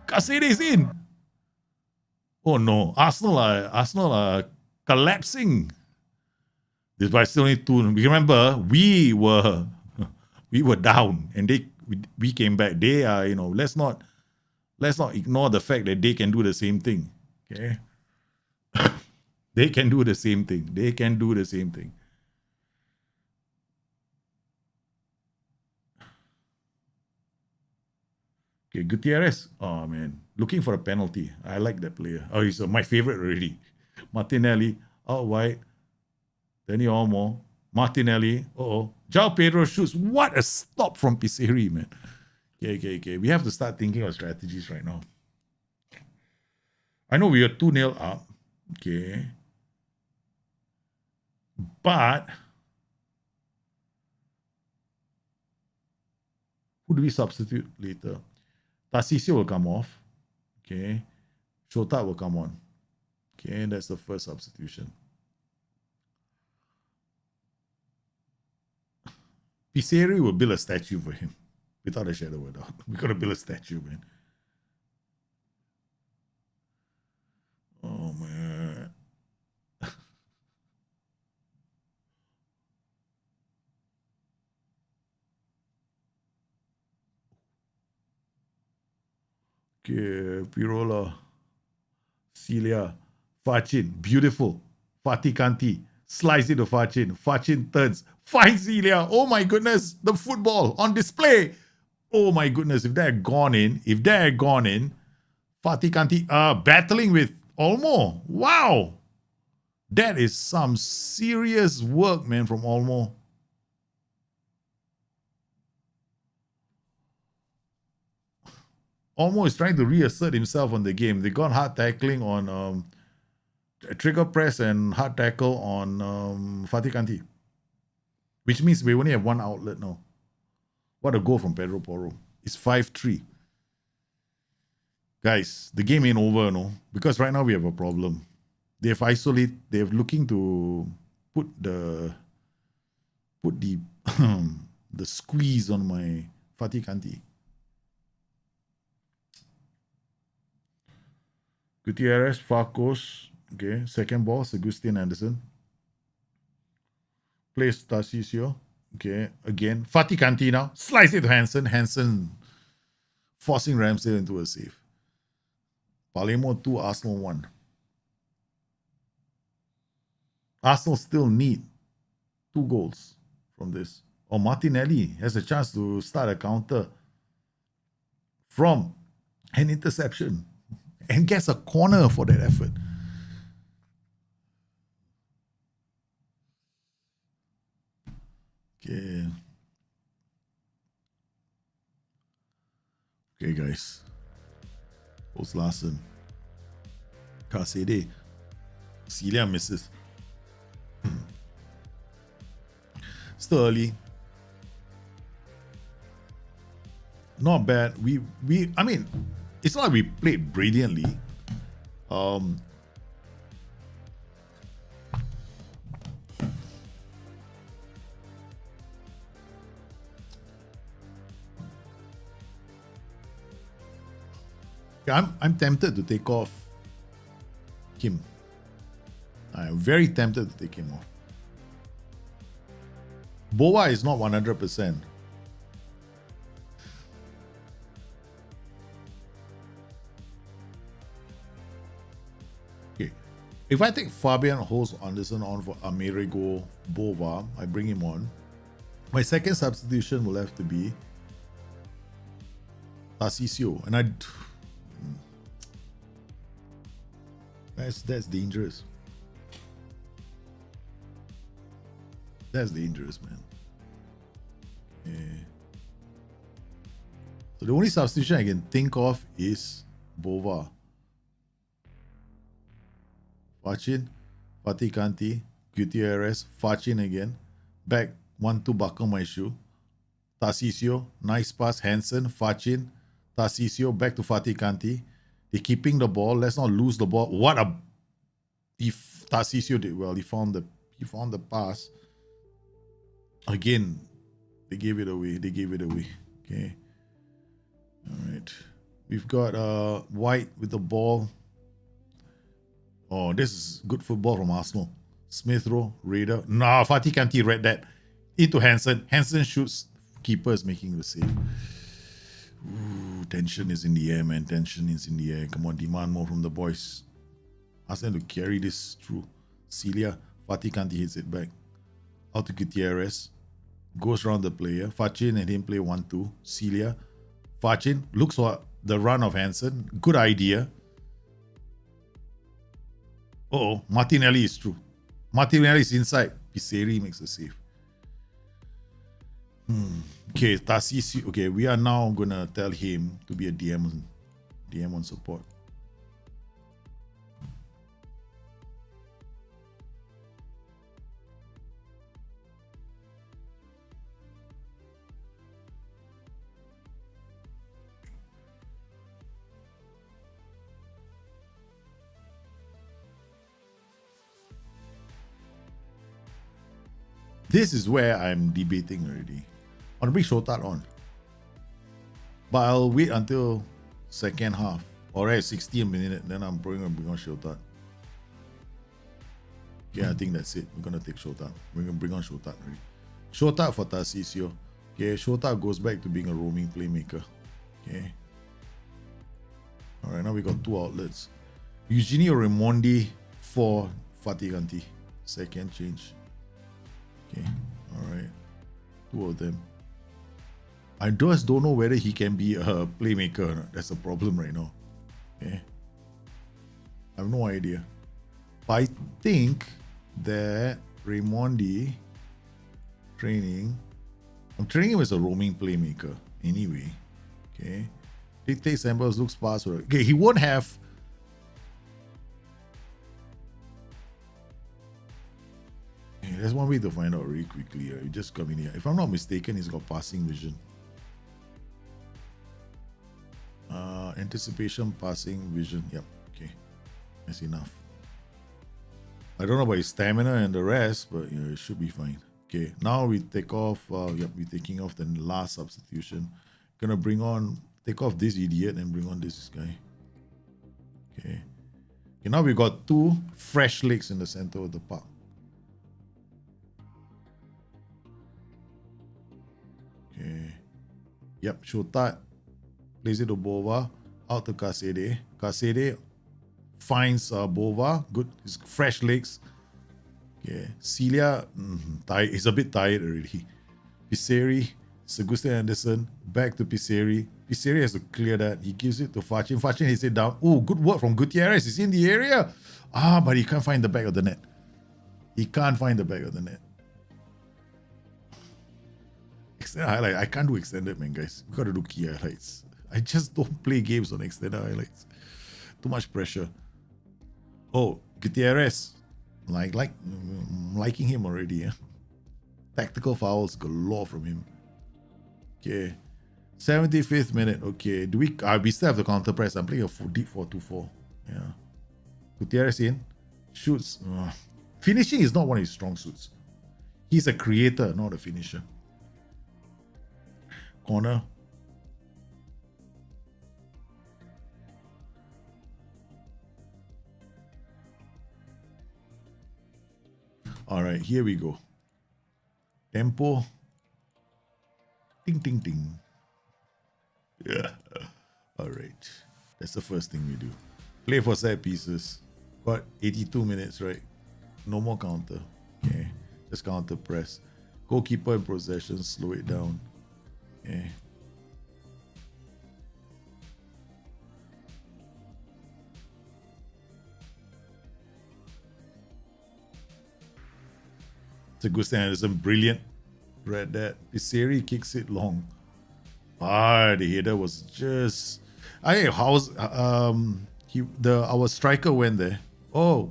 Kasede is in. Oh no, Arsenal are collapsing. Despite still only 2. Remember, we were down and we came back. They are, let's not ignore the fact that they can do the same thing. Okay. They can do the same thing. Okay, Gutierrez. Oh man, looking for a penalty. I like that player. Oh, he's my favorite already. Martinelli out wide. Danny Olmo. Martinelli. João Pedro shoots. What a stop from Piseri, man. Okay. We have to start thinking of strategies right now. I know we are 2-0 up. Okay. But who do we substitute later? Tarcisio will come off. Okay. Shota will come on. Okay, that's the first substitution. Piseri will build a statue for him. Without a shadow of a doubt. We're going to build a statue, man. Oh, man. Okay, Pirola. Celia. Fachin. Beautiful. Fatih Kanti. Slice it to Fachin. Fachin turns. Finds Celia. Oh my goodness. The football on display. Oh my goodness. If that had gone in. Fatih Kanti battling with Olmo. Wow. That is some serious work, man, from Olmo. Olmo is trying to reassert himself on the game. They got hard tackling on trigger press and hard tackle on Fatih Kanti. Which means we only have one outlet now. What a goal from Pedro Porro. It's 5-3. Guys, the game ain't over, no? Because right now we have a problem. They're looking to put the the squeeze on my Fatih Kanti. Gutierrez, Farcos, okay, second ball, Agustin Anderson. Plays Tarcisio, okay, again. Fatih Kanti now, slice it to Hansen. Hansen forcing Ramsdale into a save. Palermo 2, Arsenal 1. Arsenal still need 2 goals from this. Or Martinelli has a chance to start a counter from an interception and gets a corner for that effort. Okay. Okay, guys. Post Larson. Kasede. Celia misses. Still early. Not bad. I mean, it's not like we played brilliantly. I'm tempted to take off Kim. I'm very tempted to take him off. Boa is not 100%. Okay. If I take Fabian Holst Anderson on for Amerigo Bova, I bring him on. My second substitution will have to be Tarcisio. And that's dangerous. That's dangerous, man. Yeah. So the only substitution I can think of is Bova. Fachin, Fatih Kanti, Gutierrez, Fachin again. Back 1-2 buckle my shoe. Tarcisio, nice pass. Hansen, Fachin, Tarcisio, back to Fatih Kanti. They're keeping the ball. Let's not lose the ball. If Tarcisio did well. He found the pass. Again, they gave it away. Okay. All right. We've got White with the ball. Oh, this is good football from Arsenal. Smith Rowe, Raider. Nah, Fatih Kanti read that. Into Hansen. Hansen shoots. Keeper is making the save. Ooh, tension is in the air, man. Tension is in the air. Come on, demand more from the boys. Ask them to carry this through. Celia, Fatih Kanti hits it back. Out to Gutierrez. Goes around the player. Fachin and him play 1-2. Celia. Fachin looks for the run of Hansen. Good idea. Martinelli is through. Martinelli is inside. Piseri makes a save. Okay, Tarcisio. Okay, we are now gonna tell him to be a DM on support. This is where I'm debating already. I want to bring Shotat on. But I'll wait until second half. Or at 60 minute, then I'm probably going to bring on Shotat. Yeah, I think that's it. We're going to take Shotat. We're going to bring on Shotat already. Shotat for Tarcisio. Okay, Shotat goes back to being a roaming playmaker. Okay. All right, now we got 2 outlets. Eugenio Raimondi for Fatiganti. Second change. Okay, all right. 2 of them. I just don't know whether he can be a playmaker or not. That's a problem right now. Okay. I have no idea. But I think that Raimondi training. I'm training him as a roaming playmaker anyway. Okay. Dictate samples, looks past. Okay, he won't have. Okay, there's one way to find out really quickly. You just come in here. If I'm not mistaken, he's got passing vision. Anticipation, passing, vision. Yep. Okay. That's enough. I don't know about his stamina and the rest, but yeah, it should be fine. Okay. Now we take off. Yep, we're taking off the last substitution. Gonna take off this idiot and bring on this guy. Okay. Okay. Now we got 2 fresh legs in the center of the park. Okay. Yep. Shotat plays it to Bova. Out to Kasede. Kasede finds Bova. Good. His fresh legs. Okay. Celia is a bit tired already. Piseri. Segustin Anderson. Back to Piseri. Piseri has to clear that. He gives it to Fachin. Fachin hits it down. Oh, good work from Gutierrez. He's in the area. But he can't find the back of the net. He can't find the back of the net. Extended highlight. I can't do extended, man, guys. We gotta do key highlights. I just don't play games on extended highlights. Too much pressure. Oh, Gutierrez. Liking him already. Yeah? Tactical fouls galore from him. Okay. 75th minute. Okay. Do we still have the counter press. I'm playing a deep 4-2-4. Yeah. Gutierrez in. Shoots. Finishing is not one of his strong suits. He's a creator, not a finisher. Corner. All right, here we go. Tempo. Ting, ting, ting. Yeah. All right. That's the first thing we do. Play for set pieces. Got 82 minutes, right? No more counter. Okay. Just counter press. Goalkeeper in possession. Slow it down. Okay. Agustin Anderson, brilliant. Read that. Piseri kicks it long. The header was just. Our striker went there. Oh,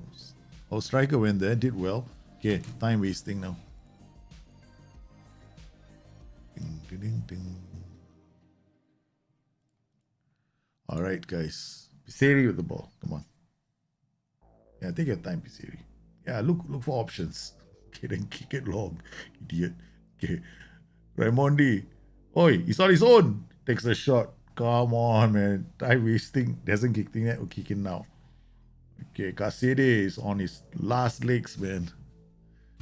our striker went there, did well. Okay, time wasting now. Ding, ding, ding, ding. All right, guys. Piseri with the ball. Come on. Yeah, take your time, Piseri. Yeah, look for options. Okay, then kick it long, idiot. Okay, Raimondi. Oi, he's on his own. Takes the shot. Come on, man. Time wasting. Doesn't kick it. We'll kick it now. Okay, Kasede is on his last legs, man.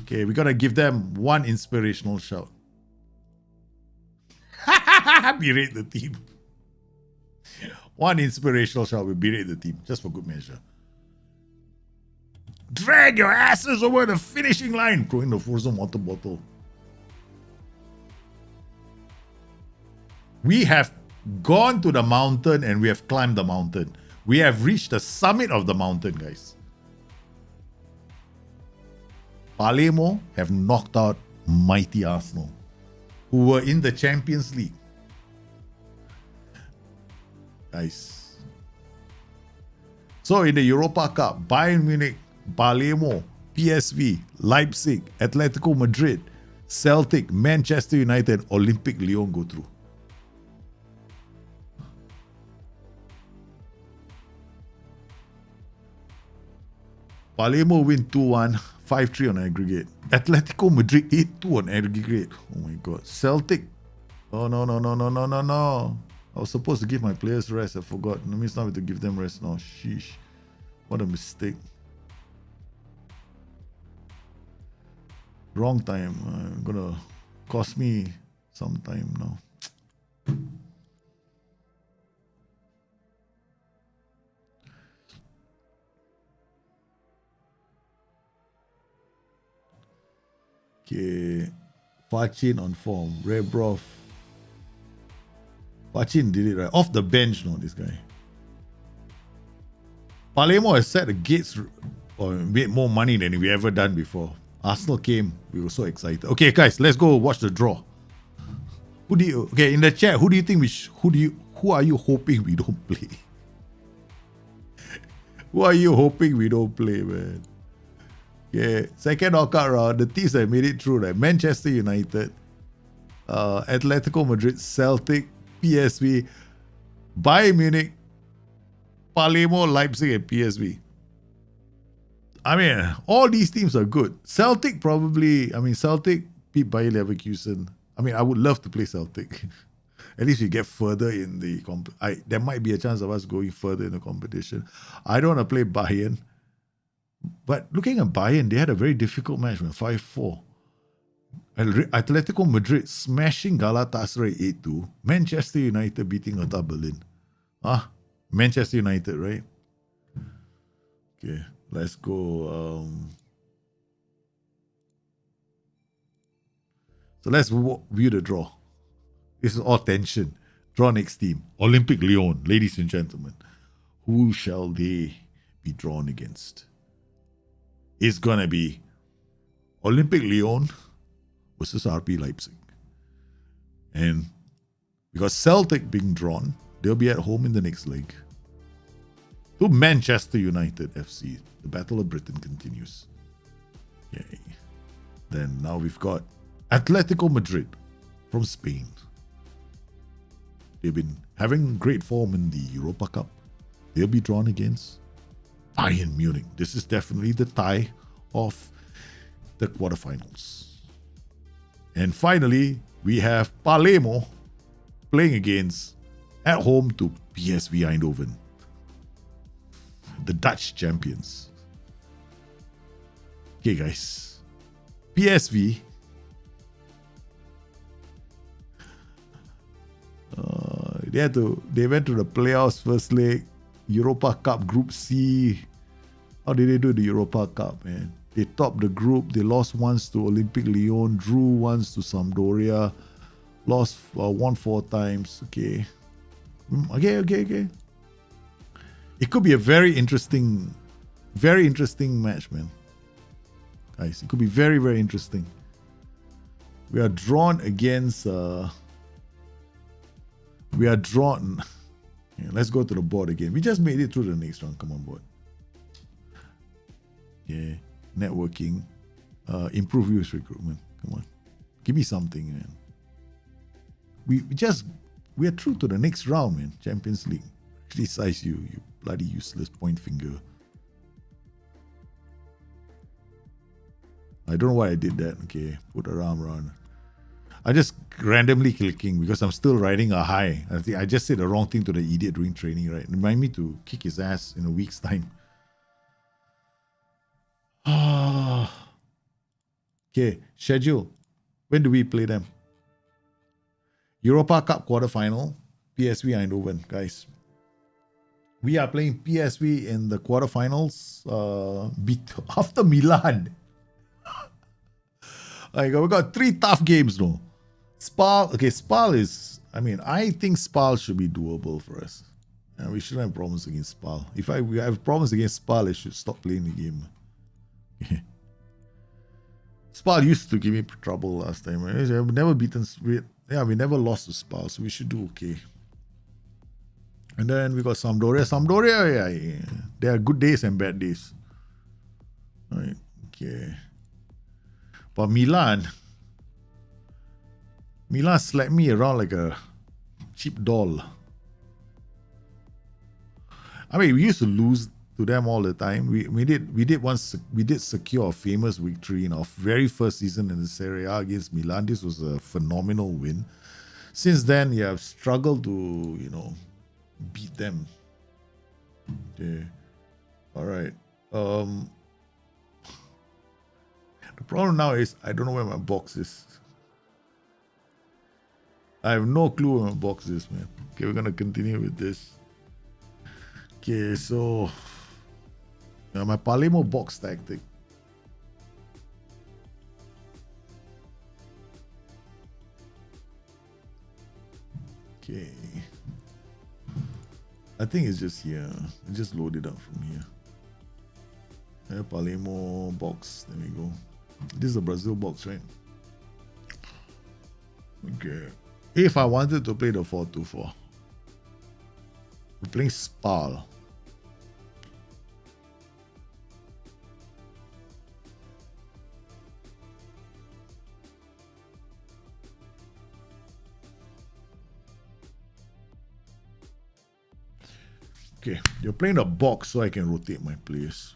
Okay, we gotta give them one inspirational shout. Berate the team. One inspirational shout. We berate the team, just for good measure. Drag your asses over the finishing line. Throwing the frozen water bottle. We have gone to the mountain and we have climbed the mountain. We have reached the summit of the mountain, guys. Palermo have knocked out mighty Arsenal, who were in the Champions League. Guys. So in the Europa Cup, Bayern Munich, Palermo, PSV, Leipzig, Atletico Madrid, Celtic, Manchester United, Olympic Lyon go through. Palermo win 2-1, 5-3 on aggregate. Atletico Madrid 8-2 on aggregate. Oh my god. Celtic. Oh no. I was supposed to give my players rest. I forgot. That means now we have to give them rest now. Sheesh. What a mistake. Wrong time. Gonna cost me some time now. Okay. Fachin on form. Rebrov. Fachin did it right. Off the bench, no, this guy. Palermo has set the gates or made more money than we ever done before. Arsenal came. We were so excited. Okay, guys, let's go watch the draw. Okay, in the chat, who do you think who are you hoping we don't play? Who are you hoping we don't play, man? Okay, second knockout round, the teams that made it through, right? Manchester United, Atletico Madrid, Celtic, PSV, Bayern Munich, Palermo, Leipzig, and PSV. I mean, all these teams are good. Celtic Celtic beat Bayer Leverkusen. I mean, I would love to play Celtic. At least we get further in the there might be a chance of us going further in the competition. I don't want to play Bayern. But looking at Bayern, they had a very difficult match, man, 5-4. Atletico Madrid smashing Galatasaray 8-2. Manchester United beating Hertha Berlin. Manchester United, right? Okay, let's go. So let's view the draw. This is all tension. Draw next team. Olympic Lyon, ladies and gentlemen. Who shall they be drawn against? It's going to be Olympic Lyon versus RB Leipzig. And because Celtic being drawn, they'll be at home in the next leg. To Manchester United FC. The Battle of Britain continues. Yay. Then now we've got Atletico Madrid from Spain. They've been having great form in the Europa Cup. They'll be drawn against Bayern Munich. This is definitely the tie of the quarterfinals. And finally, we have Palermo playing against, at home, to PSV Eindhoven, the Dutch champions. Okay, guys. PSV. They went to the playoffs first leg, Europa Cup Group C. How did they do the Europa Cup, man? They topped the group. They lost once to Olympic Lyon, drew once to Sampdoria, won 4 times. Okay. Okay. It could be a very interesting match, man. Guys, it could be very, very interesting. We are drawn against... Yeah, let's go to the board again. We just made it through the next round. Come on, board. Yeah, networking. Improve youth recruitment. Come on. Give me something, man. We are through to the next round, man. Champions League. Criticize you bloody useless point finger. I don't know why I did that. Okay, put around. I just randomly clicking because I'm still riding a high. I think I just said the wrong thing to the idiot during training, right? Remind me to kick his ass in a week's time. Okay, schedule. When do we play them? Europa Cup quarterfinal, PSV Eindhoven, guys. We are playing PSV in the quarterfinals after Milan. We got 3 tough games, though. Spal is... I think Spal should be doable for us. We shouldn't have problems against Spal. If we have problems against Spal, I should stop playing the game. Spal used to give me trouble last time. We've never beaten... we never lost to Spal, so we should do okay. And then we got Sampdoria. Sampdoria, there are good days and bad days. Alright, okay. But Milan slapped me around like a cheap doll. We used to lose to them all the time. We did secure a famous victory in our very first season in the Serie A against Milan. This was a phenomenal win. Since then, I've struggled to, beat them. Okay. All right. The problem now is I don't know where my box is. I have no clue where my box is, man. Okay, we're gonna continue with this. Okay, so my Palermo box tactic. Okay. I think it's just here. It just loaded up from here. Palermo box. There we go. This is a Brazil box, right? Okay. If I wanted to play the 4-2-4, we're playing Spal. Okay, you're playing a box so I can rotate my players.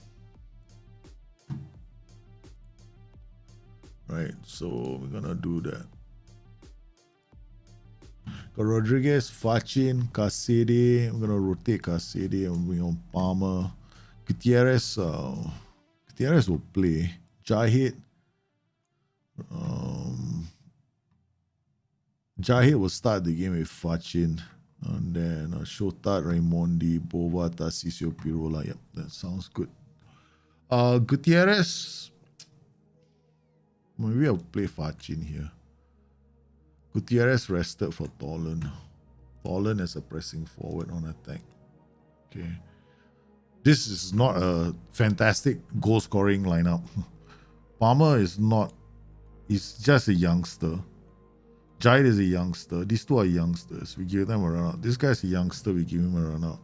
Right, so we're gonna do that. Got Rodriguez, Fachin, Casede. I'm gonna rotate Casede and bring on Palmer. Gutierrez, Gutierrez will play. Jahid. Jahid will start the game with Fachin. And then Shota, Raimondi, Bova, Tarcisio, Pirola. Yep, that sounds good. Gutierrez. Maybe I'll play Fachin here. Gutierrez rested for Tolan. Tolan as a pressing forward on attack. Okay. This is not a fantastic goal scoring lineup. Palmer is not. He's just a youngster. Jahid is a youngster. These two are youngsters. We give them a run out. This guy's a youngster. We give him a run out.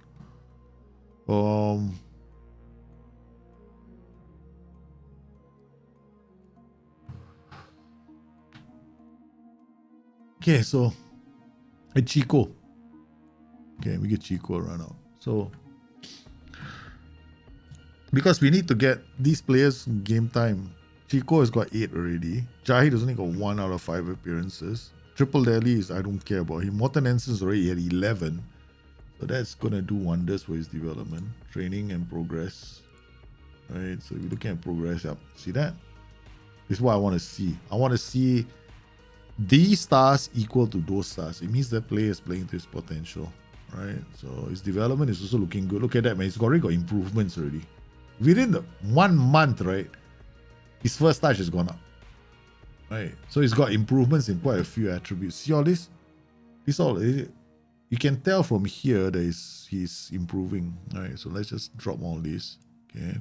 Okay, so a Chico. Okay, we get Chico a run out. So because we need to get these players game time. Chico has got 8 already. Jahid has only got 1 out of 5 appearances. Triple Daly is I don't care about him. Morten Ensen's already at 11. So that's gonna do wonders for his development. Training and progress. Right, so we're looking at progress. Yep. See that? This is what I want to see. I want to see these stars equal to those stars. It means that player is playing to his potential. Right? So his development is also looking good. Look at that, man. He's already got improvements already. Within the 1 month, right? His first touch has gone up. Right. So he's got improvements in quite a few attributes. See all this? This all you can tell from here that he's improving. Alright, so let's just drop all this. Okay.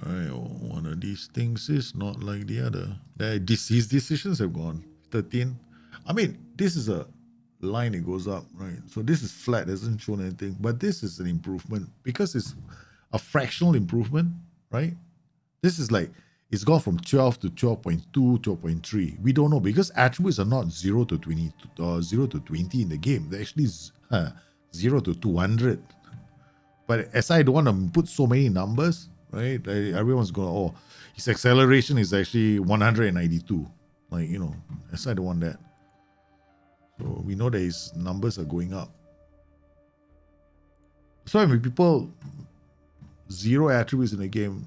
Alright, one of these things is not like the other. His decisions have gone 13. I mean, this is a line, it goes up, right? So this is flat, hasn't shown anything, but this is an improvement because it's a fractional improvement, right? This is like it's gone from 12 to 12.2, 12.3. We don't know because attributes are not 0 to 20, 0 to 20 in the game. They're actually 0 to 200. But as I don't want to put so many numbers, right? Everyone's going, oh, his acceleration is actually 192. Like, you know, as I don't want that. So we know that his numbers are going up. So when people 0 attributes in the game,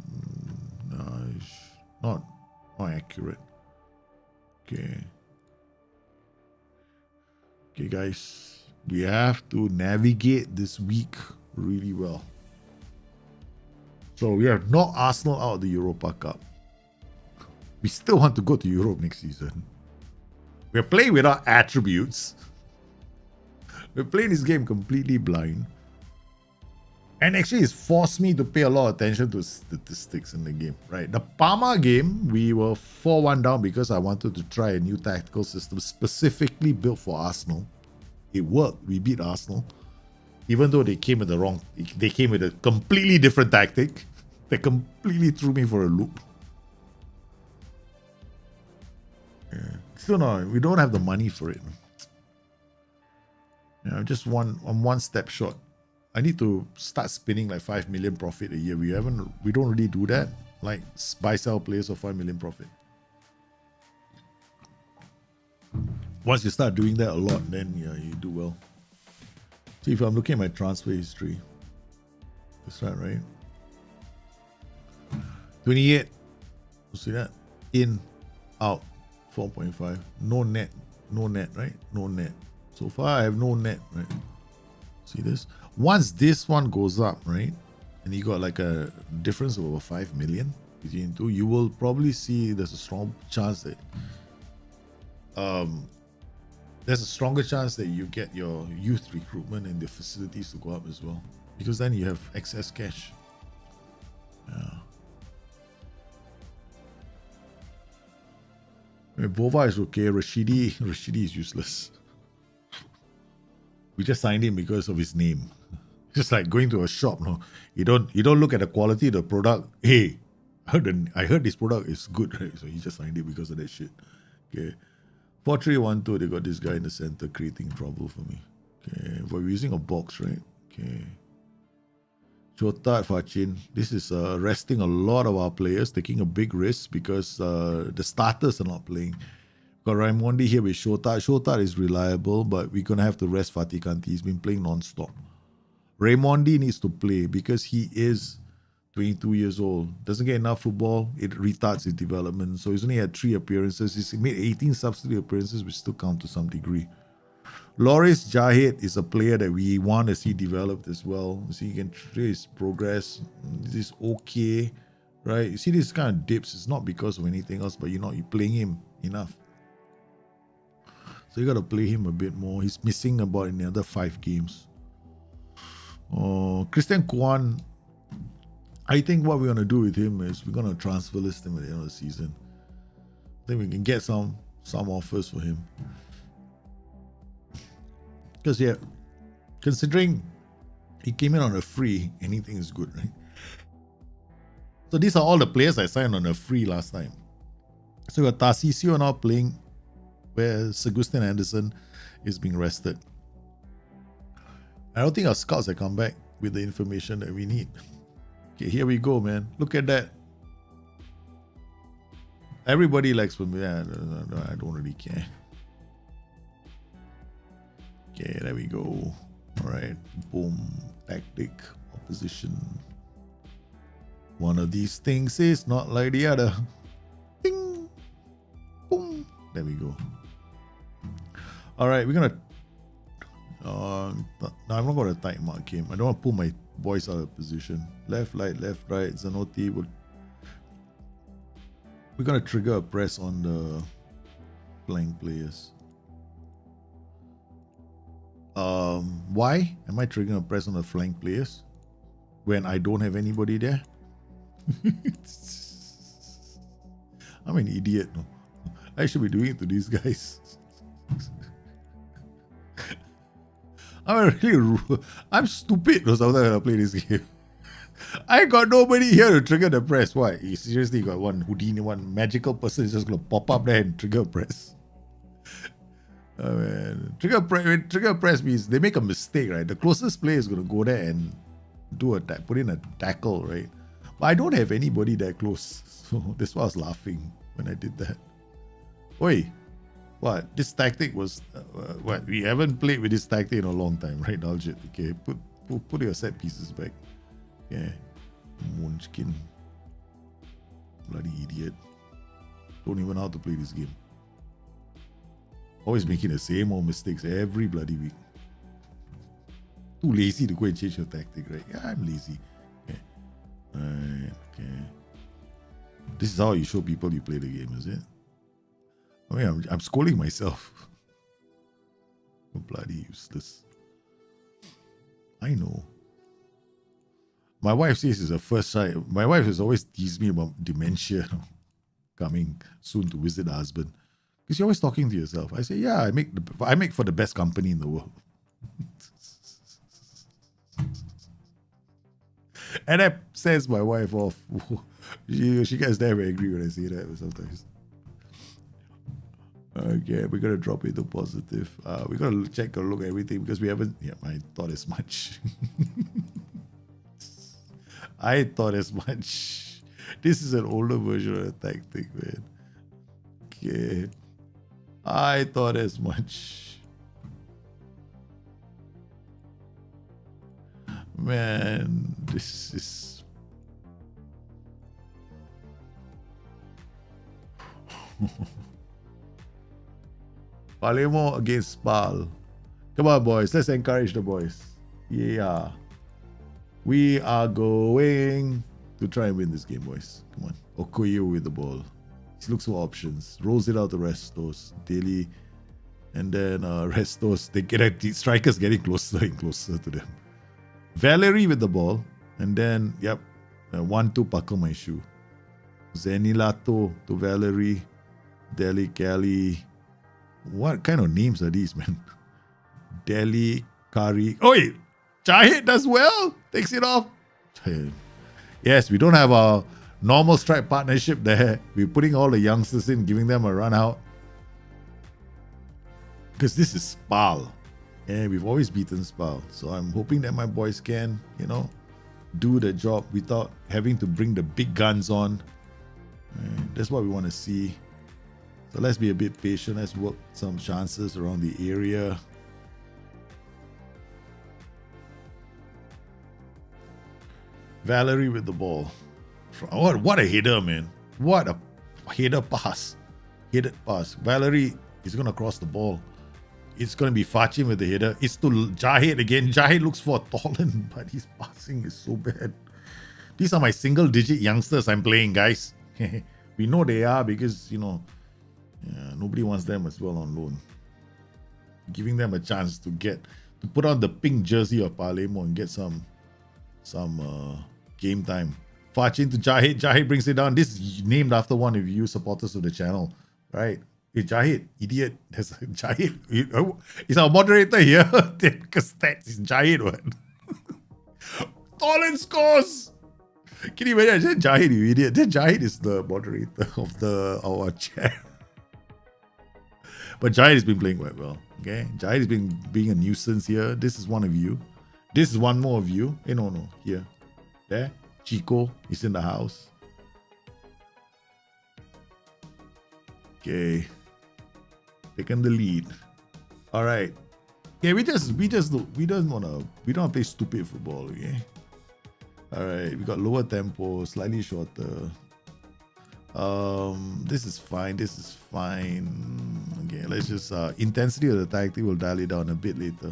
not accurate. Okay, guys, we have to navigate this week really well. So we have knocked Arsenal out of the Europa Cup. We still want to go to Europe next season. We're playing without attributes. We're playing this game completely blind. And actually, it's forced me to pay a lot of attention to statistics in the game, right? The Parma game, we were 4-1 down because I wanted to try a new tactical system specifically built for Arsenal. It worked. We beat Arsenal. Even though they came with they came with a completely different tactic. They completely threw me for a loop. Yeah. Still no, we don't have the money for it. Yeah, I'm one step short. I need to start spinning like 5 million profit a year. We don't really do that. Like buy sell players of 5 million profit. Once you start doing that a lot, then yeah, you do well. See, if I'm looking at my transfer history, that's right? 28. You see that? In, out, 4.5. No net, right? No net. So far, I have no net, right? See this? Once this one goes up, right, and you got like a difference of over 5 million between two, you will probably see there's a strong chance that there's a stronger chance that you get your youth recruitment and the facilities to go up as well, because then you have excess cash. Yeah. I mean, Bova is okay. Rashidi is useless. We just signed him because of his name. Just like going to a shop, no. You don't look at the quality of the product. Hey, I heard this product is good, right? So he just signed it because of that shit. Okay. 4-3-1-2, they got this guy in the center creating trouble for me. Okay. But we're using a box, right? Okay. Jota at Fachin. This is resting a lot of our players, taking a big risk because the starters are not playing. Got Raimondi here with Shota. Shota is reliable, but we're going to have to rest Fatih Kanti. He's been playing non-stop. Raimondi needs to play because he is 22 years old. Doesn't get enough football. It retards his development. So he's only had 3 appearances. He's made 18 substitute appearances, which still count to some degree. Loris Jahid is a player that we want to see developed as well. So you can trace progress. This is okay, right? You see this kind of dips. It's not because of anything else, but you're playing him enough. So you got to play him a bit more. He's missing about in the other 5 games. Christian Kwan, I think what we're going to do with him is we're going to transfer list him at the end of the season. I think we can get some offers for him. Because, yeah, considering he came in on a free, anything is good, right? So these are all the players I signed on a free last time. So we got Tarcisio now playing, where Agustin Anderson is being rested. I don't think our scouts have come back with the information that we need. Okay, here we go, man. Look at that. Everybody likes me. Yeah, no, I don't really care. Okay, there we go. All right, boom. Tactic, opposition. One of these things is not like the other. Ding, boom. There we go. All right, we're gonna. No, I'm not gonna tight mark him. I don't want to pull my boys out of position. Left, right. Zanotti will. We're gonna trigger a press on the flank players. Why am I triggering a press on the flank players when I don't have anybody there? I'm an idiot. No? I should be doing it to these guys. I'm stupid or something when I play this game. I got nobody here to trigger the press. Why? You seriously got one Houdini, one magical person is just gonna pop up there and trigger press. Oh man. Trigger press means they make a mistake, right? The closest player is gonna go there and put in a tackle, right? But I don't have anybody that close. So that's why I was laughing when I did that. Oi. What? This tactic was... what? We haven't played with this tactic in a long time, right, Daljit? Okay, put your set pieces back. Yeah. Munchkin. Bloody idiot. Don't even know how to play this game. Always making the same old mistakes every bloody week. Too lazy to go and change your tactic, right? Yeah, I'm lazy. Okay. Alright, okay. This is how you show people you play the game, is it? I mean, I'm scolding myself. I'm bloody useless. I know. My wife says it's her first child. My wife has always teased me about dementia coming soon to visit the husband. Because you're always talking to yourself. I say, yeah, I make for the best company in the world. And that sends my wife off. She gets very angry when I say that sometimes. Okay, we're gonna drop it to positive. We're gonna check or look at everything because we haven't. Yeah, I thought as much. I thought as much. This is an older version of the tactic, man. Okay, I thought as much. Man, this is. Palermo against Spal. Come on, boys. Let's encourage the boys. Yeah. We are going to try and win this game, boys. Come on. Okoye with the ball. He looks for options. Rolls it out to Restos. Daily. And then Restos, the strikers getting closer and closer to them. Valerie with the ball. And then, 1-2 buckle my shoe. Zenilato to Valerie. Deli Kelly. What kind of names are these, man? Deli Kari. Oh, wait. Jahid does well. Takes it off. Yes, we don't have a normal strike partnership there. We're putting all the youngsters in, giving them a run out. Because this is Spal. And we've always beaten Spal. So I'm hoping that my boys can, do the job without having to bring the big guns on. And that's what we want to see. So let's be a bit patient. Let's work some chances around the area. Valerie with the ball. What a header, man. What a header pass. Headed pass. Valerie is going to cross the ball. It's going to be Fachin with the header. It's to Jahid again. Jahid looks for Tolan, but his passing is so bad. These are my single-digit youngsters I'm playing, guys. We know they are because, nobody wants them as well on loan. Giving them a chance to put on the pink jersey of Palermo and get some game time. Fachin to Jahid. Jahid brings it down. This is named after one of you supporters of the channel, right? Hey, Jahid, idiot. There's Jahid. He's our moderator here. Because stats is Jahid, what? Tolan scores! Can you imagine? Jahid, you idiot. Then Jahid is the moderator of our chat. But Jahid has been playing quite well. Okay? Jahid has been being a nuisance here. This is one of you. This is one more of you. Hey, no. Here. There. Chico is in the house. Okay. Taking the lead. All right. Okay, we don't wanna play stupid football, okay? All right, we got lower tempo, slightly shorter. This is fine. Okay, let's just intensity of the tactic, we'll dial it down a bit later.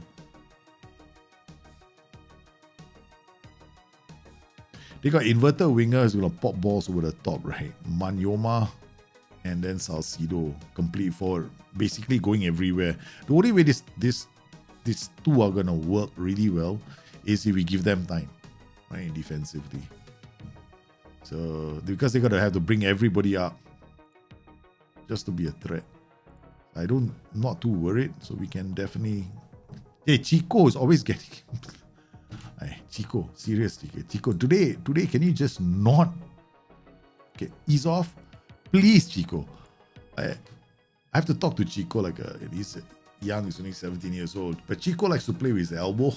They got inverted wingers who's gonna pop balls over the top, right? Manyoma and then Salcido, complete forward, basically going everywhere. The only way these two are gonna work really well is if we give them time, right? Defensively. So because they're gonna have to bring everybody up just to be a threat. I'm not too worried, so we can definitely. Hey, Chico is always getting. Hey, Chico, seriously, Chico. Today, can you just not ease off, please, Chico? I have to talk to Chico like he's young. He's only 17 years old, but Chico likes to play with his elbow.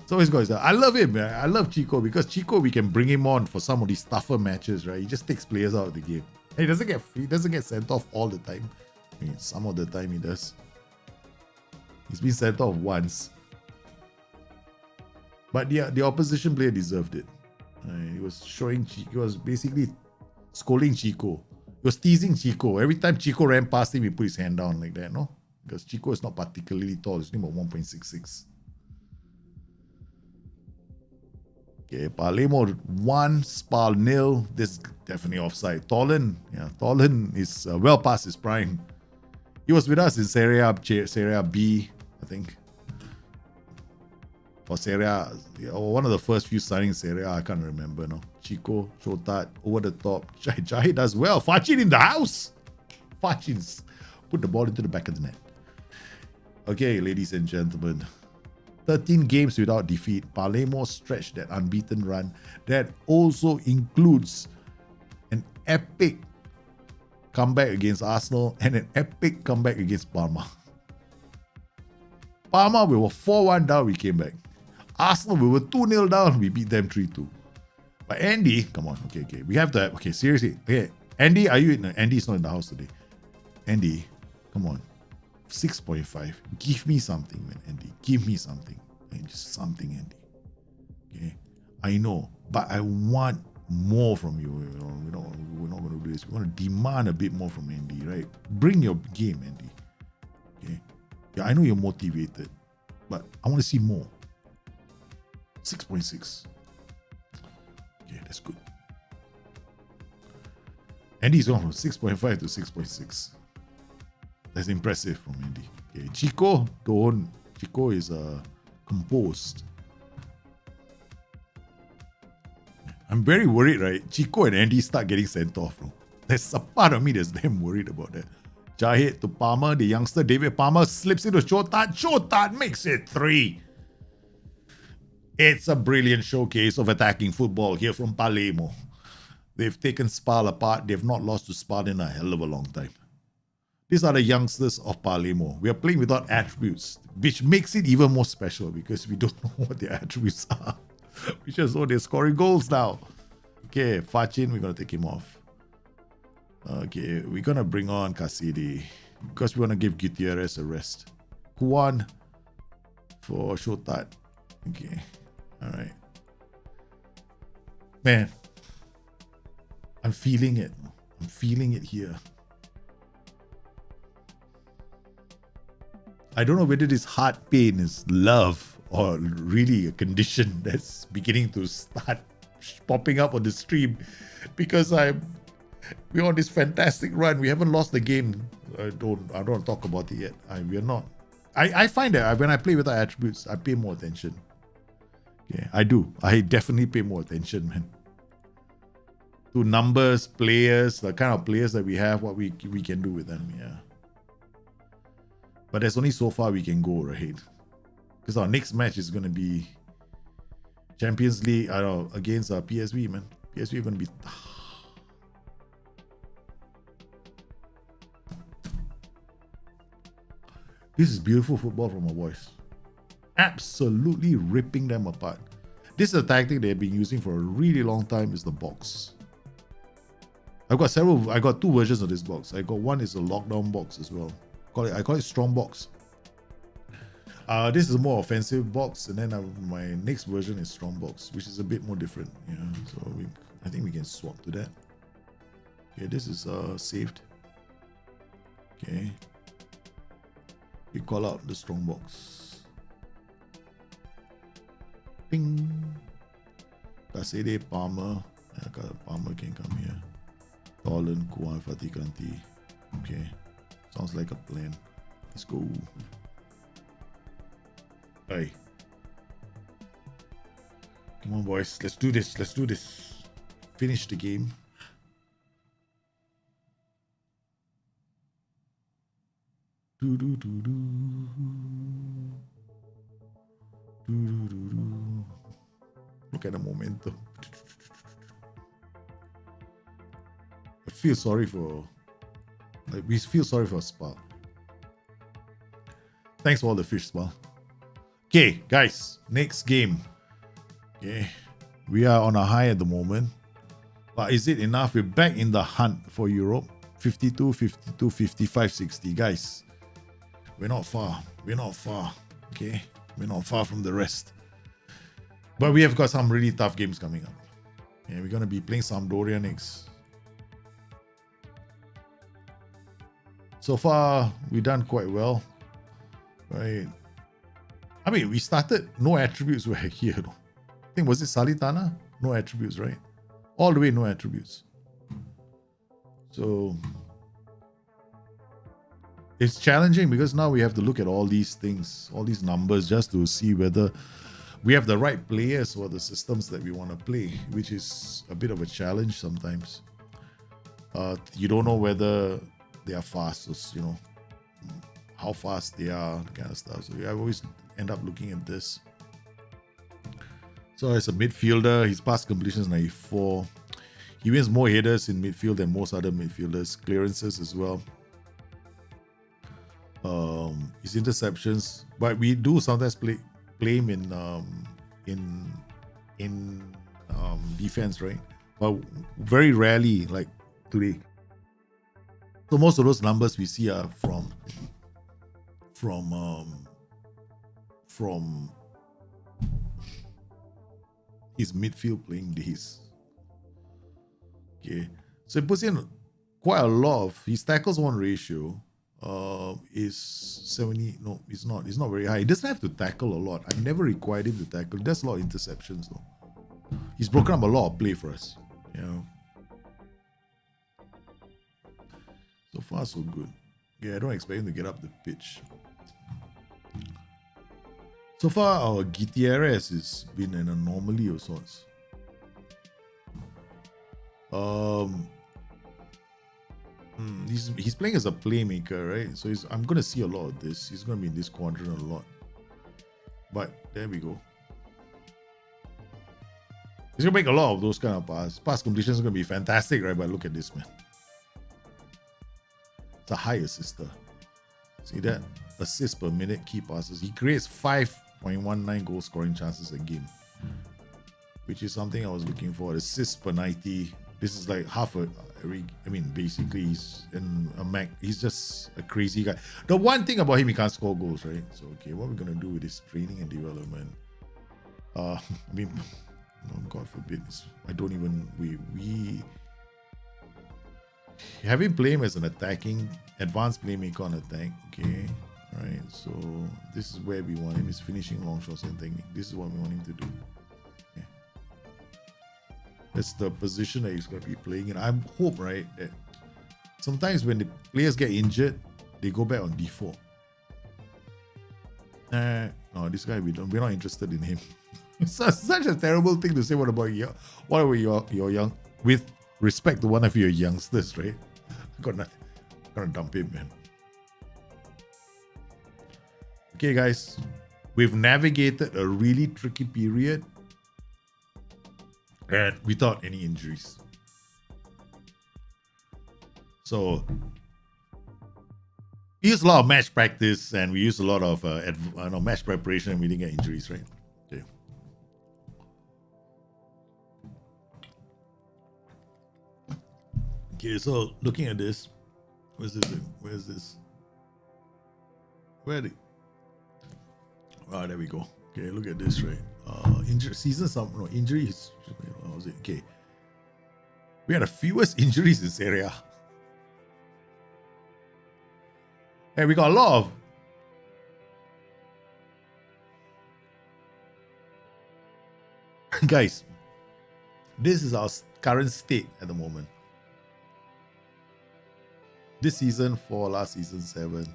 So always goes. I love him, man. I love Chico because Chico, we can bring him on for some of these tougher matches, right? He just takes players out of the game. And he doesn't get sent off all the time. I mean, some of the time he does. He's been sent off once. But yeah, the opposition player deserved it. He was basically scolding Chico. He was teasing Chico. Every time Chico ran past him, he put his hand down like that, no? Because Chico is not particularly tall. He's only about 1.66. Okay, Palermo 1, Spal 0. This is definitely offside. Tolan is well past his prime. He was with us in Serie B, I think. Or Serie, or one of the first few signings Serie, I can't remember. No, Chico, Shotat, over the top. Jahid does well. Fachin in the house. Fachin's put the ball into the back of the net. Okay, ladies and gentlemen. 13 games without defeat. Palermo stretched that unbeaten run. That also includes an epic comeback against Arsenal and an epic comeback against Parma. Parma, we were 4-1 down, we came back. Arsenal, we were 2-0 down, we beat them 3-2. But Andy, come on, okay. We have to have, seriously. Okay, Andy, Andy's not in the house today. Andy, come on. 6.5. Give me something, man, Andy. Give me something. Just something, Andy. Okay? I know, but I want more from you. We're not going to do this. We want to demand a bit more from Andy, right? Bring your game, Andy. Okay? Yeah, I know you're motivated, but I want to see more. 6.6. Okay, that's good. Andy's gone from 6.5 to 6.6. That's impressive from Andy. Okay, Chico, don't. Chico is composed. I'm very worried, right? Chico and Andy start getting sent off, bro. There's a part of me that's damn worried about that. Jahid to Palmer, the youngster David Palmer slips into Shotat. Shotat makes it 3. It's a brilliant showcase of attacking football here from Palermo. They've taken Spal apart. They've not lost to Spal in a hell of a long time. These are the youngsters of Palermo. We are playing without attributes, which makes it even more special because we don't know what their attributes are. We just know they're scoring goals now. Okay, Fachin, we're going to take him off. Okay, we're going to bring on Cassidy because we want to give Gutierrez a rest. Kuan for Shotat. Okay, all right. Man, I'm feeling it. I'm feeling it here. I don't know whether this heart pain is love or really a condition that's beginning to start popping up on the stream because we're on this fantastic run. We haven't lost the game. I don't want to talk about it yet. We're not. I find that when I play with the attributes, I pay more attention. Okay, I do. I definitely pay more attention, man. To numbers, players, the kind of players that we have, what we can do with them, yeah. But there's only so far we can go, right? Because our next match is going to be Champions League against PSV, man. PSV are going to be... This is beautiful football from our boys. Absolutely ripping them apart. This is a tactic they've been using for a really long time, is the box. I got 2 versions of this box. I got one is a lockdown box as well. I call it strong box. This is a more offensive box, and then my next version is strong box, which is a bit more different. Yeah, so I think we can swap to that. Okay, this is saved. Okay, we call out the strong box. Ping. Kasede Palmer. Palmer can come here. Tolan, Kuan, Fatikanti. Okay. Sounds like a plan. Let's go. Hey. Come on, boys. Let's do this. Let's do this. Finish the game. Do do do do. Do do do do. Look at the momentum. I feel sorry for. We feel sorry for Spal. Thanks for all the fish, Spal. Okay, guys, next game. Okay, we are on a high at the moment. But is it enough? We're back in the hunt for Europe. 52, 52, 55, 60. Guys, we're not far. We're not far. Okay, we're not far from the rest. But we have got some really tough games coming up. Yeah, we're going to be playing Sampdoria next. So far, we've done quite well, right? I mean, we started, no attributes were here. I think, was it Salitana? No attributes, right? All the way, no attributes. So, it's challenging because now we have to look at all these things, all these numbers, just to see whether we have the right players for the systems that we want to play, which is a bit of a challenge sometimes. You don't know whether they are fast, or, how fast they are, that kind of stuff. So I always end up looking at this. So as a midfielder, his pass completion is 94. He wins more headers in midfield than most other midfielders. Clearances as well. His interceptions, but we do sometimes play him in defense, right? But very rarely, like today. So most of those numbers we see are from his midfield playing days. Okay, so it puts in quite a lot of his tackles on ratio. Is 70. No, it's not. It's not very high. He doesn't have to tackle a lot. I never required him to tackle. There's a lot of interceptions though. He's broken up a lot of play for us. So far so good. Yeah, I don't expect him to get up the pitch. So far, our Gutierrez has been an anomaly of sorts. He's playing as a playmaker, right? So I'm going to see a lot of this. He's going to be in this quadrant a lot. But there we go. He's going to make a lot of those kind of passes. Pass completion is going to be fantastic, right? But look at this, man. It's a high assister. See that? Assists per minute, key passes. He creates 5.19 goal scoring chances a game, which is something I was looking for. Assists per 90. This is like half a. I mean, basically, he's in a Mac. He's just a crazy guy. The one thing about him, he can't score goals, right? So, okay, what are we gonna do with his training and development? I mean, no, God forbid. I don't even. We have him play him as an attacking, advanced playmaker on attack. Okay, right. So this is where we want him. Is finishing long shots and technique. This is what we want him to do. That's the position that he's going to be playing in. I hope, right, that sometimes when the players get injured, they go back on default. No, this guy, we're not interested in him. It's such a terrible thing to say. What about your young, with respect to one of your youngsters, right? I'm gonna dump him, man. Okay, guys, we've navigated a really tricky period. And without any injuries. So we use a lot of match practice and we use a lot of match preparation and we didn't get injuries, right? Okay. Okay, so looking at this, where's this? There we go. Okay, look at this, right? Injuries. What was it? Okay. We had the fewest injuries in Serie. And we got a lot of guys. This is our current state at the moment. This season 4, last season 7.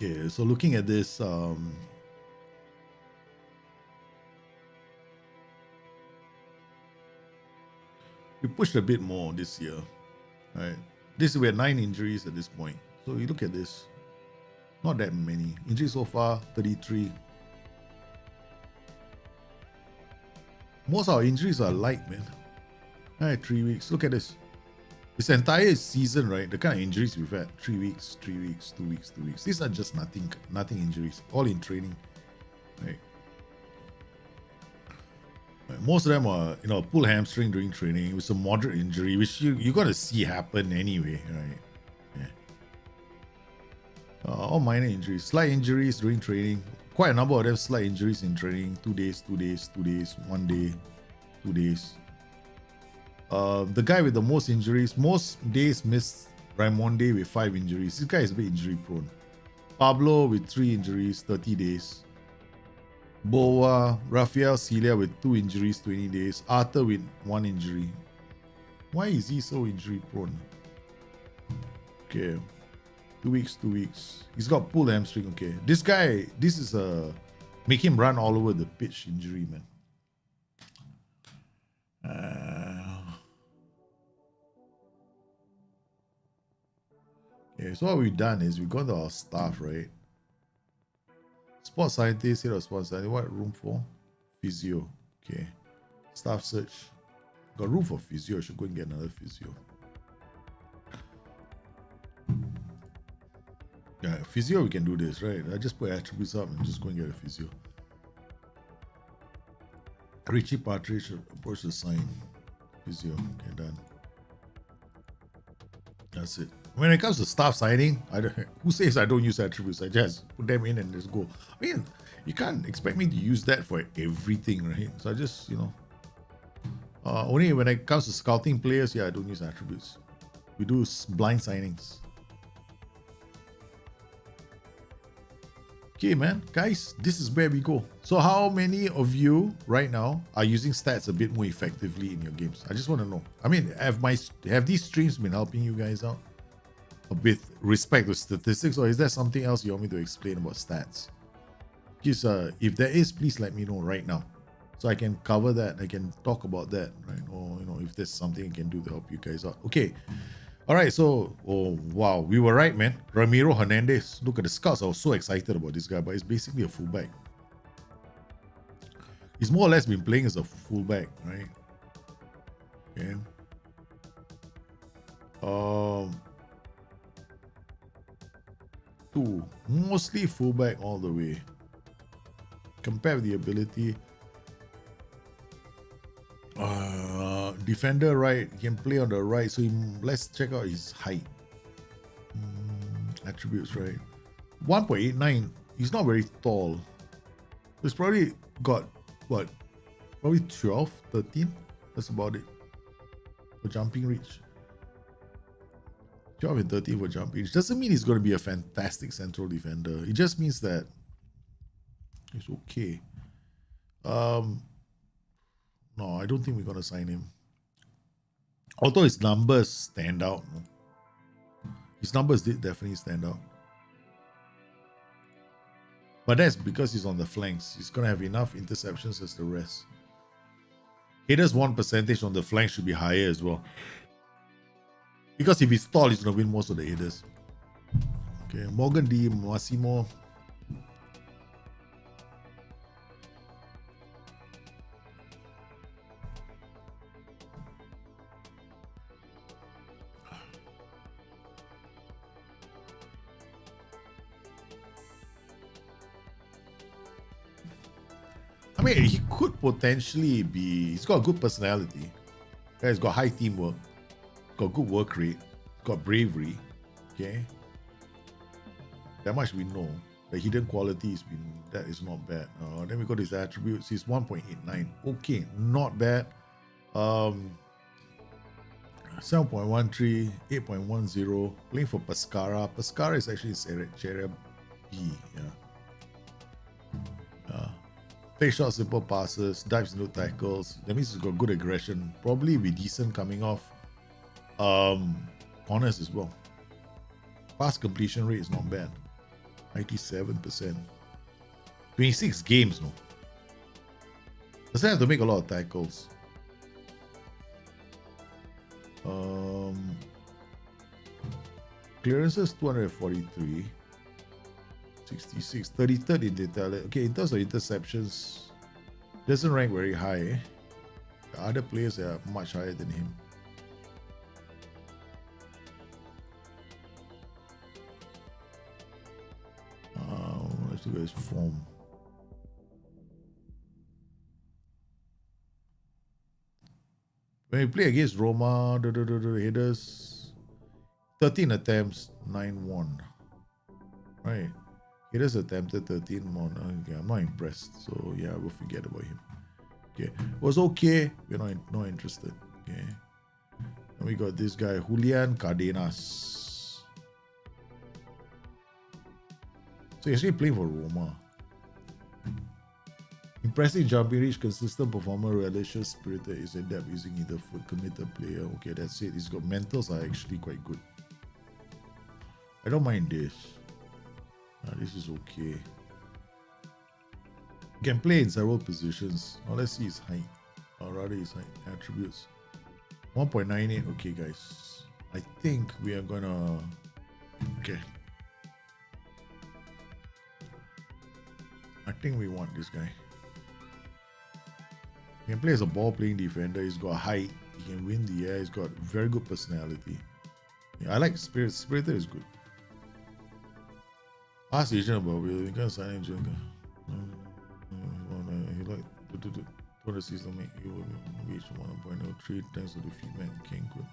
Okay, so looking at this, we pushed a bit more this year, right? We had 9 injuries at this point. So you look at this, not that many injuries so far, 33. Most of our injuries are light, man. All right, 3 weeks. Look at this. This entire season, right? The kind of injuries we've had: 3 weeks, 2 weeks. These are just nothing injuries, all in training, right? Most of them are, pull hamstring during training with some moderate injury, which you got to see happen anyway, right? Yeah. All minor injuries, slight injuries during training. Quite a number of them slight injuries in training. 2 days, 1 day, 2 days. The guy with the most injuries, most days missed, Raimonde with 5 injuries. This guy is a bit injury prone. Pablo with 3 injuries, 30 days. Boa, Rafael Celia with 2 injuries, 20 days. Arthur with 1 injury. Why is he so injury prone? Okay. 2 weeks. He's got pulled hamstring. Okay. This guy, this is make him run all over the pitch injury, man. Okay, so what we've done is we've gone to our staff, right? Sports scientist, head of sports scientist. What room for? Physio. Okay. Staff search. Got room for physio. I should go and get another physio. Yeah, physio, we can do this, right? I just put attributes up and just go and get a physio. Richie Partridge, approach the sign. Physio. Okay, done. That's it. When it comes to staff signing, who says I don't use attributes? I just put them in and just go. I mean, you can't expect me to use that for everything, right? So I just, only when it comes to scouting players, I don't use attributes. We do blind signings. Okay, man, guys, this is where we go. So how many of you right now are using stats a bit more effectively in your games? I just want to know. I mean, have these streams been helping you guys out with respect to statistics, or is there something else you want me to explain about stats? Because if there is, please let me know right now, so I can cover that. I can talk about that, right? Or if there's something I can do to help you guys out. Okay. All right, so, oh, wow, we were right, man. Ramiro Hernandez. Look at the scouts. I was so excited about this guy, but he's basically a fullback. He's more or less been playing as a fullback, right? Okay. Mostly fullback all the way. Compare with the ability. Defender right, he can play on the right, so let's check out his height. Attributes, right? 1.89. He's not very tall. He's probably got what? Probably 12, 13. That's about it for jumping reach. 12 and 13 for jumping reach. Doesn't mean he's going to be a fantastic central defender. It just means that he's okay. No, I don't think we're going to sign him. Although his numbers stand out. His numbers did definitely stand out. But that's because he's on the flanks. He's going to have enough interceptions as the rest. Headers 1% on the flank should be higher as well. Because if he's tall, he's going to win most of the headers. Okay, Morgan D. Massimo. I mean, he could potentially be. He's got a good personality. He's got high teamwork. Got good work rate. Got bravery. Okay. That much we know. The hidden qualities, that is not bad. Then we got his attributes. He's 1.89. Okay, not bad. 7.13, 8.10. Playing for Pescara. Pescara is actually Serie B. Yeah. Take shots, simple passes, dives into tackles. That means he's got good aggression. Probably be decent coming off corners as well. Pass completion rate is not bad. 97%. 26 games, no. Doesn't have to make a lot of tackles. Clearances 243. 66, 33rd in detail. Okay, in terms of interceptions, doesn't rank very high. The other players are much higher than him. Let's look at his form. When you play against Roma, headers 13 attempts, 9-1. Right. He just attempted 13 more. Okay, I'm not impressed. So yeah, we'll forget about him. Okay. It was okay. We're not interested. Okay. And we got this guy, Julian Cardenas. So he's actually playing for Roma. Impressive jumping reach, consistent performer, religious, spirited, is adept using either foot, committed player. Okay, that's it. He's got mentals are actually quite good. I don't mind this. This is okay. He can play in several positions. Now let's see his height. Or rather his height attributes. 1.98. Okay, guys. I think we are gonna. Okay. I think we want this guy. He can play as a ball playing defender. He's got height. He can win the air. He's got very good personality. Yeah, I like Spirit. Spirited is good. Ask agent about Will. You can sign agent. He like to the season make you will reach 1.03 thanks to the feedback. Okay, good.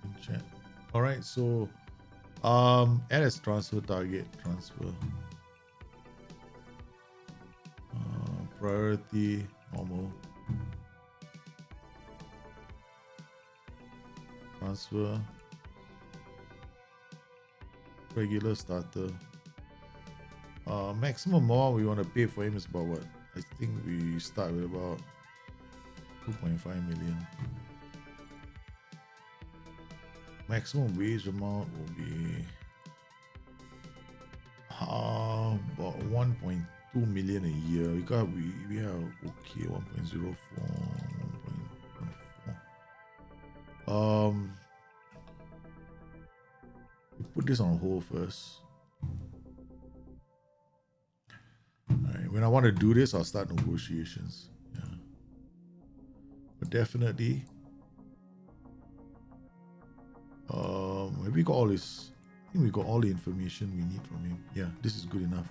In chat. Alright, so add as transfer target. Transfer. Priority normal. Transfer. Regular starter. Maximum amount we want to pay for him is about what? I think we start with about 2.5 million. Maximum wage amount will be about 1.2 million a year. We have okay 1.04, 1.14. We put this on hold first. Alright, when I want to do this, I'll start negotiations. Yeah. But definitely, have we got all this? I think we got all the information we need from him. Yeah, this is good enough.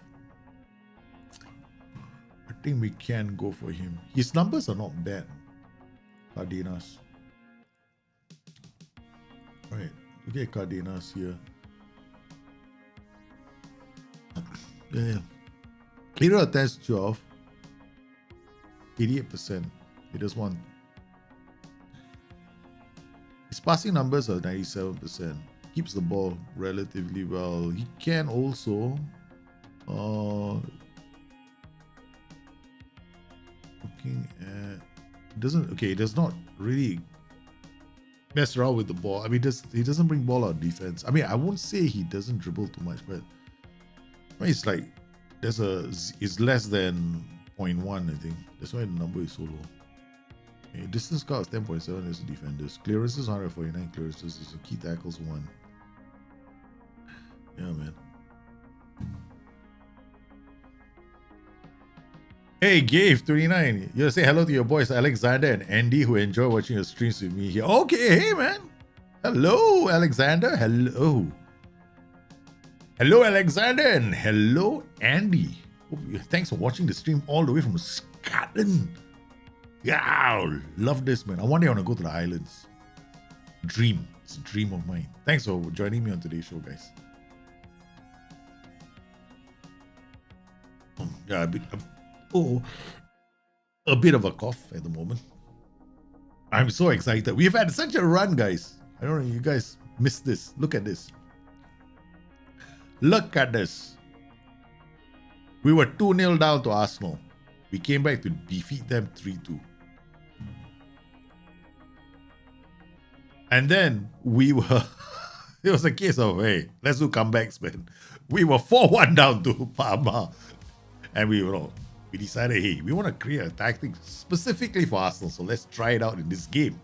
I think we can go for him. His numbers are not bad. Cardenas. Alright, we get Cardenas here. Yeah. Hero attached 12. 88%. He does one. His passing numbers are 97%. Keeps the ball relatively well. He can also looking at he does not really mess around with the ball. I mean, he doesn't bring ball out of defense. I mean, I won't say he doesn't dribble too much, but it's like it's less than 0.1, I think. That's why the number is so low. Okay, distance score is 10.7 as defenders. Clearances 149 clearances. Is a key tackles 1. Yeah, man. Hey, Gabe 29. You say hello to your boys Alexander and Andy who enjoy watching your streams with me here. Okay, hey man. Hello, Alexander. Hello. Hello, Alexander, and hello, Andy. Thanks for watching the stream all the way from Scotland. Yeah, love this, man. One day I want to go to the islands. Dream. It's a dream of mine. Thanks for joining me on today's show, guys. Yeah, a bit of a cough at the moment. I'm so excited. We've had such a run, guys. I don't know, you guys missed this. Look at this. Look at this. We were 2-0 down to Arsenal. We came back to defeat them 3-2. And then we were, it was a case of, hey, let's do comebacks, man. We were 4-1 down to Parma. And we decided, hey, we want to create a tactic specifically for Arsenal. So let's try it out in this game.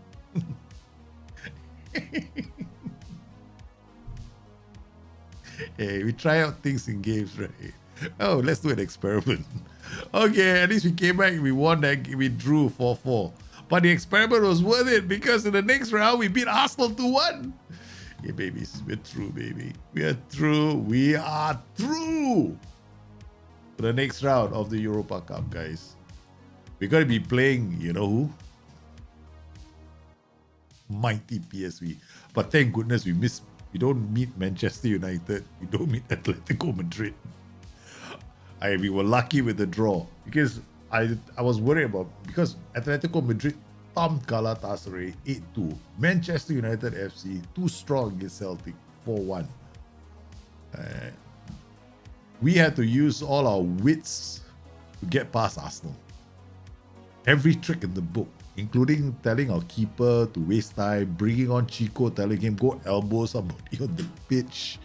Hey, we try out things in games, right? Oh, let's do an experiment. Okay, at least we came back, we won that, we drew 4-4. But the experiment was worth it because in the next round, we beat Arsenal 2-1. Yeah, babies, we're through, baby. We are through. We are through to the next round of the Europa Cup, guys. We're going to be playing, you know who? Mighty PSV. But thank goodness we don't meet Manchester United. We don't meet Atletico Madrid. We were lucky with the draw because I was worried about because Atletico Madrid thumped Galatasaray 8-2. Manchester United FC too strong against Celtic 4-1. We had to use all our wits to get past Arsenal. Every trick in the book, including telling our keeper to waste time, bringing on Chico, telling him go elbow somebody on the pitch.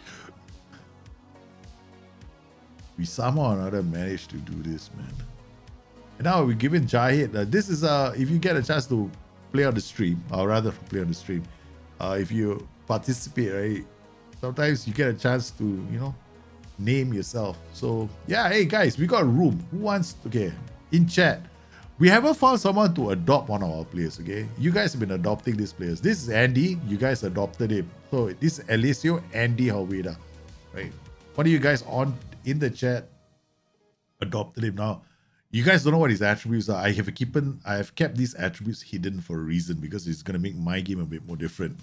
We somehow or another managed to do this, man. And now we're giving Jahid. This is if you get a chance to play on the stream, or rather play on the stream, if you participate, right? Sometimes you get a chance to, name yourself. So yeah, hey guys, we got a room. Who wants? Okay, in chat. We haven't found someone to adopt one of our players, okay? You guys have been adopting these players. This is Andy. You guys adopted him. So this is Alessio, Andy Hoveda, right? What are you guys on in the chat? Adopted him. Now, you guys don't know what his attributes are. I have kept these attributes hidden for a reason because it's going to make my game a bit more different.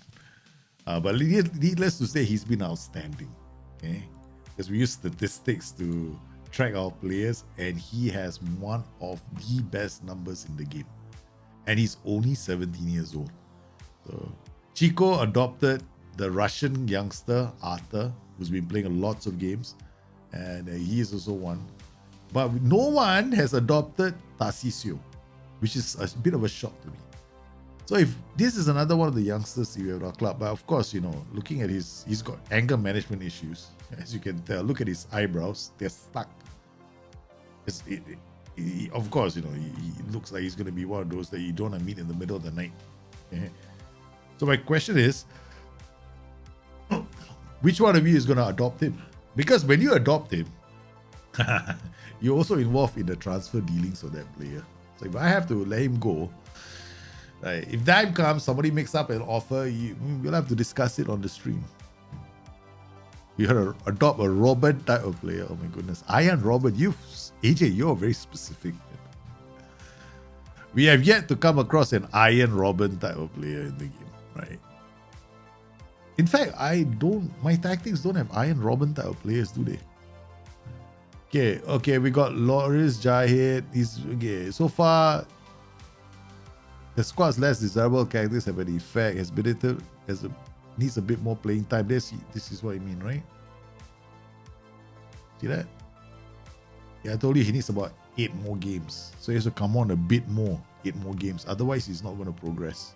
But needless to say, he's been outstanding, okay? Because we use statistics to track our players, and he has one of the best numbers in the game, and he's only 17 years old. So Chico adopted the Russian youngster Arthur, who's been playing lots of games. and he is also one. But no one has adopted Tarcisio, which is a bit of a shock to me. So if this is another one of the youngsters we have our club, but of course, looking at he's got anger management issues, as you can tell. Look at his eyebrows; they're stuck. Of course, he looks like he's going to be one of those that you don't want to meet in the middle of the night. Okay? So my question is, which one of you is going to adopt him? Because when you adopt him, you're also involved in the transfer dealings of that player. So if I have to let him go, if time comes, somebody makes up an offer, we'll have to discuss it on the stream. You had to adopt a Robin type of player. Oh my goodness. Iron Robin, AJ, you're very specific. We have yet to come across an Iron Robin type of player in the game, right? In fact, my tactics don't have Iron Robin type of players, do they? Okay, we got Loris Jahid. Okay. So far, the squad's less desirable characters have an effect, needs a bit more playing time. This is what I mean, right? See that? Yeah, I told you he needs about 8 more games. So he has to come on a bit more, 8 more games. Otherwise, he's not going to progress.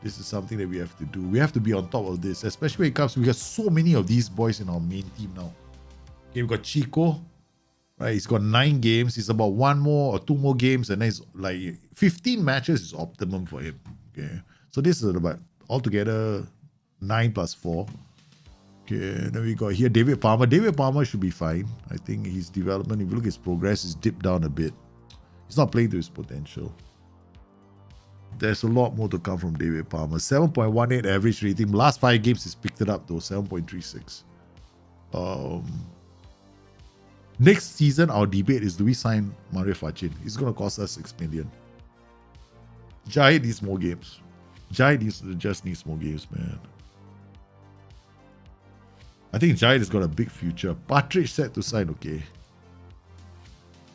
This is something that we have to do. We have to be on top of this, especially when it comes. We got so many of these boys in our main team now. Okay, we've got Chico, right? He's got 9 games. He's about 1 more or 2 more games, and then it's like 15 matches is optimum for him. Okay, so this is about altogether 9 plus 4. Okay, then we got here David Palmer. David Palmer should be fine. I think his development, if you look at his progress, is dipped down a bit. He's not playing to his potential. There's a lot more to come from David Palmer. 7.18 average rating. Last 5 games he's picked it up though. 7.36. Next season, our debate is, do we sign Mario Fachin? It's going to cost us 6 million. Jai needs more games. Jai just needs more games, man. I think Jai has got a big future. Partridge set to sign, okay.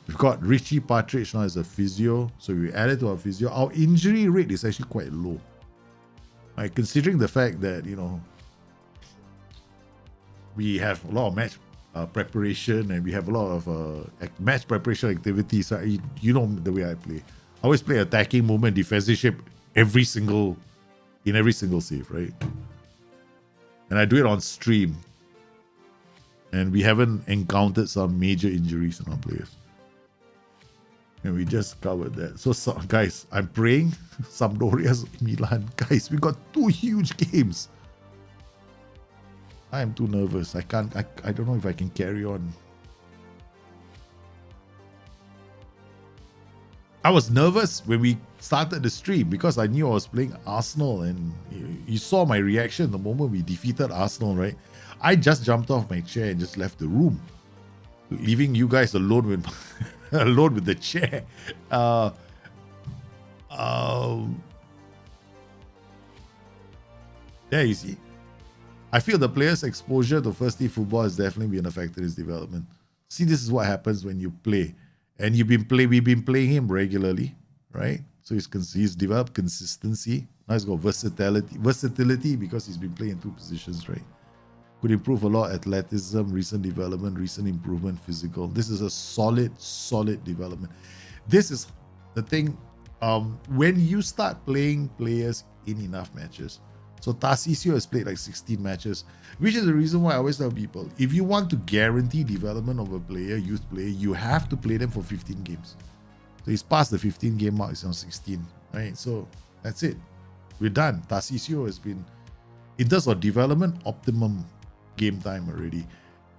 We've got Richie Partridge now as a physio. So we added to our physio. Our injury rate is actually quite low. Right, considering the fact that, we have a lot of match preparation and we have a lot of match preparation activities. You know the way I play. I always play attacking movement, defensive shape in every single save, right? And I do it on stream. And we haven't encountered some major injuries in our players. And we just covered that. So guys, I'm praying Sampdoria's Milan. Guys, we got 2 huge games. I am too nervous. I don't know if I can carry on. I was nervous when we started the stream because I knew I was playing Arsenal, and you saw my reaction the moment we defeated Arsenal, right? I just jumped off my chair and just left the room, leaving you guys alone with alone with the chair. There you see. I feel the player's exposure to first team football has definitely been affected his development. See, this is what happens when you play. And we've been playing him regularly, right? So he's developed consistency. Now he's got versatility because he's been playing in 2 positions, right? Could improve a lot: athleticism, recent development, recent improvement, physical. This is a solid development. This is the thing. When you start playing players in enough matches. So Tarcisio has played like 16 matches, which is the reason why I always tell people, if you want to guarantee development of a player, youth player, you have to play them for 15 games. So he's past the 15 game mark, he's on 16, right? So that's it. We're done. Tarcisio has been, in terms of development, optimum game time already.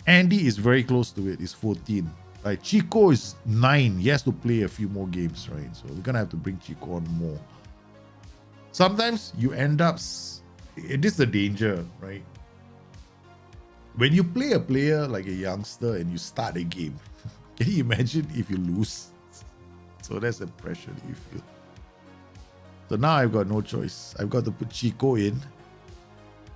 Andy is very close to it. He's 14. Right? Chico is 9. He has to play a few more games, right? So we're going to have to bring Chico on more. Sometimes you end up, it is the danger, right? When you play a player like a youngster and you start a game, can you imagine if you lose? So that's the pressure that you feel. So now I've got no choice. I've got to put Chico in.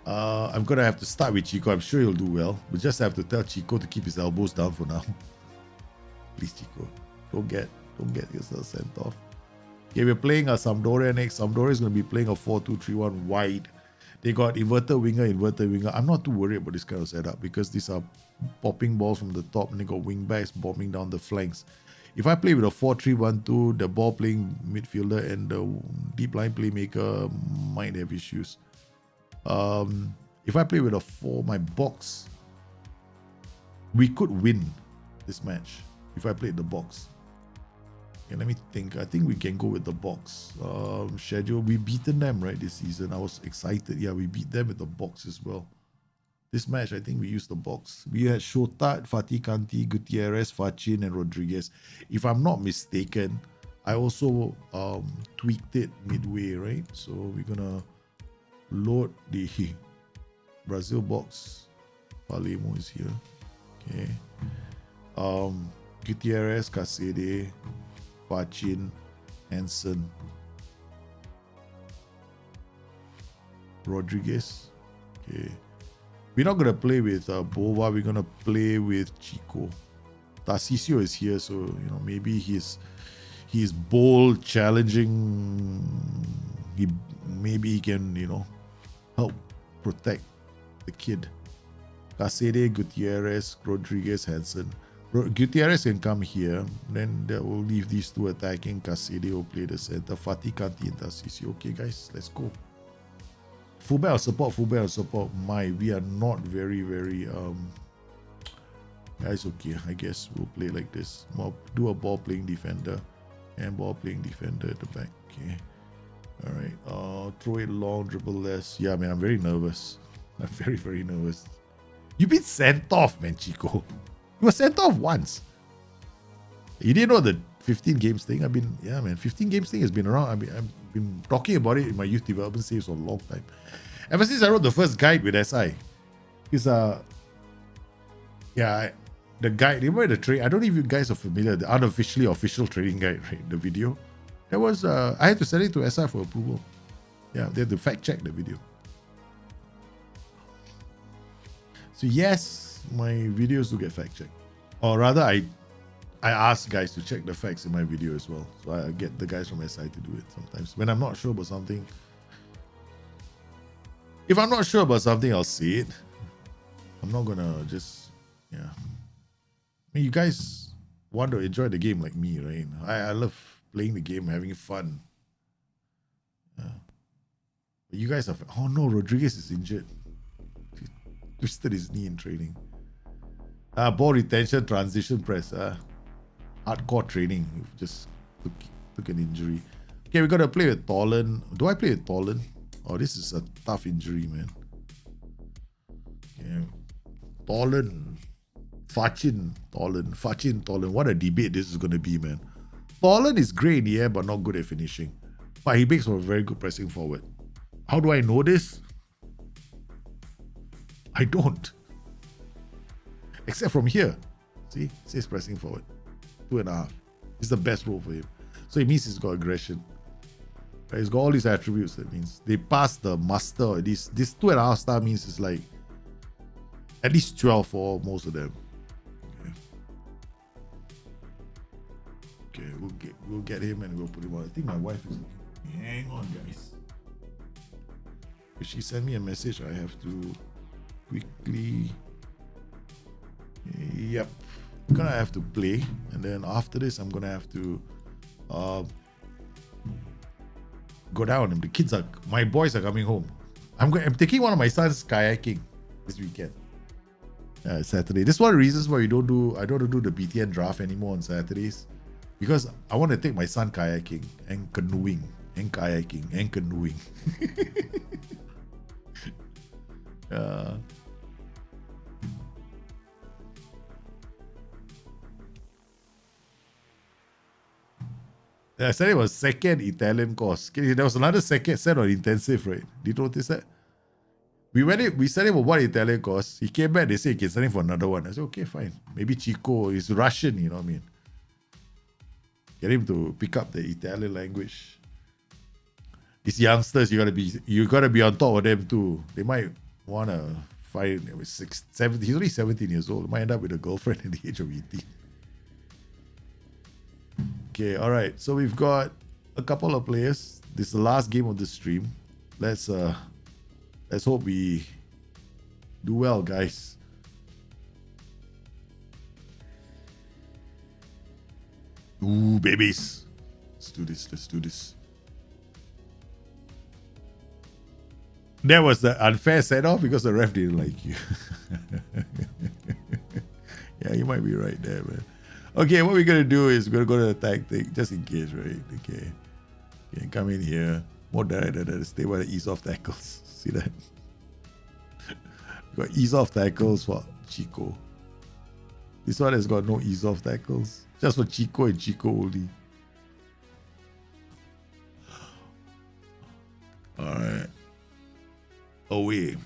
I'm going to have to start with Chico. I'm sure he'll do well. We just have to tell Chico to keep his elbows down for now. Please, Chico. Don't get yourself sent off. Okay, we're playing a Sampdoria next. Sampdoria is going to be playing a 4-2-3-1 wide. They got inverted winger. I'm not too worried about this kind of setup because these are popping balls from the top and they got wing backs bombing down the flanks. If I play with a 4-3-1-2, the ball playing midfielder and the deep line playmaker might have issues. If I play with a 4, my box, we could win this match if I played the box. Okay, let me think. I think we can go with the box. Schedule. We beaten them, right, this season. I was excited. Yeah, we beat them with the box as well. This match, I think we used the box. We had Shotat, Fatih Kanti, Gutierrez, Fachin, and Rodriguez. If I'm not mistaken, I also tweaked it midway, right? So we're gonna load the Brazil box. Palermo is here. Okay. Gutierrez, Casede, Fachin, Hansen, Rodriguez. Okay. We're not gonna play with Bova. We're gonna play with Chico. Tarcisio is here, so maybe he's bold, challenging. Maybe he can help protect the kid. Casede, Gutierrez, Rodriguez, Hansen. Gutierrez can come here. Then that will leave these two attacking. Casede will play the center. Fatih Kanti and Tarcisio. Okay, guys, let's go. Fullback or support. We are not very, it's okay. I guess we'll play like this. Do a ball playing defender and ball playing defender at the back. Okay. Alright. Throw it long, dribble less. Yeah, man, I'm very nervous. I'm very, very nervous. You've been sent off, man, Chico. You were sent off once. You didn't know the 15 games thing? 15 games thing has been around. I've been talking about it in my youth development saves for a long time. Ever since I wrote the first guide with SI. Because, the guide, remember the trade? I don't know if you guys are familiar, the unofficially official trading guide, right? The video. That was, I had to send it to SI for approval. Yeah, they had to fact check the video. So yes, my videos do get fact checked. Or rather, I ask guys to check the facts in my video as well. So I get the guys from SI to do it sometimes. When I'm not sure about something. If I'm not sure about something, I'll say it. I'm not gonna just, you guys want to enjoy the game like me, right? I love playing the game, having fun. Yeah. But you guys are, oh no, Rodriguez is injured. He twisted his knee in training. Ball retention, transition press. Hardcore training. Just took an injury. Okay, we got to play with Tolan. Do I play with Tolan? Oh, this is a tough injury, man. Okay. Tolan. Fachin. What a debate this is going to be, man. Tolan is great in the air, but not good at finishing. But he makes for a very good pressing forward. How do I know this? I don't. Except from here. See? It says pressing forward. 2.5. It's the best role for him. So it means he's got aggression. Right? He's got all these attributes. That means they pass the muster. This 2.5 star means it's like at least 12 for most of them. Okay, we'll get him and we'll put him on. I think my wife is looking. Hang on, guys. If she sent me a message, I have to quickly. Yep. I'm gonna have to play, and then after this, I'm gonna have to go down. And my boys are coming home. I'm taking one of my sons kayaking this weekend. Saturday. This is one of the reasons why I don't want to do the BTN draft anymore on Saturdays, because I want to take my son kayaking and canoeing and kayaking and canoeing. I said it was second Italian course. There was another second set on intensive, right? Did you notice that? We sent him for one Italian course. He came back, they said he can send him for another one. I said, okay, fine. Maybe Chico is Russian, you know what I mean? Get him to pick up the Italian language. These youngsters, you gotta be on top of them too. They might wanna find with 6, 7. He's only 17 years old. He might end up with a girlfriend at the age of 18. Okay, all right. So we've got a couple of players. This is the last game of the stream. Let's Let's hope we do well, guys. Ooh, babies. Let's do this. Let's do this. That was the unfair set-off because the ref didn't like you. Yeah, you might be right there, man. Okay, what we're going to do is we're going to go to the tactic, just in case, right? Okay. Come in here. More direct, stay by the ease-off tackles. See that? Got ease-off tackles for Chico. This one has got no ease-off tackles. Just for Chico and Chico only. Alright. Away.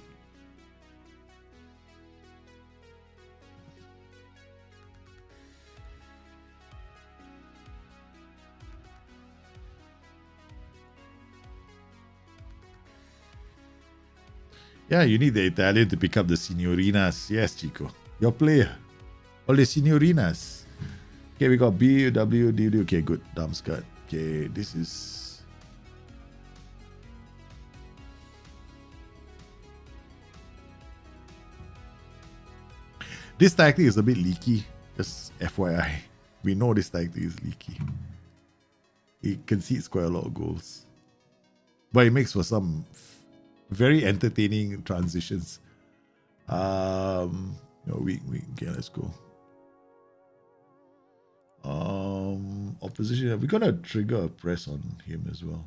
Yeah, you need the Italian to pick up the signorinas. Yes, Chico. Your player. All the signorinas. Okay, we got B, W, D, D. Okay, good. Dumb skirt. Okay, this is... This tactic is a bit leaky. Just FYI. We know this tactic is leaky. It concedes quite a lot of goals. But it makes for some very entertaining transitions. Okay, let's go. Opposition, we're gonna trigger a press on him as well.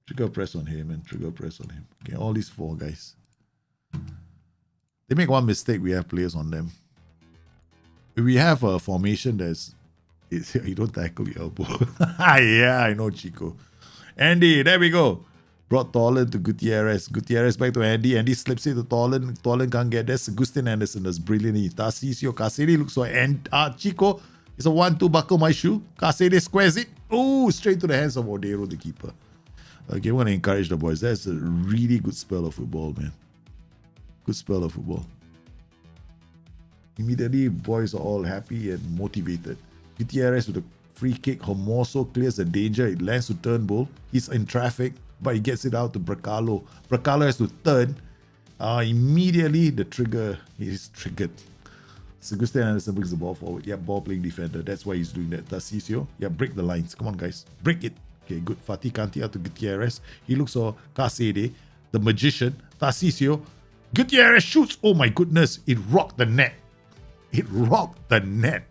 Trigger press on him and trigger press on him. Okay, all these four guys. They make one mistake, we have players on them. If we have a formation that's you don't tackle the elbow. Yeah, I know, Chico. Andy, there we go. Brought Tolan to Gutierrez. Gutierrez back to Andy. Andy slips it to Tolan. Tolan can't get this. Agustin Anderson does brilliantly. Tarcisio Caseri looks for Chico. It's a 1-2 buckle my shoe. Caseri squares it. Oh, straight to the hands of Odero, the keeper. Okay, we're going to encourage the boys. That's a really good spell of football, man. Good spell of football. Immediately, boys are all happy and motivated. Gutierrez with a free kick. Hermoso clears the danger. It lands to Turnbull. He's in traffic, but he gets it out to Bracalo. Bracalo has to turn. Immediately, the trigger is triggered. Agustin Anderson brings the ball forward. Yeah, ball playing defender. That's why he's doing that. Tarcisio. Yeah, break the lines. Come on, guys. Break it. Okay, good. Fatih Kanti out to Gutierrez. He looks for Casede, the magician. Tarcisio. Gutierrez shoots. Oh my goodness. It rocked the net. It rocked the net.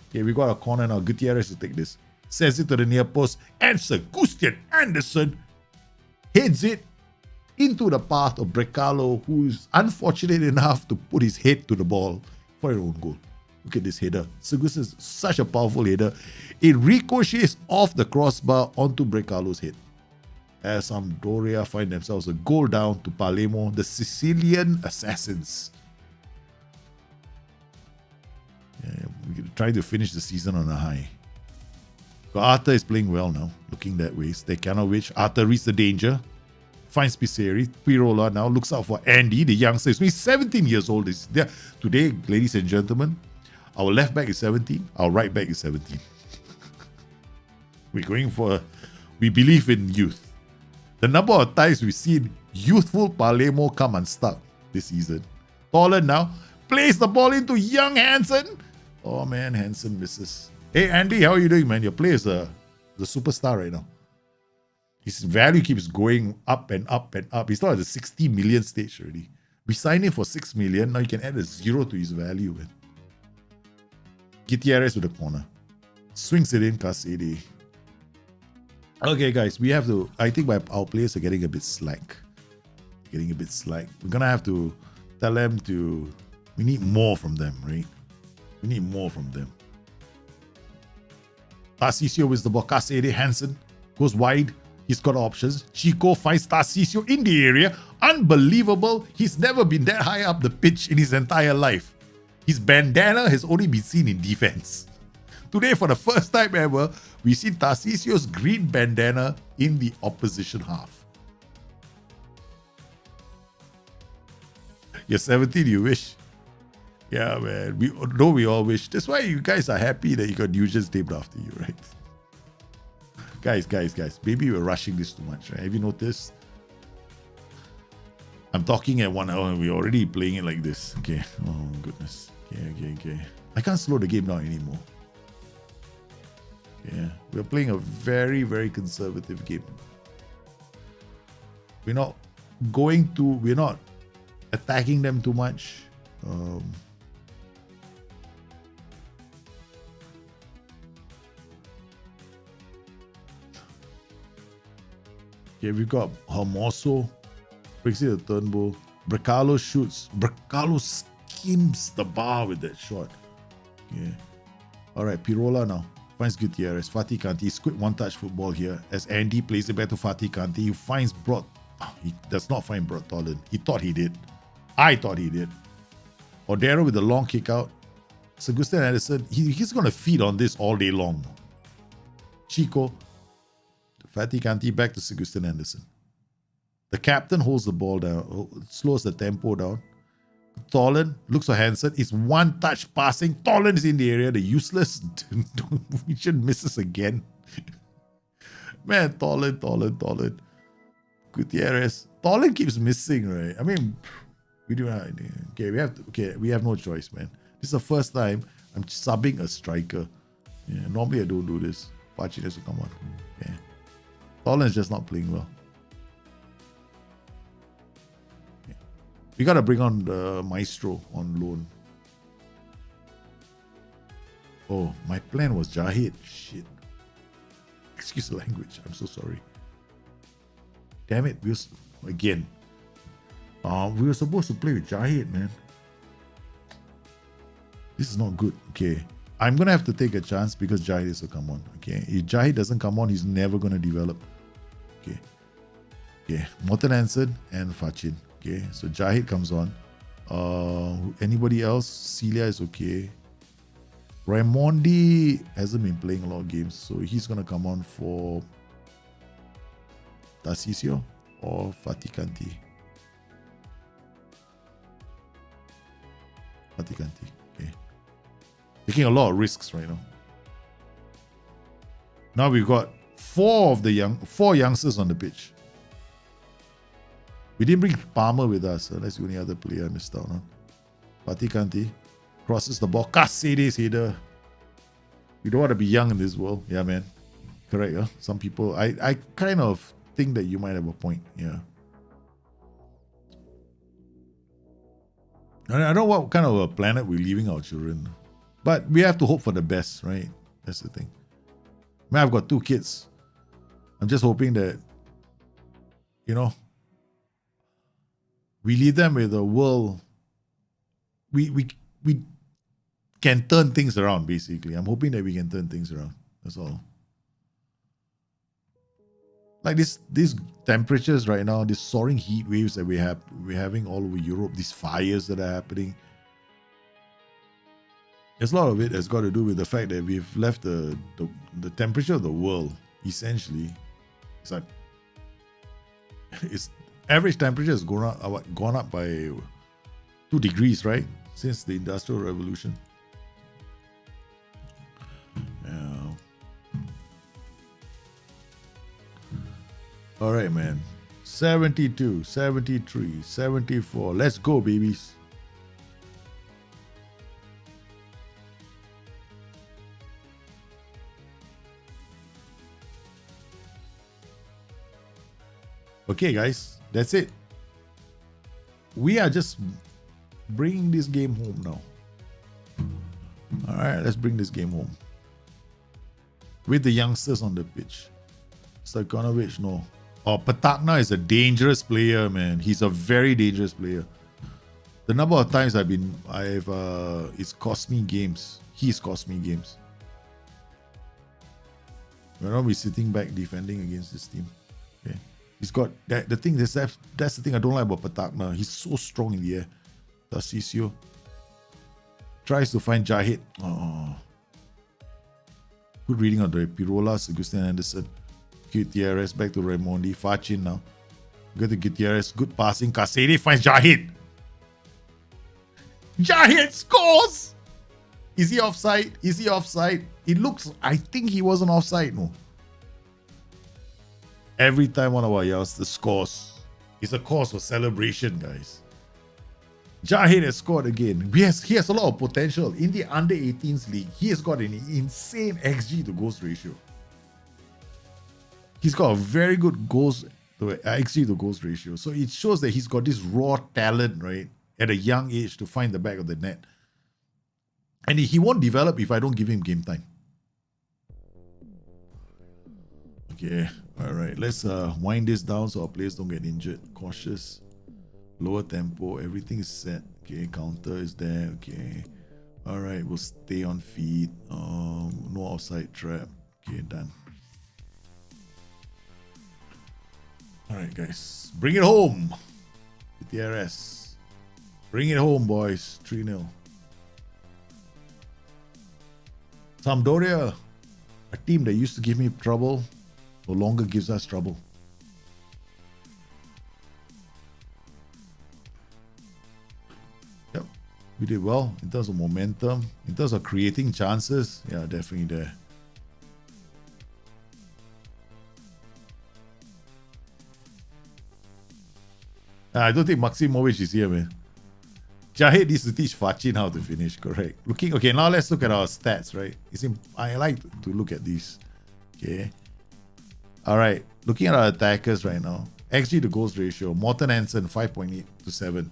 Okay, we got a corner now. Gutierrez to take this. Sends it to the near post. And Agustin Anderson heads it into the path of Brecalo, who's unfortunate enough to put his head to the ball for his own goal. Look at this header. Agustin is such a powerful header. It ricochets off the crossbar onto Brecalo's head. As Sampdoria find themselves a goal down to Palermo, the Sicilian assassins. Yeah, we're trying to finish the season on a high. So Arthur is playing well now, looking that way. Stekanovic. Arthur reads the danger. Finds Piseri. Pirola now looks out for Andy, the youngster. He's 17 years old. Today, ladies and gentlemen, our left back is 17. Our right back is 17. We believe in youth. The number of times we've seen youthful Palermo come unstuck this season. Tolan now plays the ball into young Hansen. Oh man, Hansen misses. Hey Andy, how are you doing, man? Your player is the superstar right now. His value keeps going up and up and up. He's not at the 60 million stage already. We signed him for 6 million. Now you can add a 0 to his value, man. Gutierrez with the corner. Swings it in, Casede. Okay, guys, we have to... I think our players are getting a bit slack. We're going to have to tell them to... We need more from them, right? We need more from them. Tarcisio wins the ball. Casede, Hansen goes wide. He's got options. Chico finds Tarcisio in the area. Unbelievable. He's never been that high up the pitch in his entire life. His bandana has only been seen in defense. Today, for the first time ever, we see Tarcisio's green bandana in the opposition half. You're 17, you wish? Yeah, man. We all wish. That's why you guys are happy that you got Nugents taped after you, right? Guys. Maybe we're rushing this too much, right? Have you noticed? I'm talking at 1 hour and we're already playing it like this. Okay. Oh, goodness. Okay. I can't slow the game down anymore. Yeah. We're playing a very, very conservative game. We're not attacking them too much. Okay, we've got Hermoso. Breaks it a turn ball. Brecalo shoots. Brecalo skims the bar with that shot. Okay. Alright, Pirola now. Finds Gutierrez. Fatih Kanti. He's quick one-touch football here. As Andy plays it back to Fatih Kanti. He finds he does not find Brot Tolan. He thought he did. I thought he did. Odero with a long kick out. Sir Gusten Anderson. He's going to feed on this all day long. Chico. Fatih Kanti back to Sir Gusten Anderson. The captain holds the ball down, slows the tempo down. Tolan looks for Hansen. It's one touch passing. Tolan is in the area. The useless Norwegian misses again. Man, Tolan. Gutierrez. Tolan keeps missing, right? I mean, we do not. Okay, we have no choice, man. This is the first time I'm subbing a striker. Yeah, normally I don't do this. Pachi has to come on. Yeah. Tolan is just not playing well. We gotta bring on the Maestro on loan. Oh, my plan was Jahid. Shit. Excuse the language. I'm so sorry. Damn it. We were supposed to play with Jahid, man. This is not good. Okay. I'm gonna have to take a chance because Jahid is to come on. Okay. If Jahid doesn't come on, he's never gonna develop. Okay. Okay. Morten Hansen and Fachin. Okay, so Jahid comes on. Anybody else? Celia is okay. Raimondi hasn't been playing a lot of games, so he's gonna come on for Tarcisio or Fatih Kanti. Fatih Kanti. Okay. Taking a lot of risks right now. Now we've got four youngsters on the pitch. We didn't bring Palmer with us, so that's the only other player I missed out on. Fatih Kanti crosses the ball. Caceres header. You don't want to be young in this world. Yeah, man. Correct, huh? Some people, I kind of think that you might have a point. Yeah. I don't know what kind of a planet we're leaving our children. But we have to hope for the best, right? That's the thing. I mean, I've got 2 kids. I'm just hoping that, we leave them with a world. We can turn things around, basically. I'm hoping that we can turn things around. That's all. Like these temperatures right now, these soaring heat waves that we're having all over Europe, these fires that are happening. There's a lot of it has got to do with the fact that we've left the temperature of the world, essentially. It's average temperature has gone up by 2 degrees, right? Since the Industrial Revolution. Yeah. All right, man. 72, 73, 74. Let's go, babies. Okay, guys. That's it. We are just bringing this game home now. All right, let's bring this game home. With the youngsters on the pitch. Stojkonovic, no. Oh, Patakna is a dangerous player, man. He's a very dangerous player. The number of times it's cost me games. He's cost me games. We're not be sitting back defending against this team. Okay. He's got that. The thing is that's the thing I don't like about Patakna. He's so strong in the air. Tarcisio tries to find Jahid. Oh. Good reading of the Pirola, Augustin Anderson. Gutierrez back to Raimondi. Fachin now. Go to Gutierrez. Good passing. Caceres finds Jahid. Jahid scores! Is he offside? It looks, I think he wasn't offside, no. Every time one of our youngsters scores, it's a cause for celebration, guys. Jahid has scored again. He has a lot of potential. In the under 18s league, he has got an insane XG to goals ratio. He's got a very good XG to goals ratio. So it shows that he's got this raw talent, right, at a young age to find the back of the net. And he won't develop if I don't give him game time. Okay, all right. Let's wind this down so our players don't get injured. Cautious, lower tempo. Everything is set. Okay, counter is there. Okay, all right. We'll stay on feet. No outside trap. Okay, done. All right, guys, bring it home. TRS, bring it home, boys. 3-0. Sampdoria, a team that used to give me trouble, no longer gives us trouble. Yep, we did well in terms of momentum, in terms of creating chances. Yeah, definitely there. I don't think Maximovic is here, man. Jahid needs to teach Fachin how to finish, correct. Okay, now let's look at our stats, right? I like to look at these. Okay. All right, looking at our attackers right now. XG to goals ratio, Morten Hansen 5.8 to 7.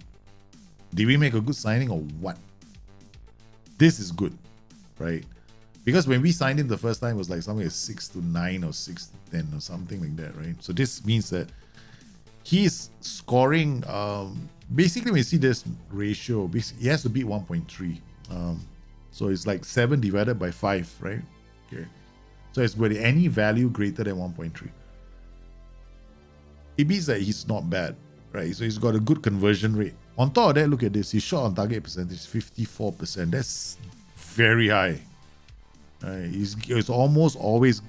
Did we make a good signing or what? This is good, right? Because when we signed him the first time, it was like something like 6 to 9 or 6 to 10 or something like that, right? So this means that he's scoring, basically when you see this ratio, he has to beat 1.3. So it's like 7 divided by 5, right? Okay. So it's with any value greater than 1.3. It means that he's not bad, right? So he's got a good conversion rate. On top of that, look at this. His shot on target percentage is 54%. That's very high. He's almost always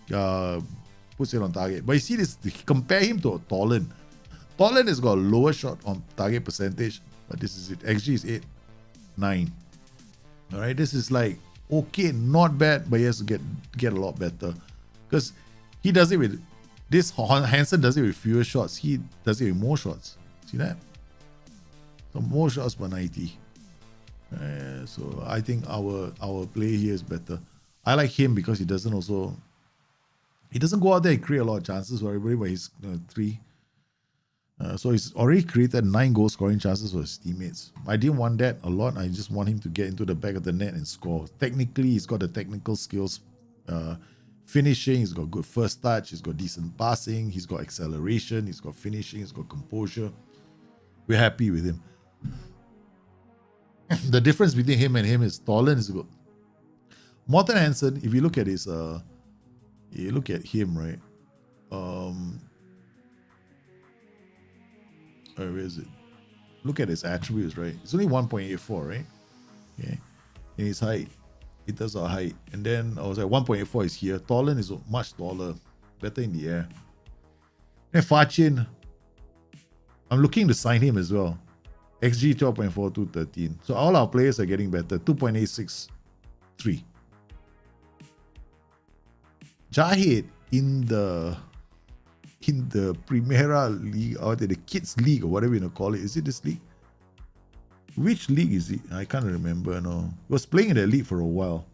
puts it on target. But you see this, compare him to Tolan. Tolan has got a lower shot on target percentage, but this is it. XG is 8, 9. All right, this is like, okay, not bad, but he has to get a lot better. Because he does it with, this Hansen does it with fewer shots. He does it with more shots. See that? So more shots per 90. So I think our play here is better. I like him because he doesn't go out there and create a lot of chances for everybody, but he's 3. So he's already created 9 goal scoring chances for his teammates. I didn't want that a lot. I just want him to get into the back of the net and score. Technically, he's got the technical skills. Finishing, he's got good first touch, he's got decent passing, he's got acceleration, he's got finishing, he's got composure. We're happy with him. The difference between him and him is Tolan is good. Morten Hansen, if you look at his you look at him, right? Where is it? Look at his attributes, right? It's only 1.84, right? Okay. And his height. It does our height. And then I was like 1.84 is here. Tolan is much taller. Better in the air. And Fachin. I'm looking to sign him as well. XG 12.4 to 13. So all our players are getting better. 2.863. Jahid in the Primera League or the Kids League or whatever you call it. Is it this league? Which league is it? I can't remember. No, he was playing in that league for a while.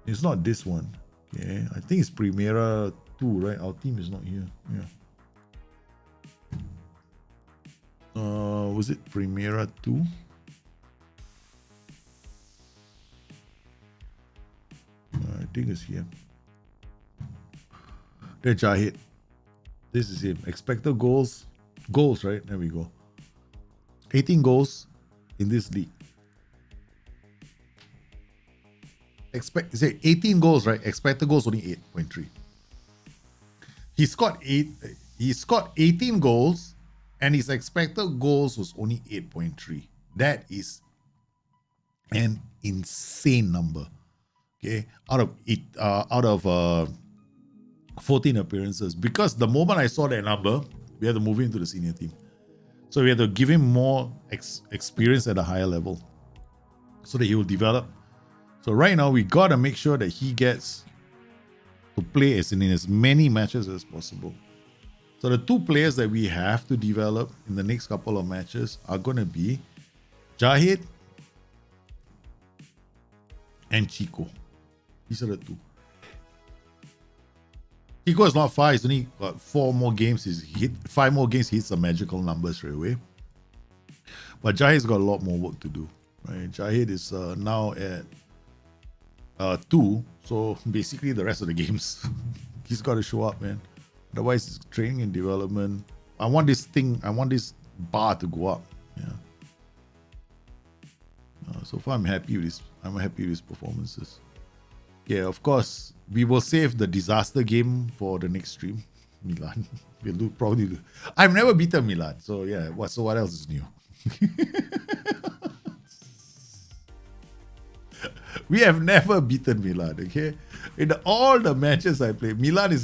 It's not this one. Okay, I think it's Primera 2, right? Our team is not here. Yeah. Was it Primera 2? I think it's here. There's Jahid. This is him. Expected goals, right? There we go. 18 goals in this league. Say 18 goals, right? Expected goals only 8.3. He scored 18 goals, and his expected goals was only 8.3. That is an insane number. Okay, out of 14 appearances. Because the moment I saw that number, we had to move him to the senior team. So we had to give him more experience at a higher level so that he will develop. So right now, we got to make sure that he gets to play in as many matches as possible. So the two players that we have to develop in the next couple of matches are going to be Jahid and Chico. These are the two. Chico is not far. He's only got 4 more games. He's hit 5 more games. He hits a magical number straight away. But Jahid's got a lot more work to do. Right? Jahid is now at 2. So basically the rest of the games, he's got to show up, man. Otherwise, it's training and development. I want this bar to go up. Yeah. So far, I'm happy with his performances. Yeah, of course, we will save the disaster game for the next stream. Milan. We'll probably do. I've never beaten Milan, so yeah. So what else is new? We have never beaten Milan. Okay, in all the matches I play, Milan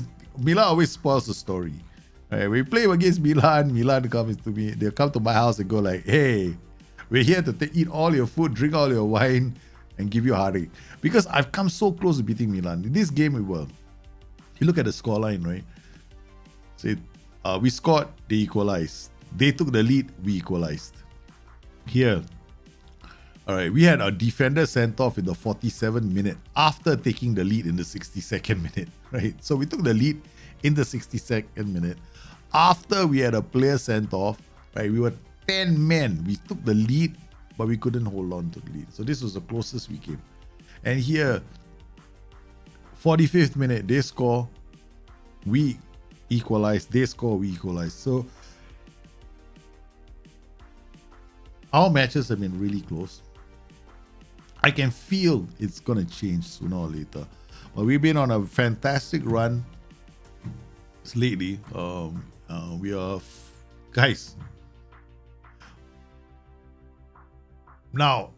always spoils the story. Right, we play against Milan. Milan comes to me. They'll come to my house and go like, "Hey, we're here to eat all your food, drink all your wine, and give you a heartache." Because I've come so close to beating Milan. In this game, we were. You look at the scoreline, right? Say, we scored, they equalized. They took the lead, we equalized. Here, all right, we had our defender sent off in the 47th minute after taking the lead in the 62nd minute, right? So we took the lead in the 62nd minute after we had a player sent off, right? We were 10 men. We took the lead, but we couldn't hold on to the lead. So this was the closest we came. And here, 45th minute, they score, we equalize. They score, we equalize. So our matches have been really close. I can feel it's going to change sooner or later. But we've been on a fantastic run lately. We are... guys. Now...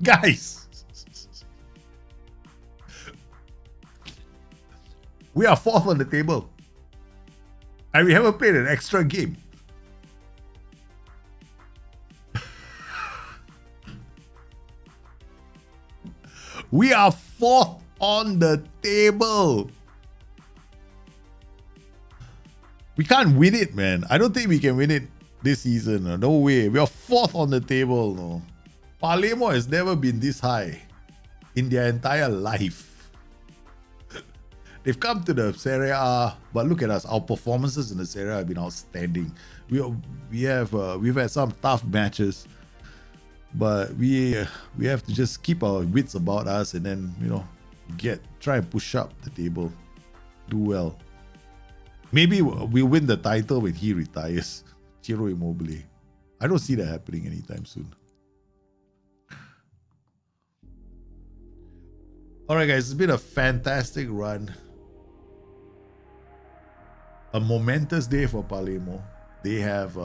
guys. We are 4th on the table. And we haven't played an extra game. We are 4th on the table. We can't win it, man. I don't think we can win it this season. No way. We are 4th on the table. No. Palermo has never been this high in their entire life. They've come to the Serie A, but look at us. Our performances in the Serie A have been outstanding. We've had some tough matches, but we have to just keep our wits about us and then try and push up the table, do well. Maybe we'll win the title when he retires, Ciro Immobile. I don't see that happening anytime soon. All right, guys, it's been a fantastic run. A momentous day for Palermo. They have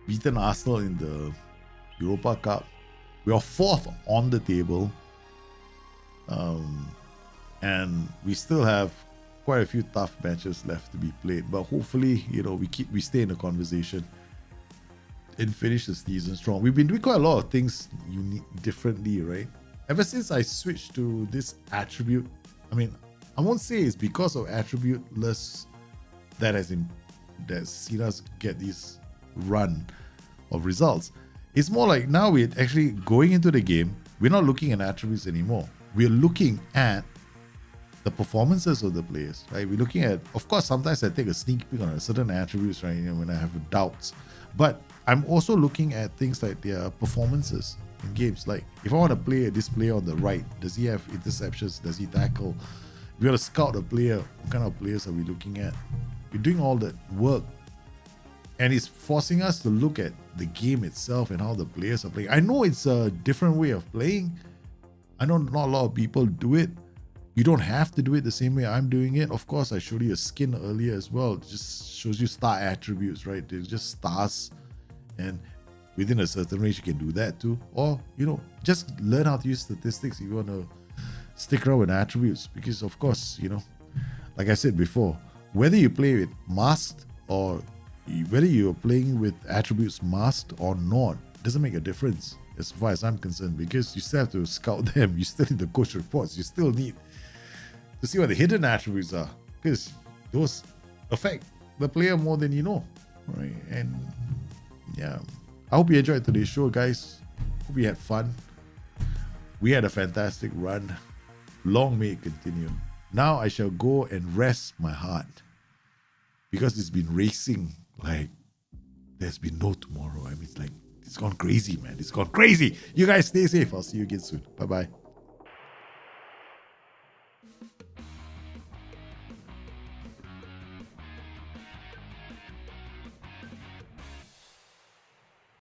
beaten Arsenal in the Europa Cup. We are 4th on the table. And we still have quite a few tough matches left to be played. But hopefully, we stay in the conversation and finish the season strong. We've been doing quite a lot of things differently, right? Ever since I switched to this attribute, I won't say it's because of attribute-less that's seen us get this run of results. It's more like now we're actually going into the game, we're not looking at attributes anymore. We're looking at the performances of the players, right? We're looking at, of course, sometimes I take a sneak peek on certain attributes, right? When I have doubts. But I'm also looking at things like their performances in games. Like, if I want to play this player on the right, does he have interceptions? Does he tackle? We got to scout a player. What kind of players are we looking at? We're doing all that work. And it's forcing us to look at the game itself and how the players are playing. I know it's a different way of playing. I know not a lot of people do it. You don't have to do it the same way I'm doing it. Of course, I showed you a skin earlier as well. It just shows you star attributes, right? They're just stars. And within a certain range, you can do that too. Or, just learn how to use statistics if you want to stick around with attributes. Because, of course, like I said before, whether you play with masked or whether you're playing with attributes masked or not, doesn't make a difference. as far as I'm concerned, because you still have to scout them. You still need the coach reports. You still need to see what the hidden attributes are, because those affect the player more than you know, right? And yeah, I hope you enjoyed today's show, guys. Hope you had fun. We had a fantastic run. Long may it continue. Now I shall go and rest my heart, because it's been racing like there's been no tomorrow. I mean, it's gone crazy, man. It's gone crazy. You guys stay safe. I'll see you again soon. Bye-bye.